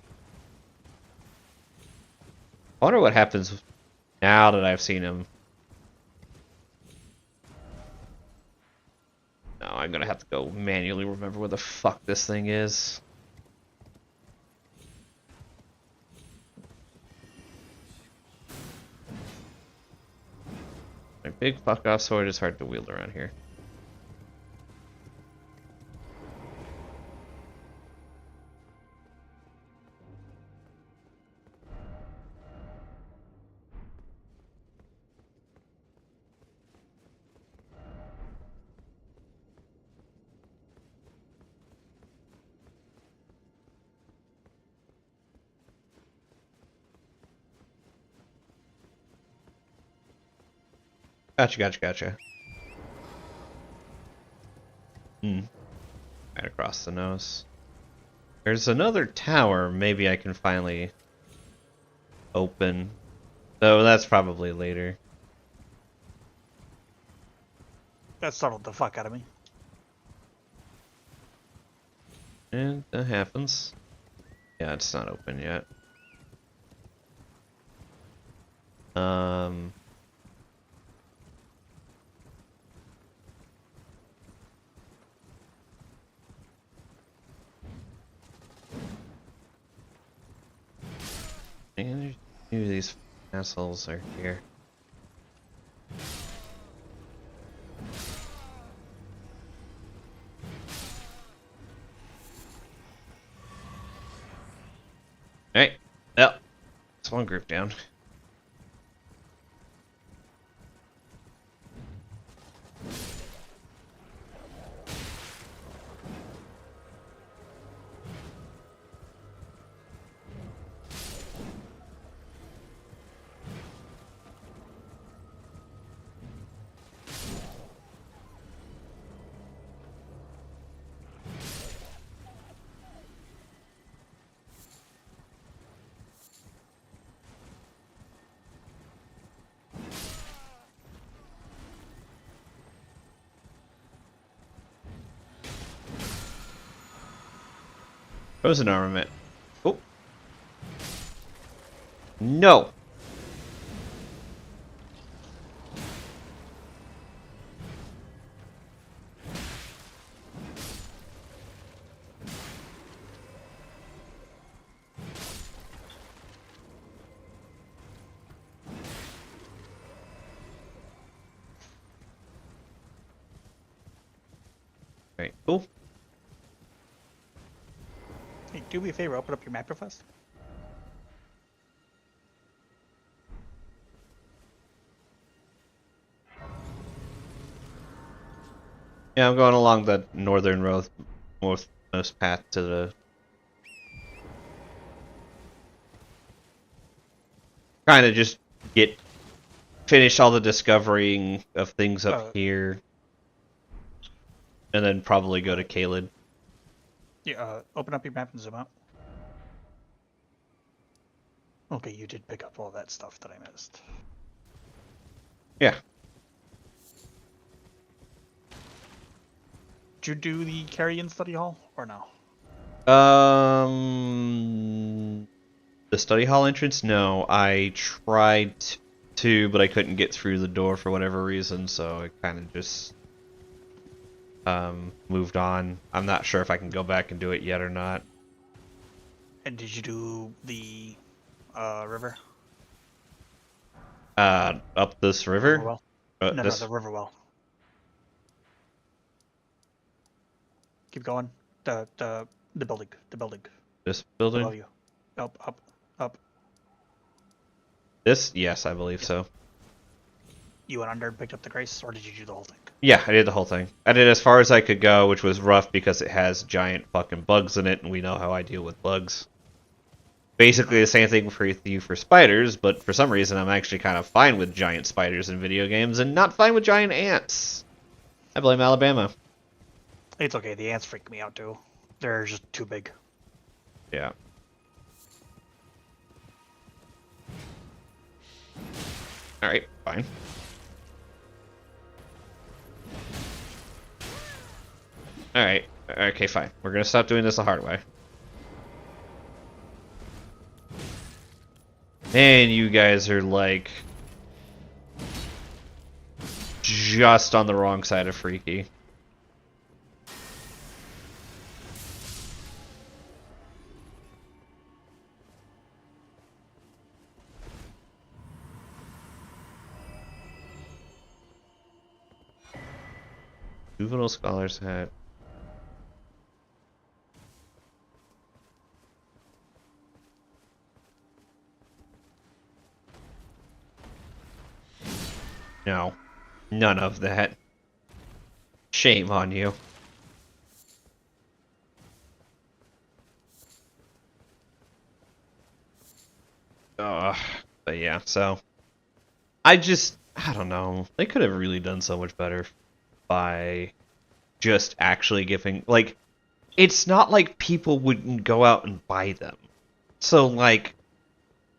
I wonder what happens now that I've seen him. No, I'm gonna have to go manually remember where the fuck this thing is. My big fuck off sword is hard to wield around here. Gotcha. Right across the nose. There's another tower maybe I can finally open. Though that's probably later. That startled the fuck out of me. And that happens. Yeah, it's not open yet. And two of these assholes are here. Alright. Well, it's one group down. Frozen armament. Oh. No. Right. Cool. Hey, do me a favor, open up your map real fast. Yeah, I'm going along the northern road, most path to the. Kind of just finish all the discovering of things up here, and then probably go to Caelid. Yeah, open up your map and zoom out. Okay, you did pick up all that stuff that I missed. Yeah. Did you do the Carrion study hall or no? The study hall entrance? No, I tried to, but I couldn't get through the door for whatever reason, so I kind of just moved on. I'm not sure if I can go back and do it yet or not. And did you do the river? Up this river? Riverwell? No, This... the Riverwell. Keep going. The building. The building. This building? Above you. Up. This? Yes, I believe so. You went under and picked up the Grace, or did you do the whole thing? Yeah, I did the whole thing. I did as far as I could go, which was rough because it has giant fucking bugs in it, and we know how I deal with bugs. Basically the same thing for you for spiders, but for some reason I'm actually kind of fine with giant spiders in video games and not fine with giant ants. I blame Alabama. It's okay, the ants freak me out too. They're just too big. Yeah. Alright, fine. Alright, okay, fine. We're gonna stop doing this the hard way. Man, you guys are like just on the wrong side of freaky. Juvenile Scholar's Hat. No. None of that. Shame on you. But yeah, so I don't know. They could have really done so much better by just actually giving, like, it's not like people wouldn't go out and buy them. So, like,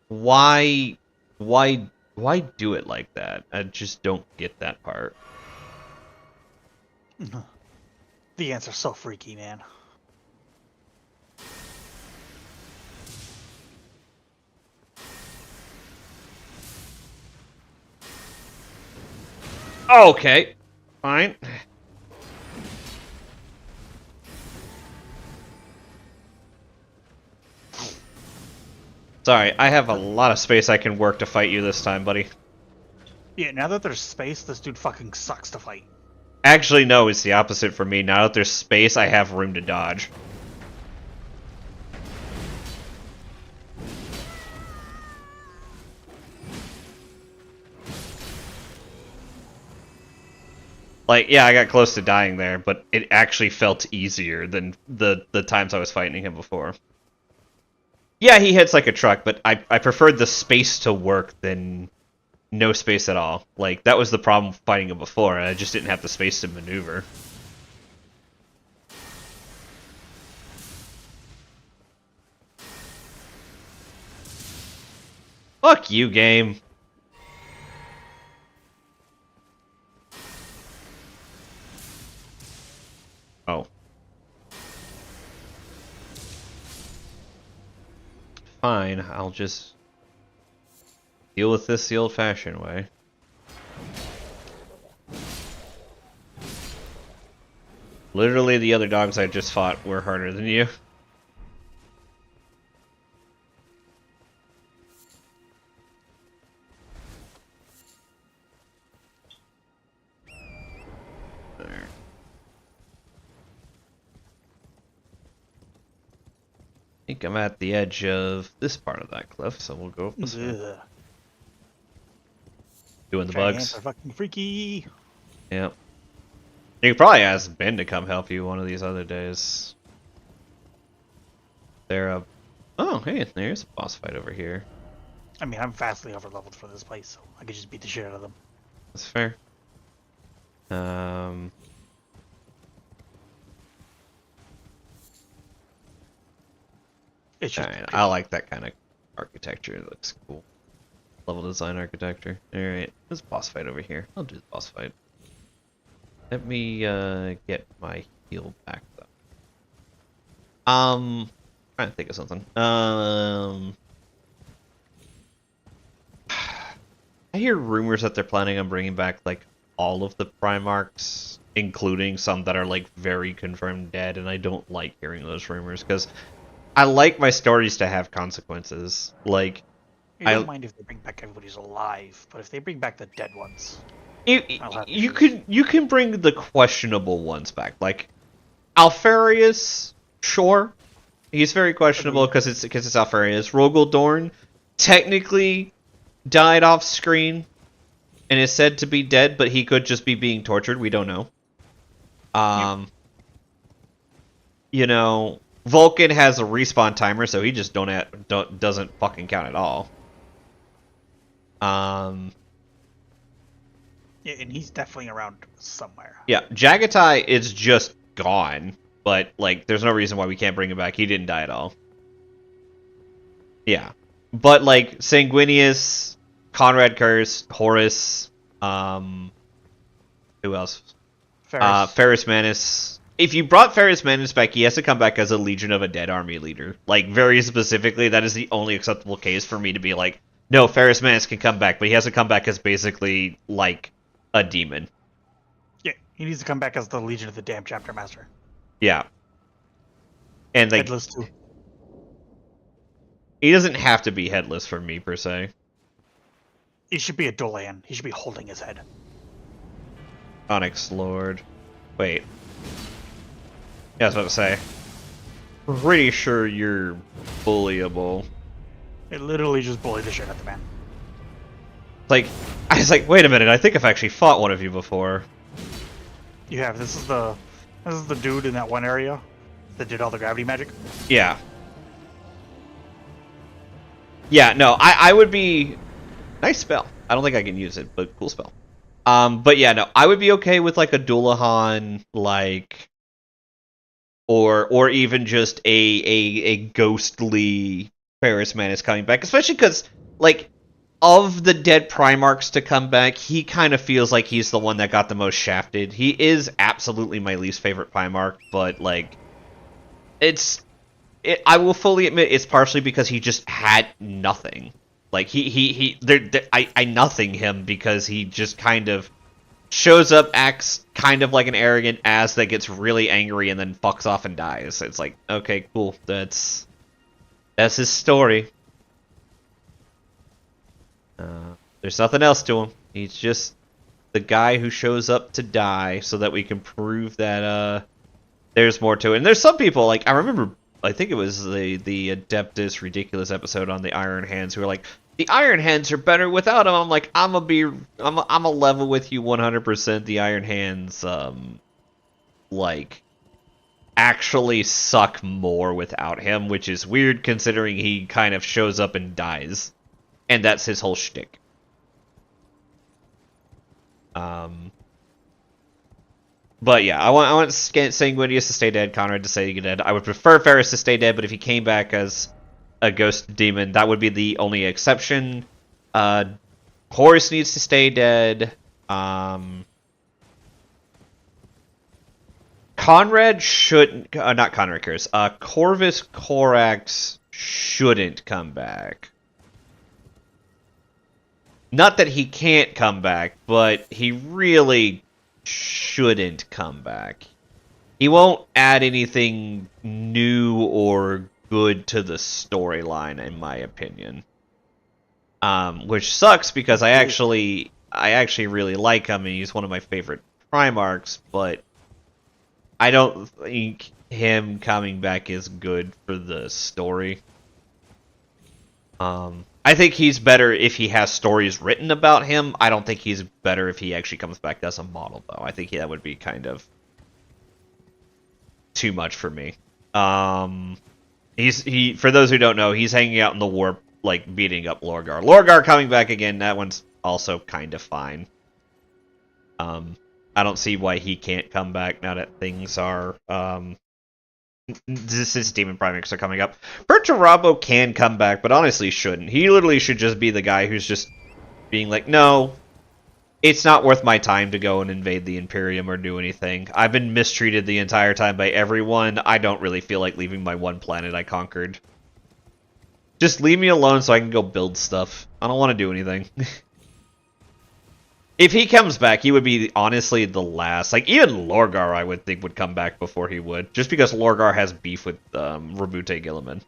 why do it like that? I just don't get that part. The ants are so freaky, man. Okay, fine. Sorry, I have a lot of space I can work to fight you this time, buddy. Yeah, now that there's space, this dude fucking sucks to fight. Actually, no, it's the opposite for me. Now that there's space, I have room to dodge. Like, yeah, I got close to dying there, but it actually felt easier than the times I was fighting him before. Yeah, he hits like a truck, but I preferred the space to work than no space at all. Like, that was the problem fighting him before, I just didn't have the space to maneuver. Fuck you, game. Oh. Fine, I'll just deal with this the old-fashioned way. Literally, the other dogs I just fought were harder than you. There. I think I'm at the edge of this part of that cliff, so we'll go up this way. Ugh. Doing the Giant ants bugs. are fucking freaky. Yep. You could probably ask Ben to come help you one of these other days. They're oh, hey, there's a boss fight over here. I mean, I'm vastly overleveled for this place, so I could just beat the shit out of them. That's fair. It's just Alright, I like that kind of architecture. It looks cool. Level design architecture. Alright, there's a boss fight over here. I'll do the boss fight. Let me get my heal back though. Trying to think of something. I hear rumors that they're planning on bringing back like all of the Primarchs, including some that are like very confirmed dead, and I don't like hearing those rumors because I like my stories to have consequences. Like, I don't mind if they bring back everybody who's alive, but if they bring back the dead ones, you can bring the questionable ones back. Like Alfarius, sure, he's very questionable because it's Alfarius. Rogel Dorn technically died off screen and is said to be dead, but he could just be being tortured. We don't know. You know, Vulcan has a respawn timer, so he just doesn't fucking count at all. yeah, and he's definitely around somewhere. Yeah, Jagatai is just gone, but like, there's no reason why we can't bring him back. He didn't die at all. Yeah, but like Sanguinius, Conrad Curse, Horus, who else? Ferrus Manus. If you brought Ferrus Manus back, he has to come back as a Legion of a Dead Army leader. Like, very specifically, that is the only acceptable case for me to be like, no, Ferrus Manus can come back, but he has to come back as basically, like, a demon. Yeah, he needs to come back as the Legion of the Damned Chapter Master. Yeah. And, like, Headless, too. He doesn't have to be headless for me, per se. He should be a Dolan. He should be holding his head. Onyx Lord. Wait. Yeah, I was about to say. Pretty sure you're bullyable. It literally just bullied the shit out of the man. Like, I was like, wait a minute, I think I've actually fought one of you before. You have. This is the dude in that one area that did all the gravity magic. Yeah. Yeah, no, I would be... Nice spell. I don't think I can use it, but cool spell. But yeah, no, I would be okay with like a Dullahan, like... Or even just a ghostly Ferrus Manus coming back. Especially because, like, of the dead Primarchs to come back, he kind of feels like he's the one that got the most shafted. He is absolutely my least favorite Primarch, but, like, I will fully admit it's partially because he just had nothing. Like, I nothing him because he just kind of shows up, acts kind of like an arrogant ass that gets really angry and then fucks off and dies. It's like, okay, cool. That's his story. There's nothing else to him. He's just the guy who shows up to die so that we can prove that there's more to it. And there's some people, like, I remember, I think it was the Adeptus Ridiculous episode on the Iron Hands, who were like, the Iron Hands are better without them. I'm like, I'm a level with you 100%. The Iron Hands, like, actually suck more without him, which is weird considering he kind of shows up and dies. And that's his whole shtick. But yeah, I want Sanguinius to stay dead, Conrad to stay dead. I would prefer Ferris to stay dead, but if he came back as a ghost demon, that would be the only exception. Horus needs to stay dead. Conrad shouldn't... not Conrad cares. Corvus Corax shouldn't come back. Not that he can't come back, but he really shouldn't come back. He won't add anything new or good to the storyline, in my opinion. Which sucks because I actually really like him, and he's one of my favorite Primarchs, but I don't think him coming back is good for the story. I think he's better if he has stories written about him. I don't think he's better if he actually comes back as a model, though. I think that would be kind of too much for me. He for those who don't know, he's hanging out in the warp, like beating up Lorgar. Lorgar coming back again, that one's also kind of fine. I don't see why he can't come back now that things are this Demon Primax are coming up. Perturabo can come back, but honestly shouldn't. He literally should just be the guy who's just being like, no, it's not worth my time to go and invade the Imperium or do anything. I've been mistreated the entire time by everyone. I don't really feel like leaving my one planet I conquered. Just leave me alone so I can go build stuff. I don't want to do anything. If he comes back, he would be honestly the last. Like, even Lorgar, I would think, would come back before he would. Just because Lorgar has beef with Rabute Gilliman.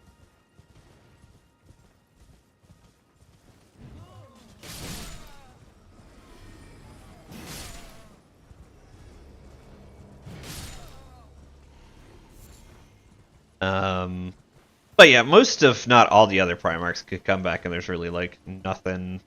But yeah, most of, not all the other Primarchs could come back, and there's really, like, nothing...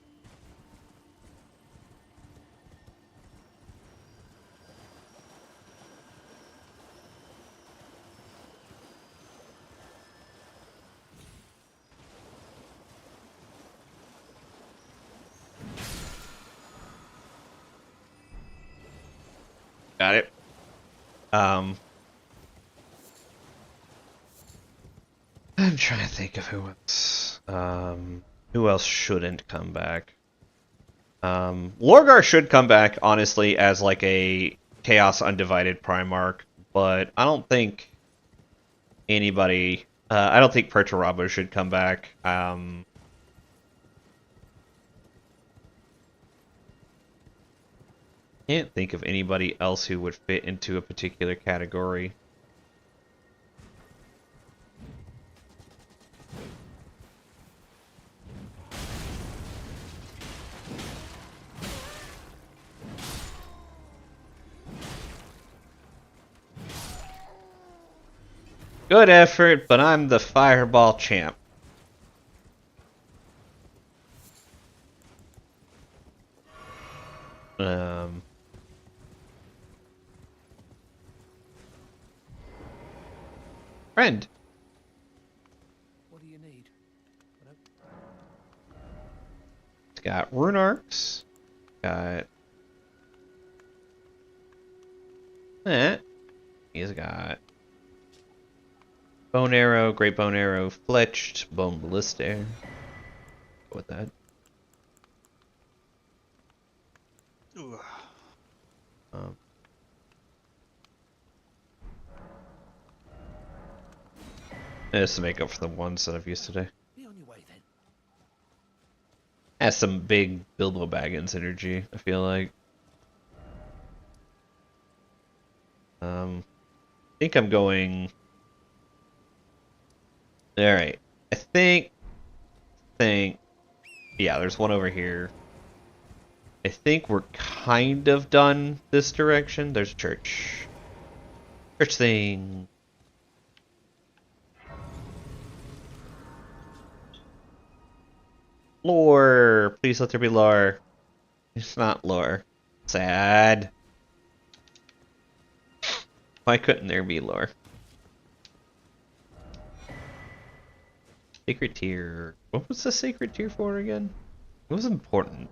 Got it. I'm trying to think of who else shouldn't come back. Lorgar should come back, honestly, as like a Chaos Undivided Primarch, but I don't think anybody... I don't think Perturabo should come back. Can't think of anybody else who would fit into a particular category. Good effort, but I'm the Fireball champ. Friend. What do you need? It's got rune arcs. Got that. He's got bone arrow, great bone arrow, fletched, bone ballista. Go with that. Just to make up for the ones that I've used today. Be on your way then. Has some big Bilbo Baggins energy, I feel like. I think I'm going... Alright. I think... Yeah, there's one over here. I think we're kind of done this direction. There's a church. Church thing. Lore. Please let there be lore. It's not lore. Sad. Why couldn't there be lore? Sacred tier. What was the sacred tier for again? It was important.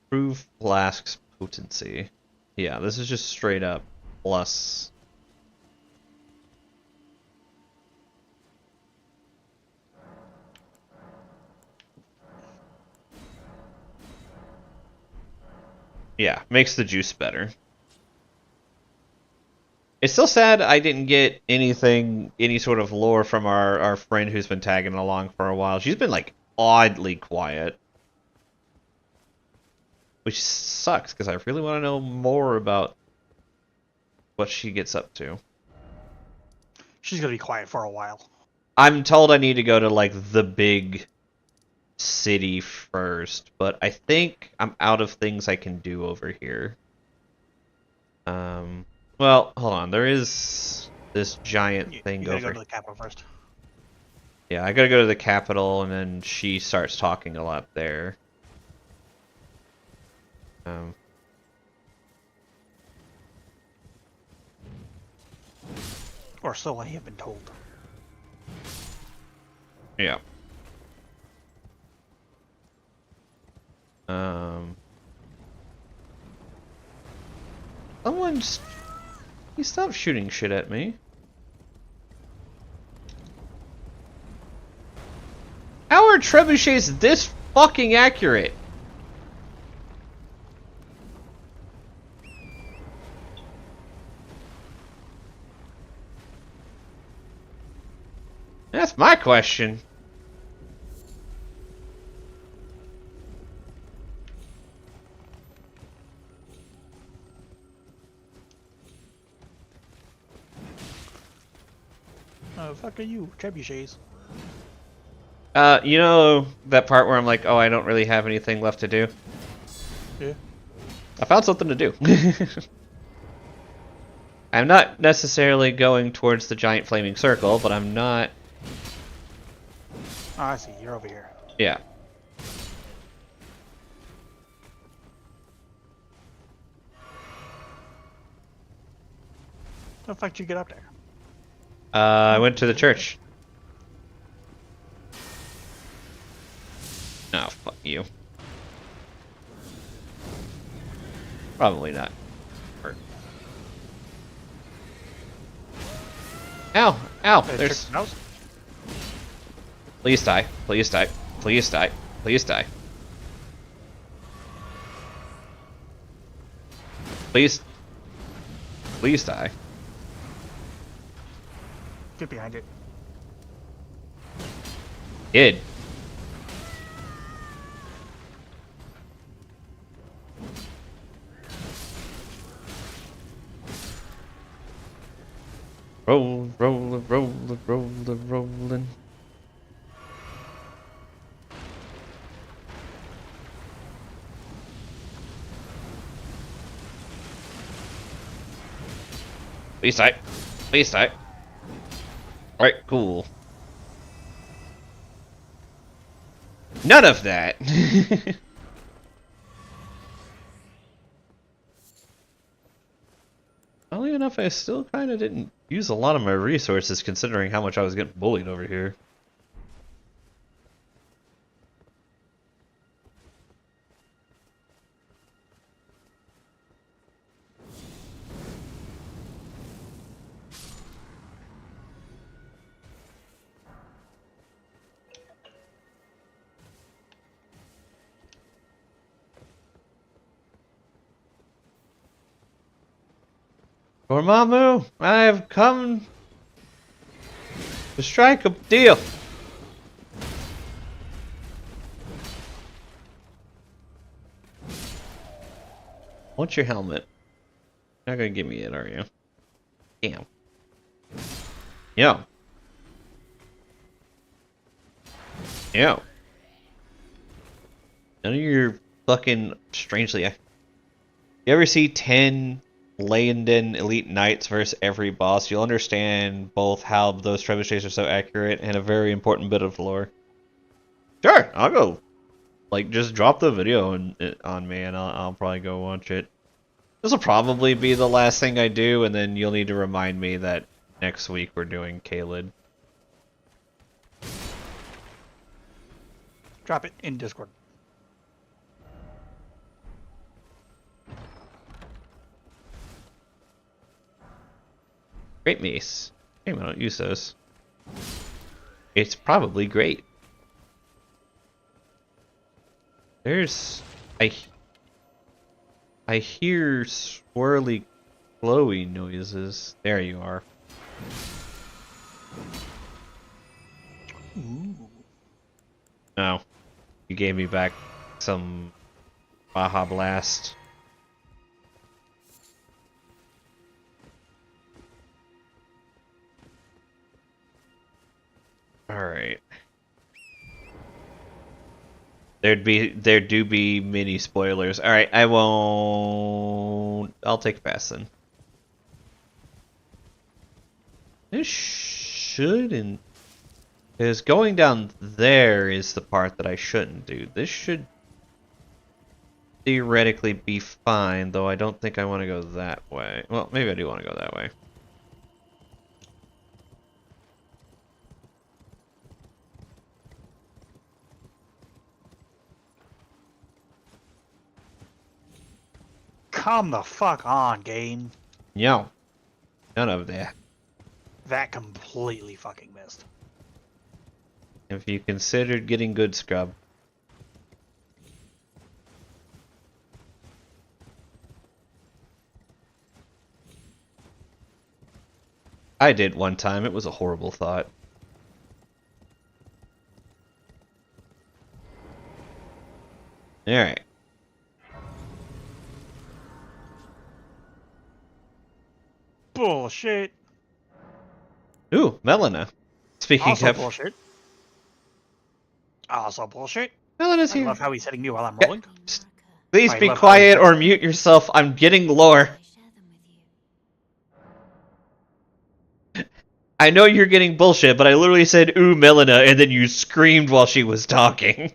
Prove flask's potency. Yeah, this is just straight up plus. Yeah, makes the juice better. It's still sad I didn't get any sort of lore from our friend who's been tagging along for a while. She's been, like, oddly quiet. Which sucks, because I really want to know more about what she gets up to. She's gonna be quiet for a while. I'm told I need to go to, like, the big city first, but I think I'm out of things I can do over here. Well, hold on. There is this giant thing You gotta over. go to the capital first. Yeah, I gotta go to the capital, and then she starts talking a lot there. Or so I have been told. Yeah. Someone's... He stopped shooting shit at me. How are trebuchets this fucking accurate? That's my question. Oh, fuck are you, trebuchets? You know that part where I'm like, oh, I don't really have anything left to do? Yeah. I found something to do. I'm not necessarily going towards the giant flaming circle, but I'm not... Oh, I see. You're over here. Yeah. How the fuck did you get up there? I went to the church. Oh, fuck you. Probably not. Or... Ow! Ow! There's... Please die. Please die. Please die. Please die. Please... Please die. Get behind it. Did. Roll, roll, roll, roll, rolling. Please die. Please die. Alright, cool. None of that! Oddly enough, I still kind of didn't use a lot of my resources considering how much I was getting bullied over here. Dormammu, I have come to strike a deal. What's your helmet? You're not gonna give me it, are you? Damn. Yeah. None of your fucking strangely. You ever see 10 Leyendan Elite Knights versus every boss? You'll understand both how those trebuchets are so accurate and a very important bit of lore. Sure, I'll go. Like, just drop the video on me and I'll probably go watch it. This will probably be the last thing I do, and then you'll need to remind me that next week we're doing Caelid. Drop it in Discord. Great mace. Hey, I don't use those. It's probably great. There's... I hear swirly, glowy noises. There you are. Ooh. Oh. You gave me back some Baja Blast. Alright. There do be mini spoilers. Alright, I won't... I'll take pass then. This shouldn't... Because going down there is the part that I shouldn't do. This should theoretically be fine, though I don't think I want to go that way. Well, maybe I do want to go that way. Come the fuck on, game. No. None of that. That completely fucking missed. If you considered getting good scrub. I did one time. It was a horrible thought. Alright. Bullshit. Ooh, Melina. Speaking Also of... bullshit. Also bullshit. Melina's I here. love how he's hitting me while I'm Yeah. rolling. Please I be love quiet how or mute yourself. I'm getting lore. I share them with you. I know you're getting bullshit, but I literally said, ooh, Melina, and then you screamed while she was talking.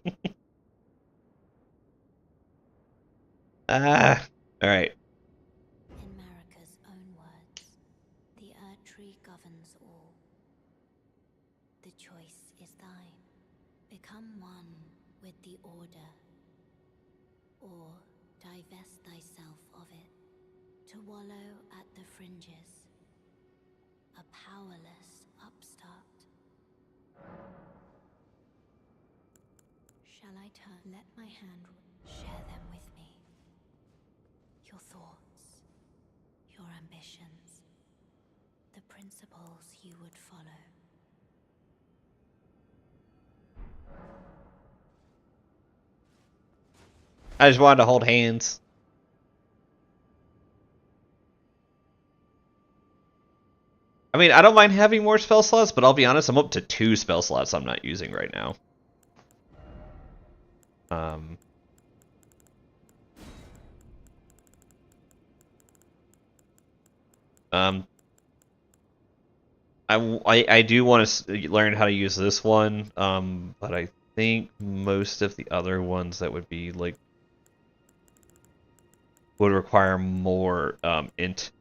Ah, alright. In Marika's own words, the Earth Tree governs all. The choice is thine. Become one with the Order, or divest thyself of it, to wallow at the fringes, a powerless upstart. Shall I turn? Let my hand share them with me. Your thoughts, your ambitions, the principles you would follow. I just wanted to hold hands. I mean, I don't mind having more spell slots, but I'll be honest, I'm up to 2 spell slots I'm not using right now. I do want to learn how to use this one, but I think most of the other ones that would be like would require more int.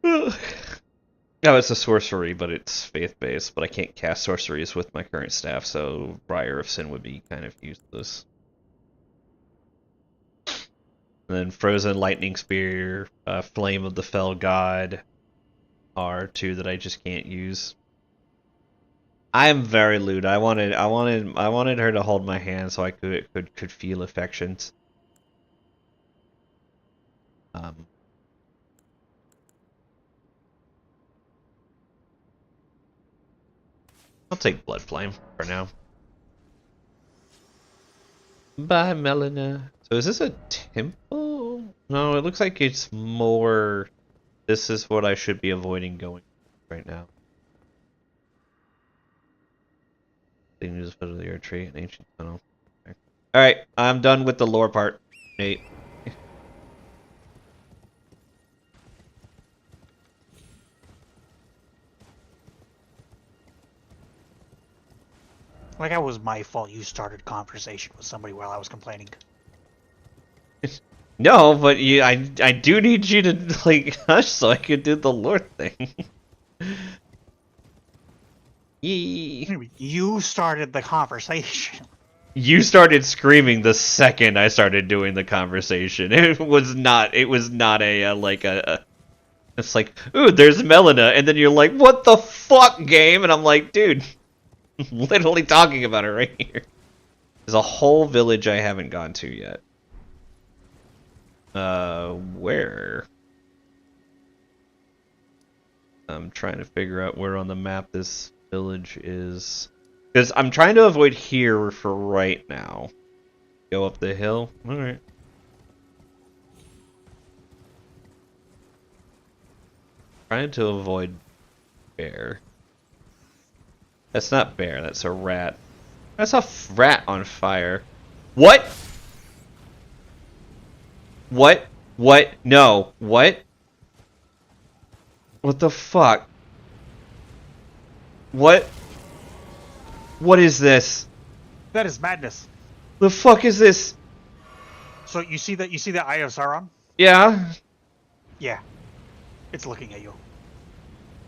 No, it's a sorcery, but it's faith-based, but I can't cast sorceries with my current staff, so Briar of Sin would be kind of useless. And then Frozen Lightning Spear, Flame of the Fell God are 2 that I just can't use. I'm very lewd. I wanted her to hold my hand so I could feel affections. I'll take Blood Flame for now. Bye, Melina. So is this a temple? No, it looks like it's more... This is what I should be avoiding going right now. They use a foot of the air tree, an ancient tunnel. Okay. Alright, I'm done with the lore part, Nate. Like, that was my fault you started conversation with somebody while I was complaining. No, but I do need you to, like, hush so I can do the lore thing. Yee. You started the conversation. You started screaming the second I started doing the conversation. It was not a, like, it's like, ooh, there's Melina, and then you're like, what the fuck, game? And I'm like, dude, I'm literally talking about it right here. There's a whole village I haven't gone to yet. Where? I'm trying to figure out where on the map this village is. Because I'm trying to avoid here for right now. Go up the hill? Alright. Trying to avoid bear. That's not bear, that's a rat. That's a rat on fire. What? What? What? No. What? What the fuck? What? What is this? That is madness. The fuck is this? So you see that Eye of Sauron? Yeah? Yeah. It's looking at you.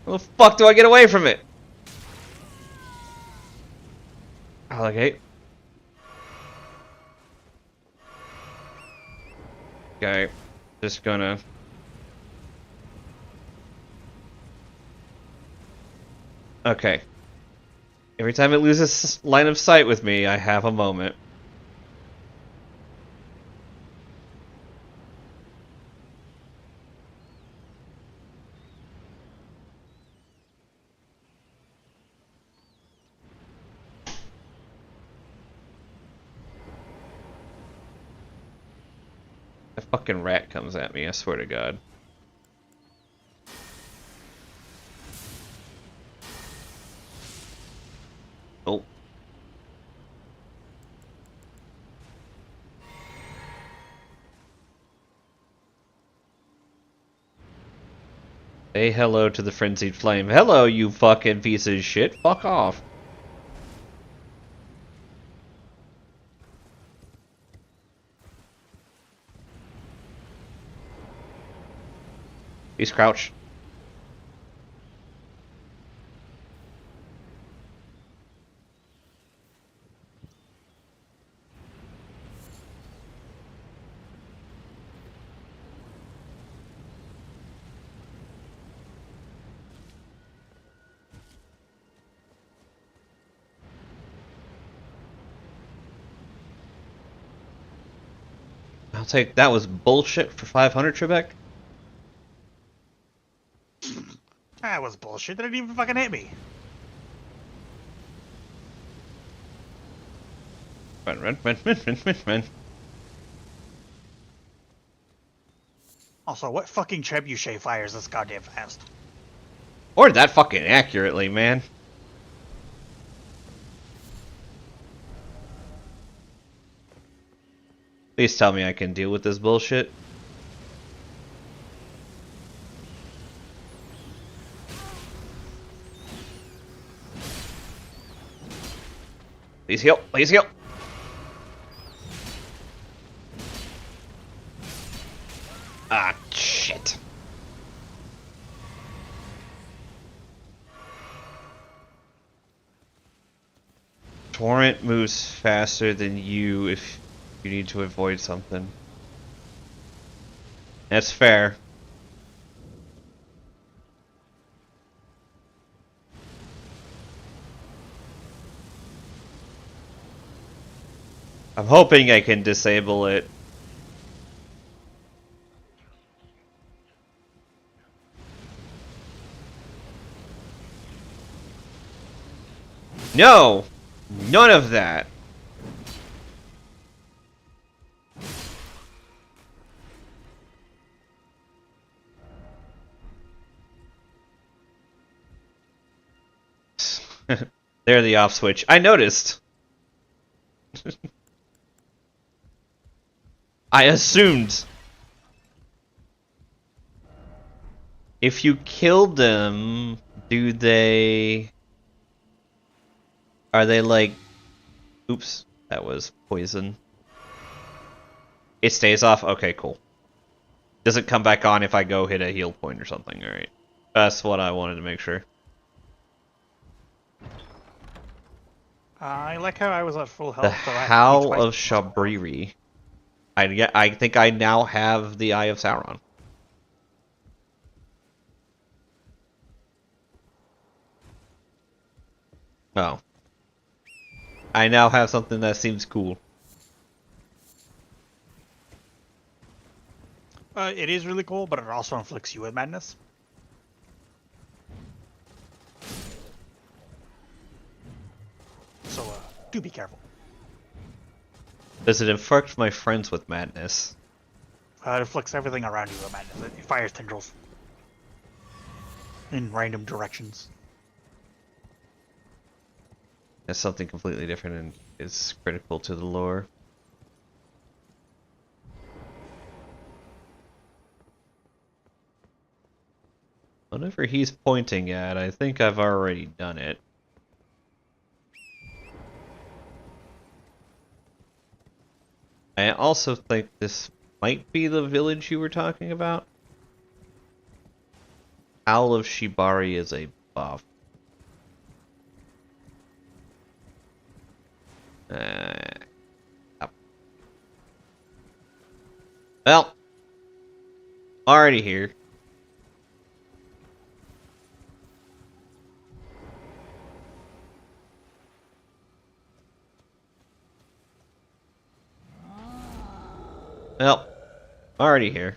How the fuck do I get away from it? Alligate. Okay. Just gonna... Okay. Every time it loses line of sight with me, I have a moment. A fucking rat comes at me, I swear to God. Oh. Say hello to the frenzied flame. Hello, you fucking piece of shit. Fuck off. He's crouched. I'll take that was bullshit for 500, Trebek. That was bullshit. That didn't even fucking hit me. Run. Also, what fucking trebuchet fires this goddamn fast? Or that fucking accurately, man. Please tell me I can deal with this bullshit. Please heal. Please heal. Ah, shit. Torrent moves faster than you if you need to avoid something. That's fair. I'm hoping I can disable it. No! None of that! There, the off switch. I noticed. I assumed. If you killed them, do they... Are they like... Oops, that was poison. It stays off? Okay, cool. Does it come back on if I go hit a heal point or something? Alright. That's what I wanted to make sure. I like how I was at full The health. so I had to Howl twice- of Shabriri. I think I now have the Eye of Sauron. Oh. I now have something that seems cool. It is really cool, but it also inflicts you with madness. So, do be careful. Does it inflict my friends with madness? It inflicts everything around you with madness. It fires tendrils in random directions. That's something completely different and is critical to the lore. Whatever he's pointing at, I think I've already done it. I also think this might be the village you were talking about. Owl of Shibari is a buff. Yep. Well, already here. Well, already here.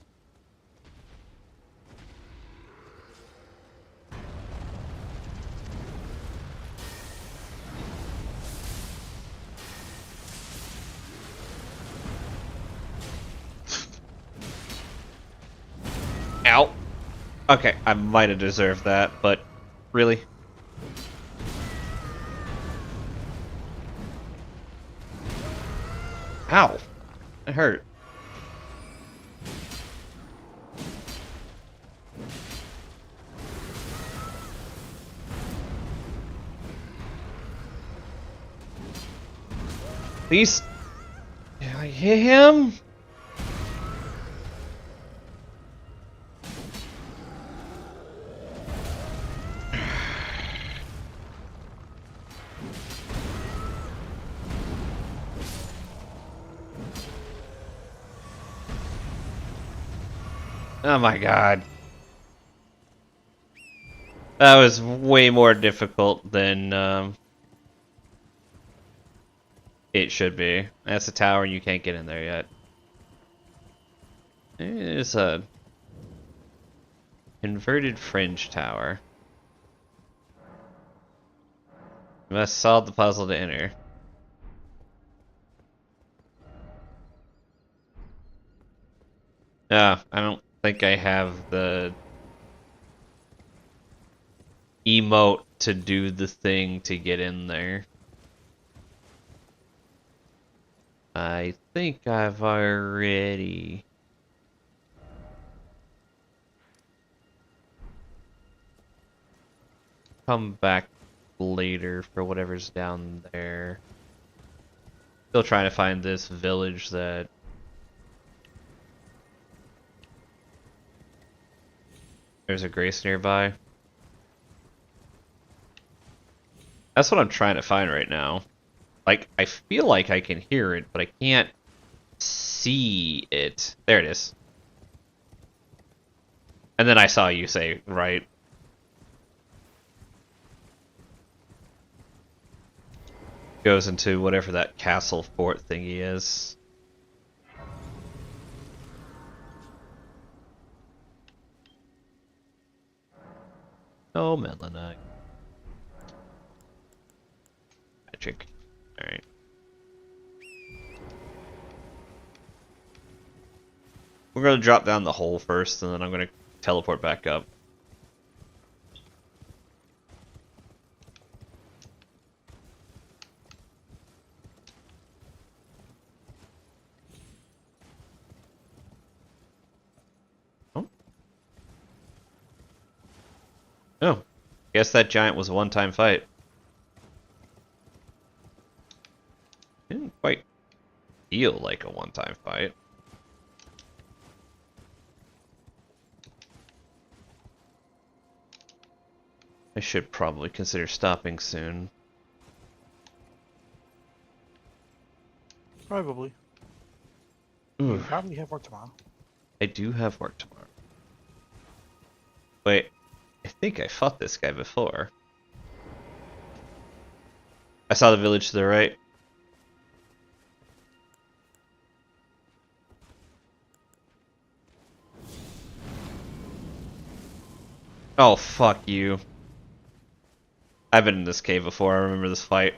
Ow. Okay, I might have deserved that, but really? Ow. It hurt. Please. Did I hit him? Oh my god. That was way more difficult than it should be. That's a tower and you can't get in there yet. It's a inverted fringe tower. You must solve the puzzle to enter. I don't think I have the emote to do the thing to get in there. I think I've already... come back later for whatever's down there. Still trying to find this village that... There's a grace nearby. That's what I'm trying to find right now. Like, I feel like I can hear it, but I can't see it. There it is. And then I saw you say, right. Goes into whatever that castle fort thingy is. Oh, Melanite. Magic. Alright. We're gonna drop down the hole first, and then I'm gonna teleport back up. Guess that giant was a one-time fight. Didn't quite feel like a one-time fight. I should probably consider stopping soon. Probably. Ooh, You probably have work tomorrow. I do have work tomorrow. Wait, I think I fought this guy before. I saw the village to the right. Oh, fuck you. I've been in this cave before, I remember this fight.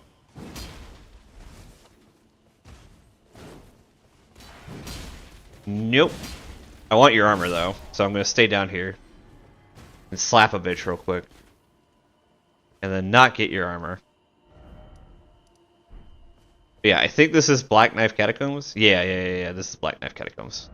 Nope. I want your armor, though, so I'm gonna stay down here. And slap a bitch real quick. And then not get your armor. Yeah, I think this is Black Knife Catacombs. Yeah, this is Black Knife Catacombs.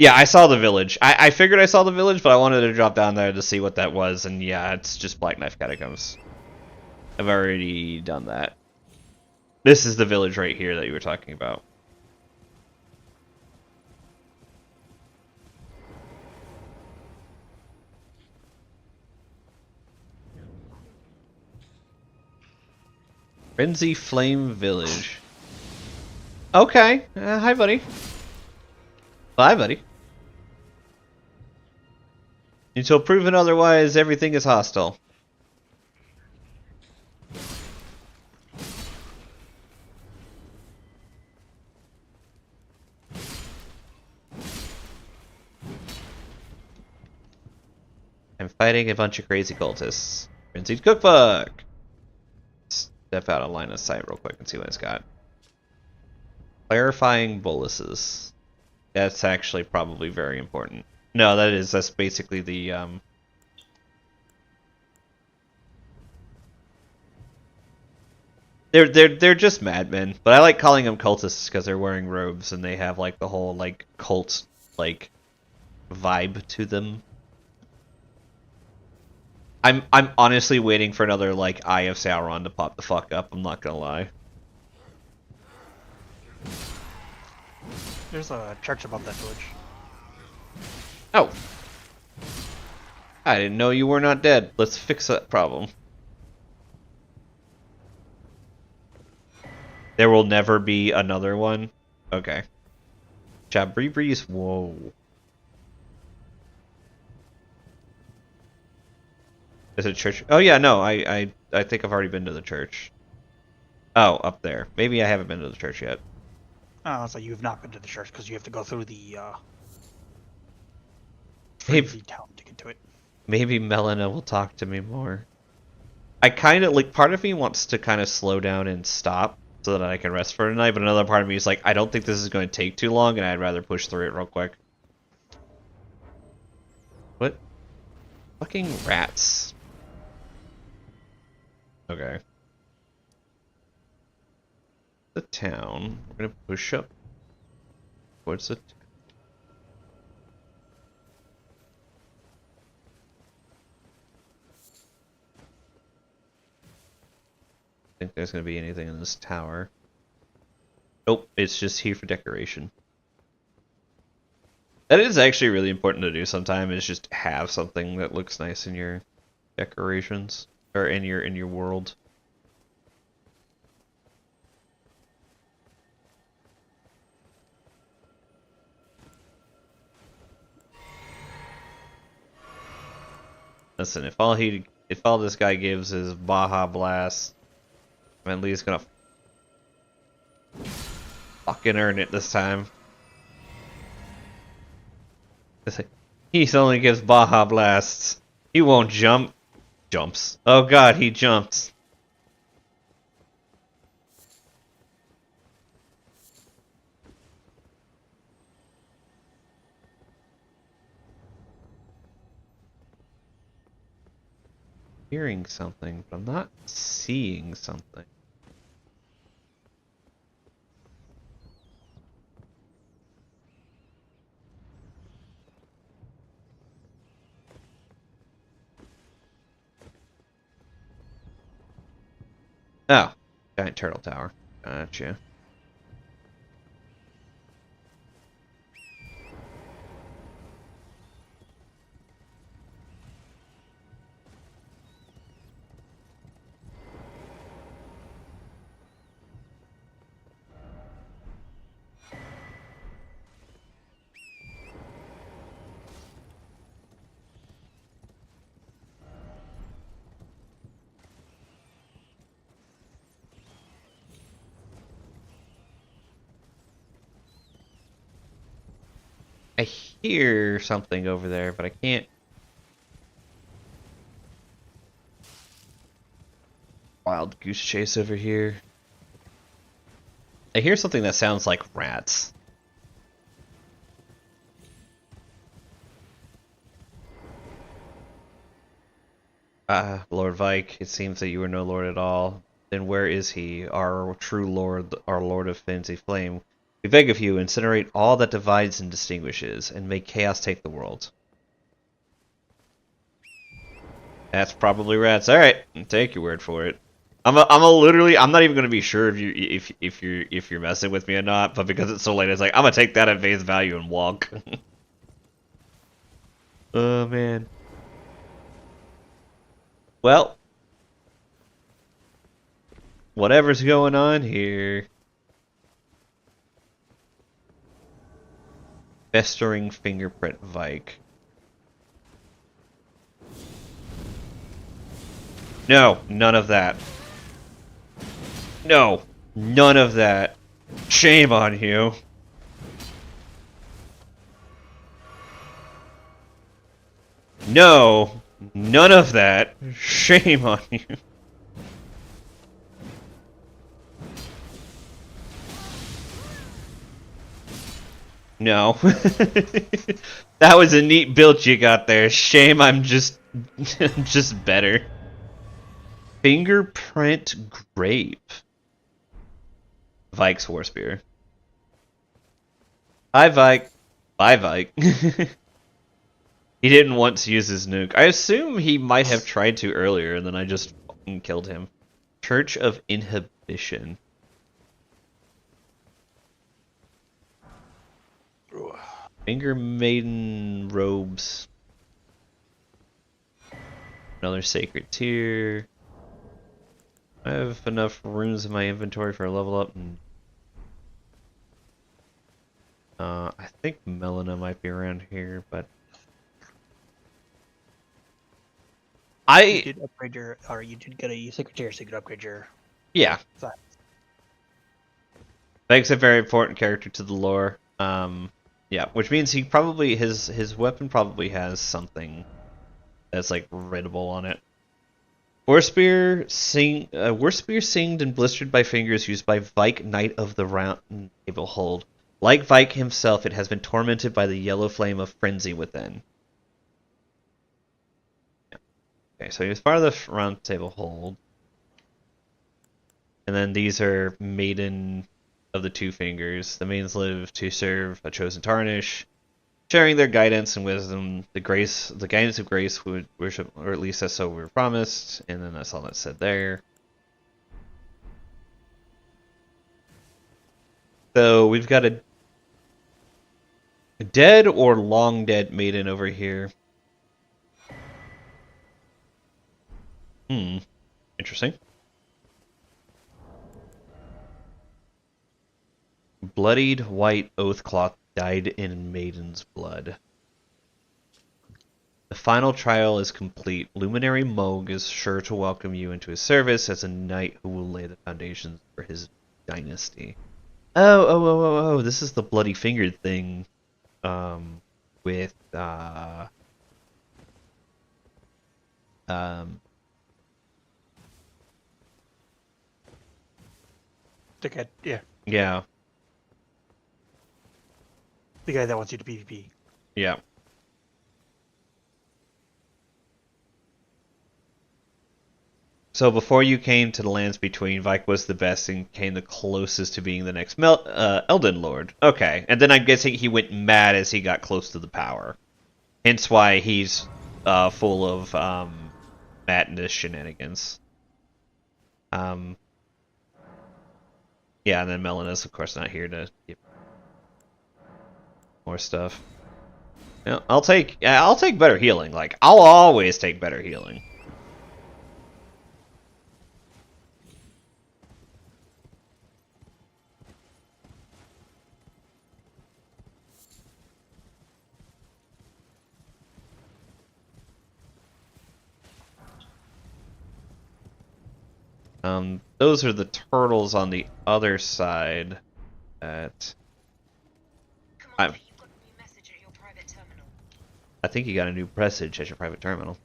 Yeah, I saw the village. I figured I saw the village, but I wanted to drop down there to see what that was, and yeah, it's just Black Knife Catacombs. I've already done that. This is the village right here that you were talking about. Frenzy Flame Village. Okay. Hi, buddy. Bye, buddy. Until proven otherwise, everything is hostile. I'm fighting a bunch of crazy cultists. Frenzied Cookbook! Step out of line of sight real quick and see what it's got. Clarifying boluses. That's actually probably very important. No, that's basically the They're just madmen, but I like calling them cultists because they're wearing robes and they have like the whole like cult like vibe to them. I'm honestly waiting for another like Eye of Sauron to pop the fuck up, I'm not gonna lie. There's a church above that village. Oh. I didn't know you were not dead. Let's fix that problem. There will never be another one? Okay. Chabribri's, whoa. Is it church? Oh yeah, no, I think I've already been to the church. Oh, up there. Maybe I haven't been to the church yet. So you've not been to the church because you have to go through the Maybe town to get to it. Maybe Melina will talk to me more. I kind of like, part of me wants to kind of slow down and stop so that I can rest for tonight, but another part of me is like, I don't think this is going to take too long, and I'd rather push through it real quick. What? Fucking rats. Okay. The town. We're gonna push up towards it. Think there's gonna be anything in this tower. Nope, it's just here for decoration. That is actually really important to do sometimes, is just have something that looks nice in your decorations or in your world. Listen, if all this guy gives is Baja Blast, I'm at least gonna fucking earn it this time. He only gives Baja Blasts. He won't jump. Jumps. Oh god, he jumps. Hearing something, but I'm not seeing something. Oh, giant turtle tower. Gotcha. I hear something over there, but I can't. Wild goose chase over here. I hear something that sounds like rats. Lord Vike, it seems that you are no lord at all. Then where is he, our true lord, our lord of fancy flame? We beg of you, incinerate all that divides and distinguishes, and make chaos take the world. That's probably rats. All right, take your word for it. I'm not even gonna be sure if you're messing with me or not, but because it's so late, it's like I'm gonna take that at face value and walk. Oh man. Well, whatever's going on here. Festering fingerprint Vike. No, none of that. No, none of that. Shame on you. No, none of that. Shame on you. No. That was a neat build you got there. Shame I'm just just better. Fingerprint grape. Vike's War Spear. Hi Vike. Bye Vike. He didn't want to use his nuke. I assume he might have tried to earlier and then I just fucking killed him. Church of Inhibition. Finger Maiden robes. Another sacred tier. I have enough runes in my inventory for a level up. And, I think Melina might be around here, but You did upgrade your, or you did get a sacred tier, so you could upgrade your. Yeah. Size. Vike's a very important character to the lore. Yeah, which means he probably his weapon probably has something that's like readable on it. War spear singed and blistered by fingers used by Vike, Knight of the Round Table Hold. Like Vike himself, it has been tormented by the yellow flame of frenzy within. Yeah. Okay, so he was part of the Round Table Hold. And then these are Maiden of the Two Fingers. The maidens live to serve a chosen tarnish, sharing their guidance and wisdom. The guidance of grace would worship, or at least that's so we were promised. And then that's all that's said there. So we've got a dead or long dead maiden over here. Interesting. Bloodied white oathcloth dyed in maiden's blood. The final trial is complete. Luminary Moog is sure to welcome you into his service as a knight who will lay the foundations for his dynasty. Oh, this is the bloody fingered thing. With The guy, yeah, yeah. the guy that wants you to PvP. Yeah. So before you came to the lands between, Vike was the best and came the closest to being the next Elden Lord. Okay, and then I'm guessing he went mad as he got close to the power. Hence why he's full of madness shenanigans. Yeah, and then Melena's, of course, not here to give more stuff. Yeah, I'll take better healing. Like, I'll always take better healing. Those are the turtles on the other side. At I think you got a new message at your private terminal.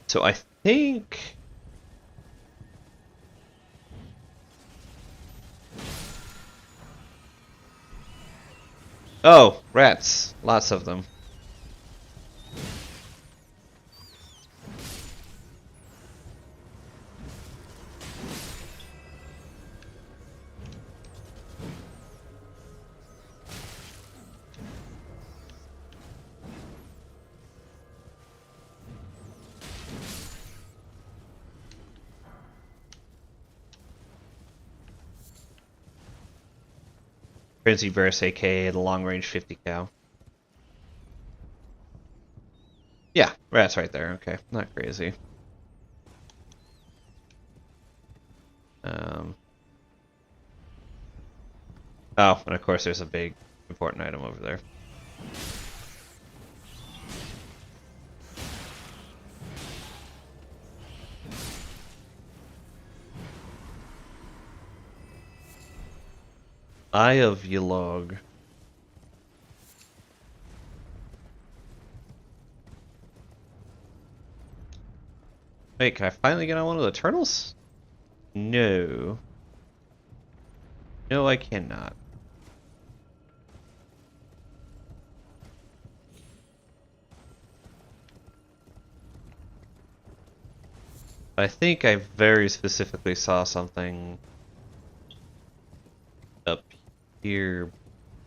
So I think. Oh, rats. Lots of them. Frenzy Burst, aka the long range 50 cal. Yeah, rats right there. Okay, not crazy. Oh, and of course there's a big important item over there. Eye of Yalog. Wait, can I finally get on one of the turtles? No. No, I cannot. I think I very specifically saw something up here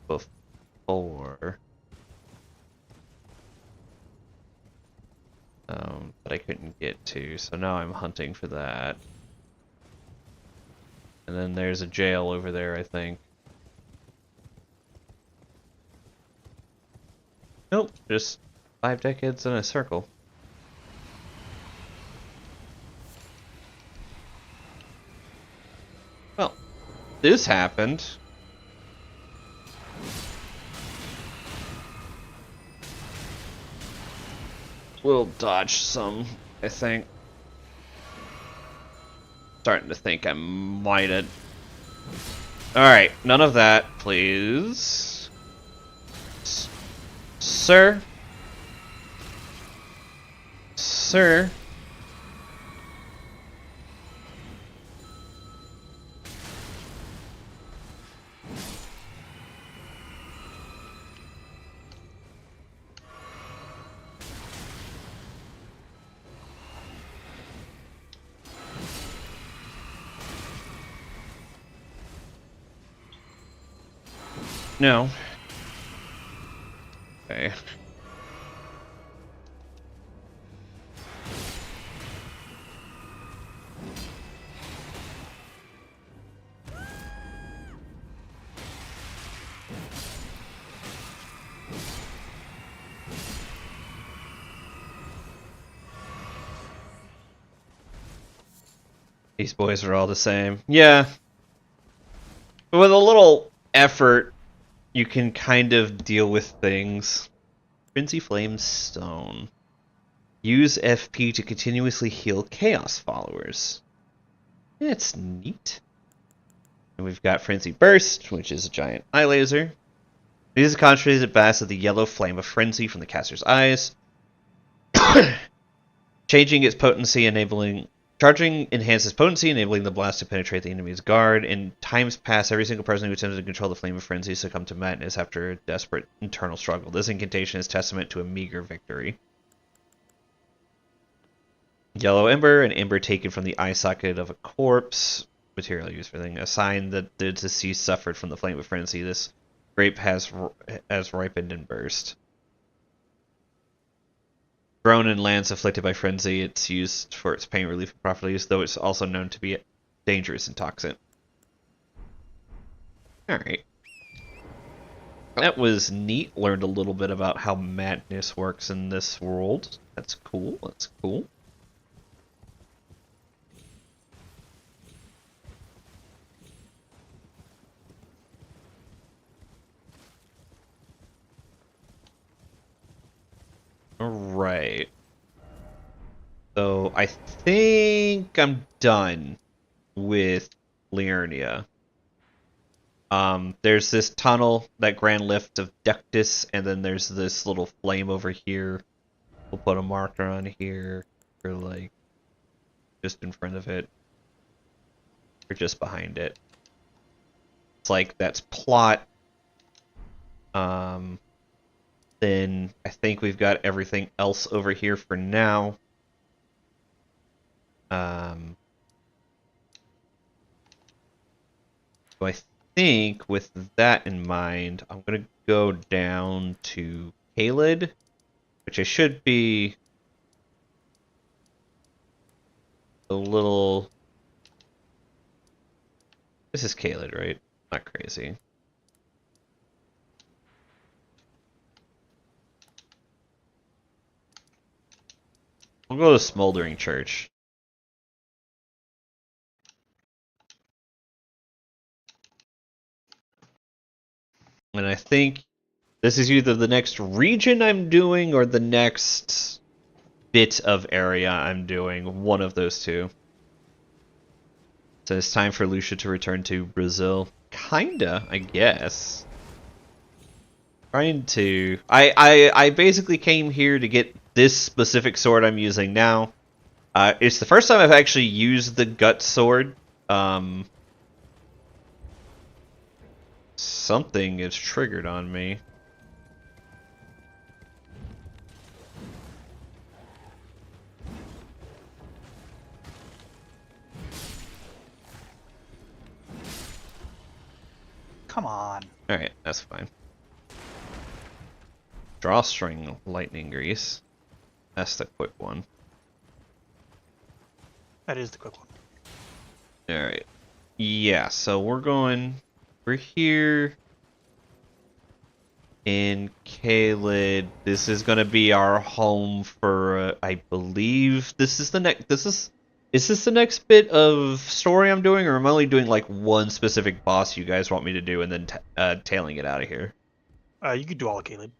before. But I couldn't get to, so now I'm hunting for that. And then there's a jail over there, I think. Nope, just 5 decades in a circle. Well, this happened. We'll dodge some, I think. Starting to think I might have. Alright, none of that, please. Sir? Sir? No. Okay. These boys are all the same. Yeah. But with a little effort, you can kind of deal with things. Frenzy Flame Stone. Use FP to continuously heal Chaos followers. It's neat. And we've got Frenzy Burst, which is a giant eye laser. It is a concentrated blast of the yellow flame of frenzy from the caster's eyes. Changing its potency, Charging enhances potency, enabling the blast to penetrate the enemy's guard. In times past, every single person who attempted to control the flame of frenzy succumbed to madness after a desperate internal struggle. This incantation is testament to a meager victory. Yellow Ember, an ember taken from the eye socket of a corpse. Material used for thing. A sign that the deceased suffered from the flame of frenzy. This grape has ripened and burst. Grown in lands afflicted by frenzy, it's used for its pain relief properties, though it's also known to be dangerous and toxic. Alright. That was neat. Learned a little bit about how madness works in this world. That's cool. That's cool. Alright. So I think I'm done with Liurnia. There's this tunnel, that grand lift of Dectus, and then there's this little flame over here. We'll put a marker on here, or like, just in front of it, or just behind it. It's like, that's plot. Then I think we've got everything else over here for now. So I think with that in mind, I'm going to go down to Caelid, which I should be a little... This is Caelid, right? Not crazy. We'll go to Smoldering Church. And I think this is either the next region I'm doing or the next bit of area I'm doing. One of those two. So it's time for Lucia to return to Brazil. Kinda, I guess. Trying to... I basically came here to get this specific sword I'm using now. It's the first time I've actually used the gut sword. Something is triggered on me. Come on. Alright, that's fine. Drawstring lightning grease. That's the quick one. That is the quick one. Alright. Yeah, so we're here in Caelid. This is gonna be our home for, I believe, this is the next, is this the next bit of story I'm doing, or am I only doing like one specific boss you guys want me to do and then tailing it out of here? You could do all of Caleb.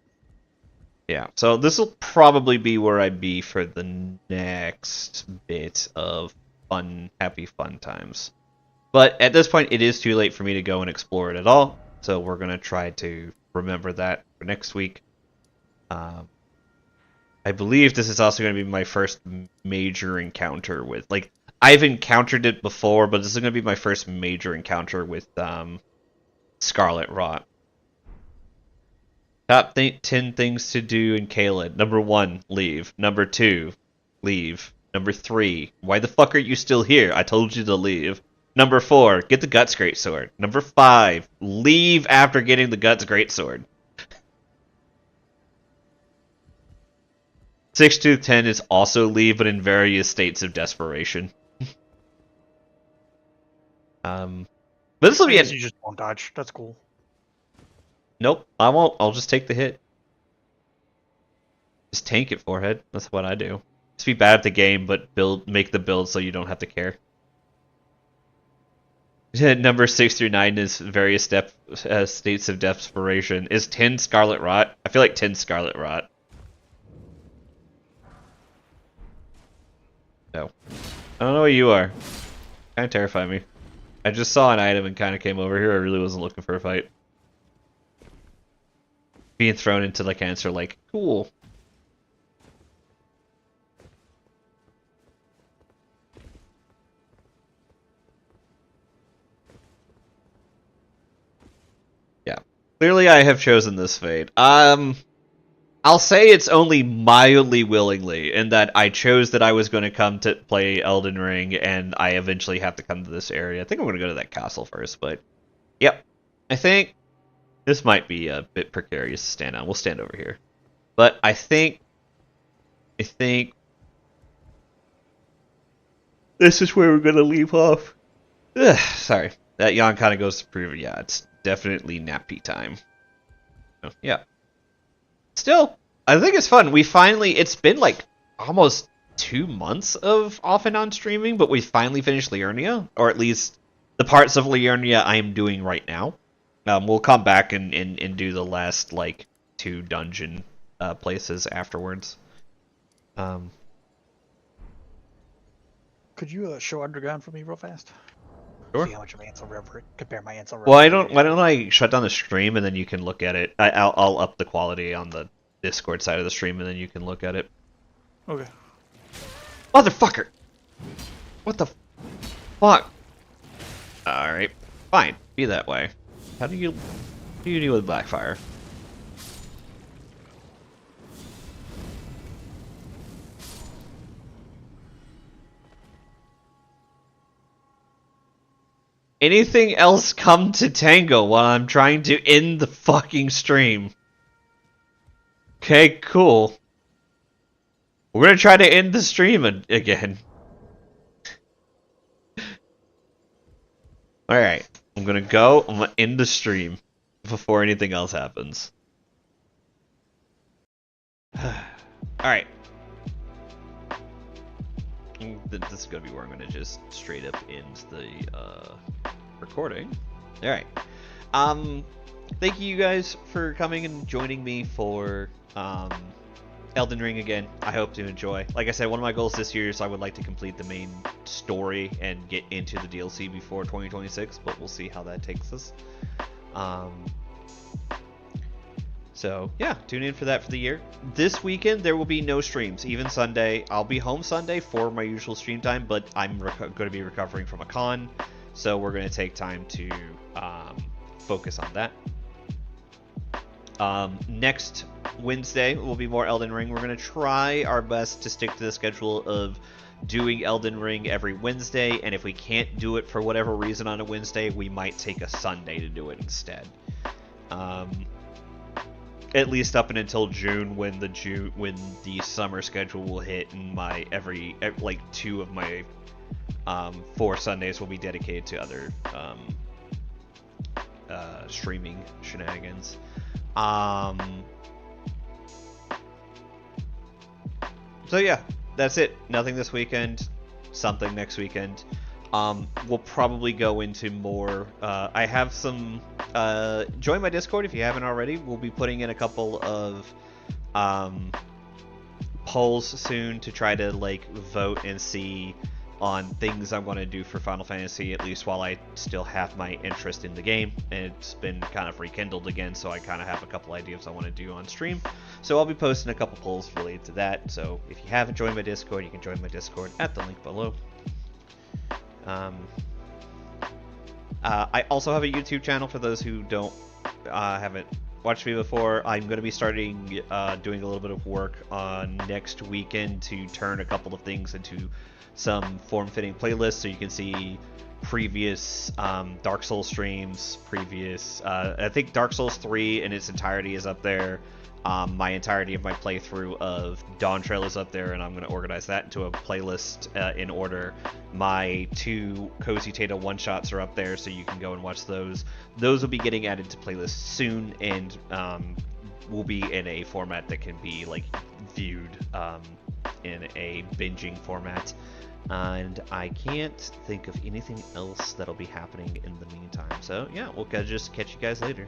Yeah, so this will probably be where I be for the next bit of fun, happy fun times. But at this point, it is too late for me to go and explore it at all, so we're going to try to remember that for next week. I believe this is also going to be my first major encounter with... Like, I've encountered it before, but this is going to be my first major encounter with Scarlet Rot. Top 10 things to do in Caelid. Number 1, leave. Number 2, leave. Number 3, why the fuck are you still here? I told you to leave. Number 4, get the Guts Greatsword. Number 5, leave after getting the Guts Greatsword. 6 to 10 is also leave, but in various states of desperation. But this will be... You just won't dodge. That's cool. Nope, I won't. I'll just take the hit. Just tank it, forehead. That's what I do. Just be bad at the game, but make the build so you don't have to care. Number 6 through 9 is various states of desperation. Is 10 Scarlet Rot? I feel like 10 Scarlet Rot. No. I don't know what you are. Kind of terrify me. I just saw an item and kind of came over here. I really wasn't looking for a fight. Being thrown into the cancer, like, cool. Yeah. Clearly I have chosen this fate. I'll say it's only mildly willingly, in that I chose that I was going to come to play Elden Ring, and I eventually have to come to this area. I think I'm going to go to that castle first, but... Yep. I think this might be a bit precarious to stand on. We'll stand over here. But I think I think this is where we're gonna leave off. Ugh, sorry, that yawn kind of goes to prove it. Yeah, it's definitely nappy time. So, yeah. Still, I think it's fun. It's been like almost 2 months of off and on streaming, but we finally finished Liurnia, or at least the parts of Liurnia I am doing right now. We'll come back and do the last, like, 2 dungeon places afterwards. Could you show Underground for me real fast? Sure. See how much of Ansel River, compare my Ansel River. Well, why don't I shut down the stream and then you can look at it. I'll up the quality on the Discord side of the stream and then you can look at it. Okay. Motherfucker! What the fuck? Alright, fine. Be that way. How do you deal with Blackfire? Anything else come to Tango while I'm trying to end the fucking stream? Okay, cool. We're gonna try to end the stream again. Alright, I'm gonna end the stream before anything else happens. Alright. This is gonna be where I'm gonna just straight up end the recording. Alright. Thank you guys for coming and joining me for Elden Ring again. I hope to enjoy. Like I said, one of my goals this year is I would like to complete the main story and get into the DLC before 2026, but we'll see how that takes us. So, yeah, tune in for that for the year. This weekend, there will be no streams, even Sunday. I'll be home Sunday for my usual stream time, but I'm going to be recovering from a con, so we're going to take time to focus on that. Next Wednesday will be more Elden Ring. We're going to try our best to stick to the schedule of doing Elden Ring every Wednesday, and if we can't do it for whatever reason on a Wednesday, we might take a Sunday to do it instead. At least up until June, when the summer schedule will hit, and my every like 2 of my 4 Sundays will be dedicated to other streaming shenanigans. So yeah, that's it. Nothing this weekend. Something next weekend. We'll probably go into more. I have some. Join my Discord if you haven't already. We'll be putting in a couple of polls soon to try to like vote and see on things I'm going to do for Final Fantasy, at least while I still have my interest in the game. And it's been kind of rekindled again, so I kind of have a couple ideas I want to do on stream. So I'll be posting a couple polls related to that. So if you haven't joined my Discord, you can join my Discord at the link below. I also have a YouTube channel for those who haven't watched me before. I'm going to be starting doing a little bit of work on next weekend to turn a couple of things into some form-fitting playlists, so you can see previous Dark Souls streams, I think Dark Souls 3 in its entirety is up there. My entirety of my playthrough of Dawn Trail is up there, and I'm going to organize that into a playlist in order. My 2 Cozy Tata one-shots are up there, so you can go and watch those. Those will be getting added to playlists soon, and will be in a format that can be like viewed in a binging format. And I can't think of anything else that'll be happening in the meantime. So yeah, we'll just catch you guys later.